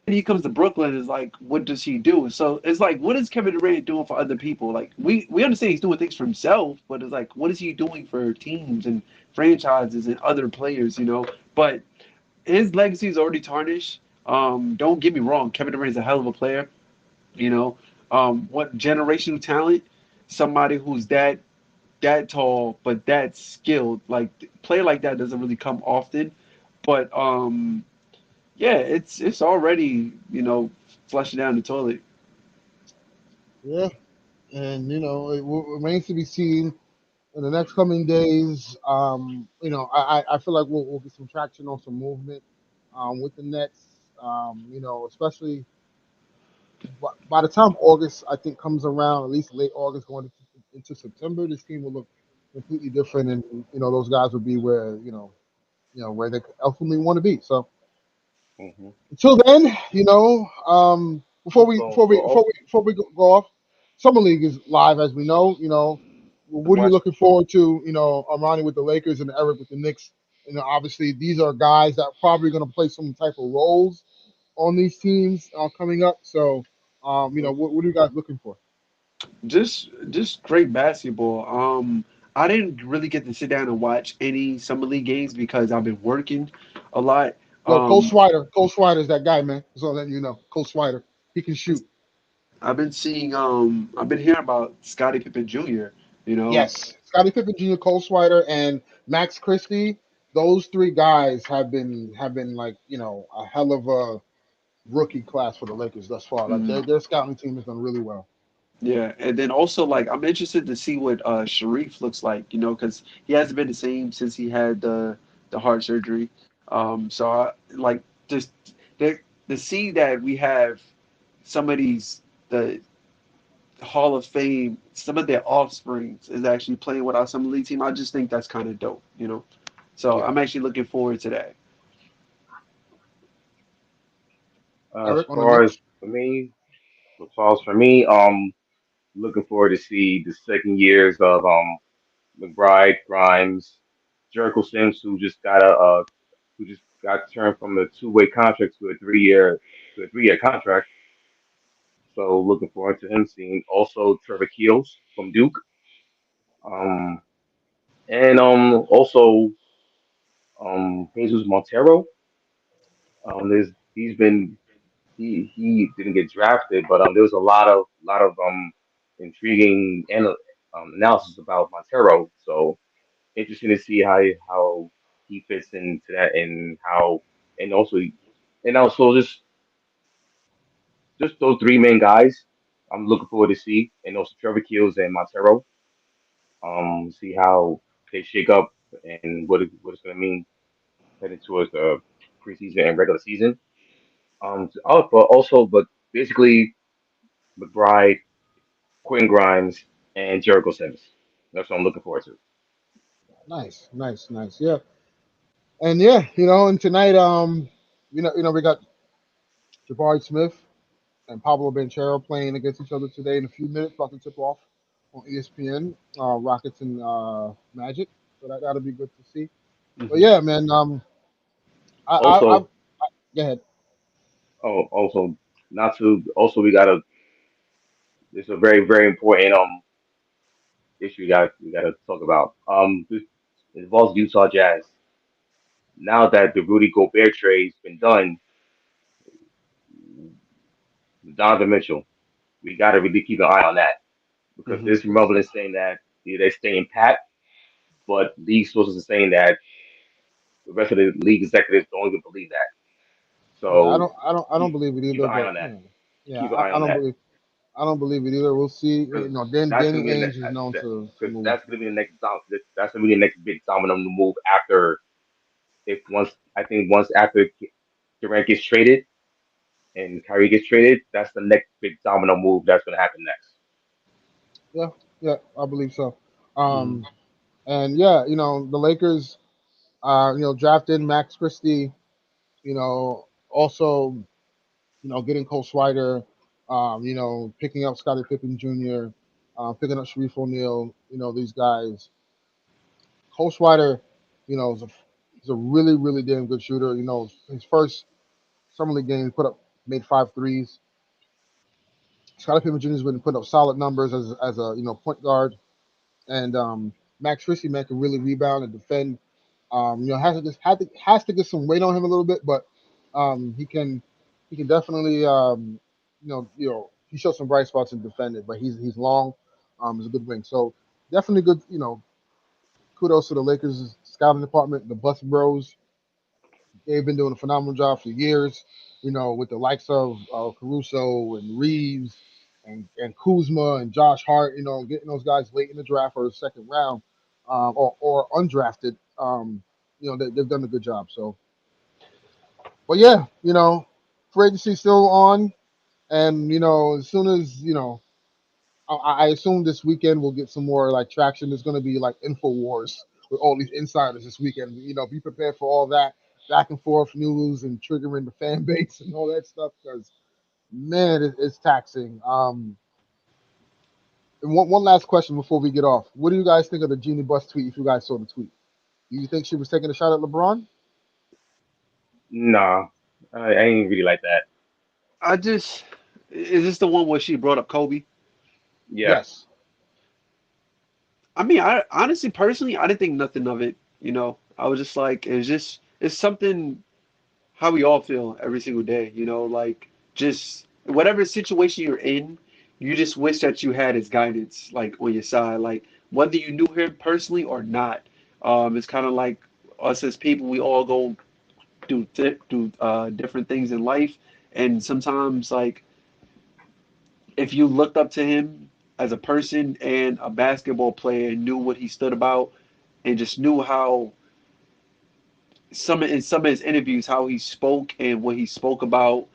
[SPEAKER 3] he comes to Brooklyn is like, what does he do? So it's like, what is Kevin Durant doing for other people? Like we understand he's doing things for himself, but it's like, what is he doing for teams and franchises and other players? But his legacy is already tarnished. Don't get me wrong, Kevin Durant is a hell of a player. You know, what generational talent? Somebody who's that tall, but that skilled. Like player like that doesn't really come often. But yeah, it's already flushing down the toilet.
[SPEAKER 2] yeah. And it remains to be seen in the next coming days. I feel like we'll get some traction on some movement with the Nets. Especially by the time August, I think, comes around, at least late August, going into September, this team will look completely different, and those guys will be where where they ultimately want to be. So
[SPEAKER 1] Hmm.
[SPEAKER 2] until then, before we
[SPEAKER 1] Also,
[SPEAKER 2] before we before we before we go off, summer league is live as we know. What are you
[SPEAKER 3] Watch.
[SPEAKER 2] looking forward to? Armani with the Lakers and Eric with the Knicks. Obviously these are guys that are probably going to play some type of roles on these teams coming up. So, what are you guys looking for?
[SPEAKER 3] Just great basketball. I didn't really get to sit down and watch any summer league games because I've been working a lot.
[SPEAKER 2] Yo, Cole
[SPEAKER 3] Um,
[SPEAKER 2] Swider. Cole Swider is that guy, man. Just want to let you know. Cole Swider. He can shoot.
[SPEAKER 3] I've been hearing about Scottie Pippen Jr., you know.
[SPEAKER 2] Yes, Scottie Pippen Jr., Cole Swider, and Max Christie. Those three guys have been like a hell of a rookie class for the Lakers thus far. Like
[SPEAKER 3] Mhm.
[SPEAKER 2] their scouting team has done really well.
[SPEAKER 3] Yeah, and then also like I'm interested to see what Sharif looks like, you know, because he hasn't been the same since he had the heart surgery. So I like just to see that we have some of these the Hall of Fame, some of their offsprings is actually playing with our summer league team. I just think that's kind of dope, you know. So
[SPEAKER 2] Yeah,
[SPEAKER 3] I'm actually looking forward to that.
[SPEAKER 1] As
[SPEAKER 2] Eric on the
[SPEAKER 1] far as
[SPEAKER 2] Knicks.
[SPEAKER 1] for me, as far as for me, looking forward to see the second years of McBride, Grimes, Jericho Sims, who just got turned from a two-way contract to a 3-year contract. So looking forward to him seeing also Trevor Keels from Duke, um, and also Jesus Montero. There's he's been he didn't get drafted, but there was a lot of intriguing analysis about Montero. So interesting to see how he fits into that and how and also just those three main guys. I'm looking forward to see and also Trevor Keels and Montero. See how they shake up and what it's going to mean heading towards the preseason and regular season. But basically McBride, Quinn Grimes, and Jericho Sims. That's what I'm looking forward to.
[SPEAKER 2] Nice, nice, nice. Yeah, and yeah, and tonight, we got Jabari Smith and Pablo Banchero playing against each other today in a few minutes. About to tip off on ESPN, Rockets and Magic. So that'll be good to see. But
[SPEAKER 3] Hmm.
[SPEAKER 2] yeah, man. I
[SPEAKER 1] Also,
[SPEAKER 2] go ahead.
[SPEAKER 1] also not to also we got a It's a very important issue we got to talk about. This involves Utah Jazz. Now that the Rudy Gobert trade's been done, Donovan Mitchell, we got to really keep an eye on that because
[SPEAKER 3] Hmm.
[SPEAKER 1] there's rumblings saying that they're staying pat, but league sources are saying that the rest of the league executives don't even believe that.
[SPEAKER 2] Yeah, I
[SPEAKER 1] So
[SPEAKER 2] don't, I don't, I don't
[SPEAKER 1] keep
[SPEAKER 2] believe it
[SPEAKER 1] keep
[SPEAKER 2] either.
[SPEAKER 1] an eye
[SPEAKER 2] But
[SPEAKER 1] on that.
[SPEAKER 2] yeah,
[SPEAKER 1] Keep an eye
[SPEAKER 2] I
[SPEAKER 1] on
[SPEAKER 2] don't
[SPEAKER 1] that
[SPEAKER 2] believe, I don't believe it either. We'll see.
[SPEAKER 1] because
[SPEAKER 2] Dan,
[SPEAKER 1] that's gonna
[SPEAKER 2] Danny
[SPEAKER 1] be the
[SPEAKER 2] Ainge
[SPEAKER 1] next
[SPEAKER 2] is known to
[SPEAKER 1] because
[SPEAKER 2] move.
[SPEAKER 1] that's gonna be the that's gonna be the next big domino move after if once I think once after Durant gets traded and Kyrie gets traded, that's the next big domino move that's gonna happen next.
[SPEAKER 2] Yeah, yeah, I believe so.
[SPEAKER 3] Hmm.
[SPEAKER 2] Um, and yeah, the Lakers, drafted Max Christie. Also, getting Cole Swider. Picking up Scottie Pippen Jr., picking up Sharif O'Neal. These guys. Cole Swider, is a really, really damn good shooter. His first summer league game, he made five threes. Scottie Pippen Jr. has been putting up solid numbers as a point guard, and Max Christie man can really rebound and defend. Has to get some weight on him a little bit, but he can definitely he shows some bright spots in defending, but he's long, he's a good wing, so definitely good. Kudos to the Lakers scouting department, the Bus Bros. They've been doing a phenomenal job for years. With the likes of Caruso and Reeves and Kuzma and Josh Hart. Getting those guys late in the draft or the second round, or undrafted. They've done a good job. So, but yeah, free agency still on, and as soon as I assume this weekend we'll get some more like traction. There's going to be like info wars with all these insiders this weekend. Be prepared for all that back and forth news and triggering the fan base and all that stuff because man, it's taxing. And one last question before we get off: what do you guys think of the Jeannie Buss tweet? If you guys saw the tweet, do you think she was taking a shot at LeBron?
[SPEAKER 1] Nah, I ain't really like that.
[SPEAKER 3] I just is this the one where she brought up Kobe?
[SPEAKER 1] Yeah,
[SPEAKER 2] Yes.
[SPEAKER 3] I mean, I honestly, personally, I didn't think nothing of it. You know, I was just like, it's something how we all feel every single day. You know, like just whatever situation you're in. You just wish that you had his guidance like on your side, like whether you knew him personally or not. It's kind of like us as people, we all go do different things in life, and sometimes like if you looked up to him as a person and a basketball player and knew what he stood about and just knew how some of his interviews how he spoke and what he spoke about.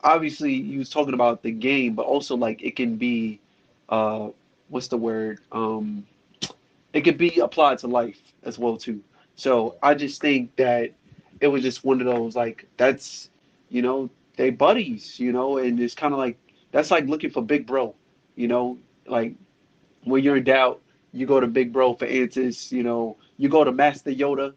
[SPEAKER 3] Obviously he was talking about the game, but also like it can be uh what's the word, it could be applied to life as well too. So I just think that it was just one of those like that's, you know, they buddies, you know, and it's kind of like that's like looking for big bro, you know, like when you're in doubt, you go to Big Bro for answers. You know, you go to Master Yoda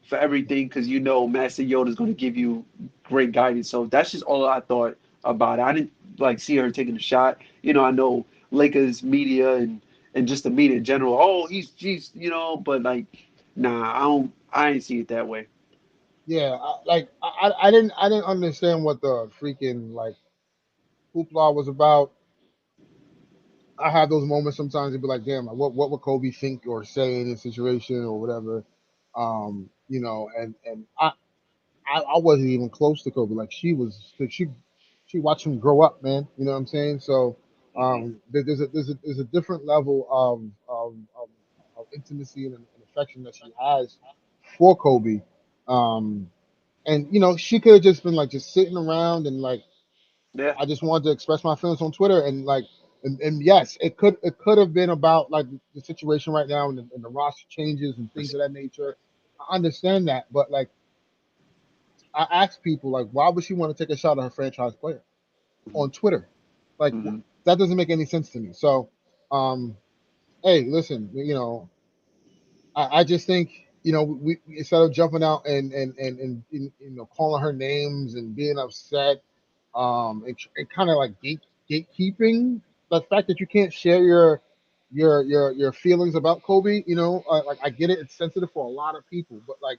[SPEAKER 3] for everything because you know Master Yoda is going to give you great guidance. So that's just all I thought about it. I didn't like see her taking a shot. You know, I know Lakers media and just the media in general. Oh, he's you know, but like, nah, I ain't see it that way.
[SPEAKER 2] Yeah, I didn't understand what the freaking like hoopla was about. I have those moments sometimes to be like, damn, like, what would Kobe think or say in this situation or whatever, and I wasn't even close to Kobe. Like she watched him grow up, man. You know what I'm saying? So
[SPEAKER 1] Hmm.
[SPEAKER 2] there's a different level of intimacy and affection that she has for Kobe. Um, and she could have just been like just sitting around and like
[SPEAKER 3] Yeah,
[SPEAKER 2] I just wanted to express my feelings on Twitter and like and yes, it could have been about like the situation right now and the roster changes and things of that nature. I understand that, but like I ask people like, why would she want to take a shot at her franchise player on Twitter? Like
[SPEAKER 3] mm-hmm.
[SPEAKER 2] that doesn't make any sense to me. So, um, hey, listen, I just think we instead of jumping out and calling her names and being upset, and kind of like gatekeeping the fact that you can't share your feelings about Kobe. Like I get it, it's sensitive for a lot of people, but like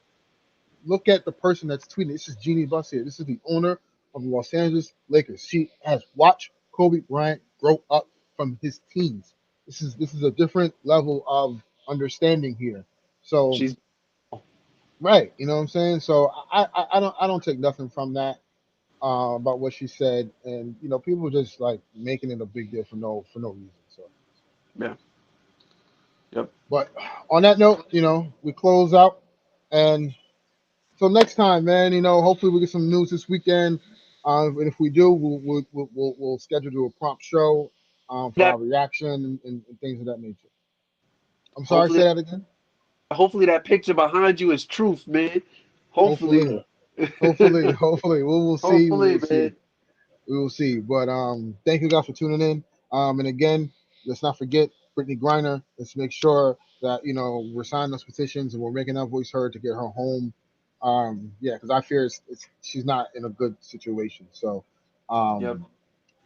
[SPEAKER 2] look at the person that's tweeting. This is Jeannie Buss here. This is the owner of the Los Angeles Lakers. She has watched Kobe Bryant grow up from his teens. This is a different level of understanding here. So
[SPEAKER 3] She's
[SPEAKER 2] right, you know what I'm saying. So I don't take nothing from that about what she said, and people just like making it a big deal for no reason. So,
[SPEAKER 3] yeah, yep.
[SPEAKER 2] but on that note, we close out, and so next time, man, hopefully we get some news this weekend. And if we do, we'll schedule to a prompt show for
[SPEAKER 3] That
[SPEAKER 2] our reaction and things of that nature. I'm sorry,
[SPEAKER 3] hopefully
[SPEAKER 2] say that again.
[SPEAKER 3] hopefully that picture behind you is truth, man. Hopefully.
[SPEAKER 2] Hopefully, hopefully, we will see. We
[SPEAKER 3] Hopefully,
[SPEAKER 2] will see.
[SPEAKER 3] man.
[SPEAKER 2] We will see. But thank you guys for tuning in. And again, let's not forget Brittany Griner. Let's make sure that we're signing those petitions and we're making our voice heard to get her home. Yeah, because I fear she's not in a good situation. So,
[SPEAKER 3] Yep.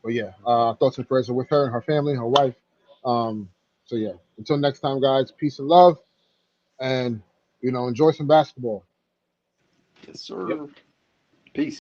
[SPEAKER 2] but yeah, thoughts and prayers are with her and her family, her wife. Um, so yeah, until next time, guys. Peace and love, and enjoy some basketball.
[SPEAKER 3] Yes,
[SPEAKER 2] Yep.
[SPEAKER 3] sir.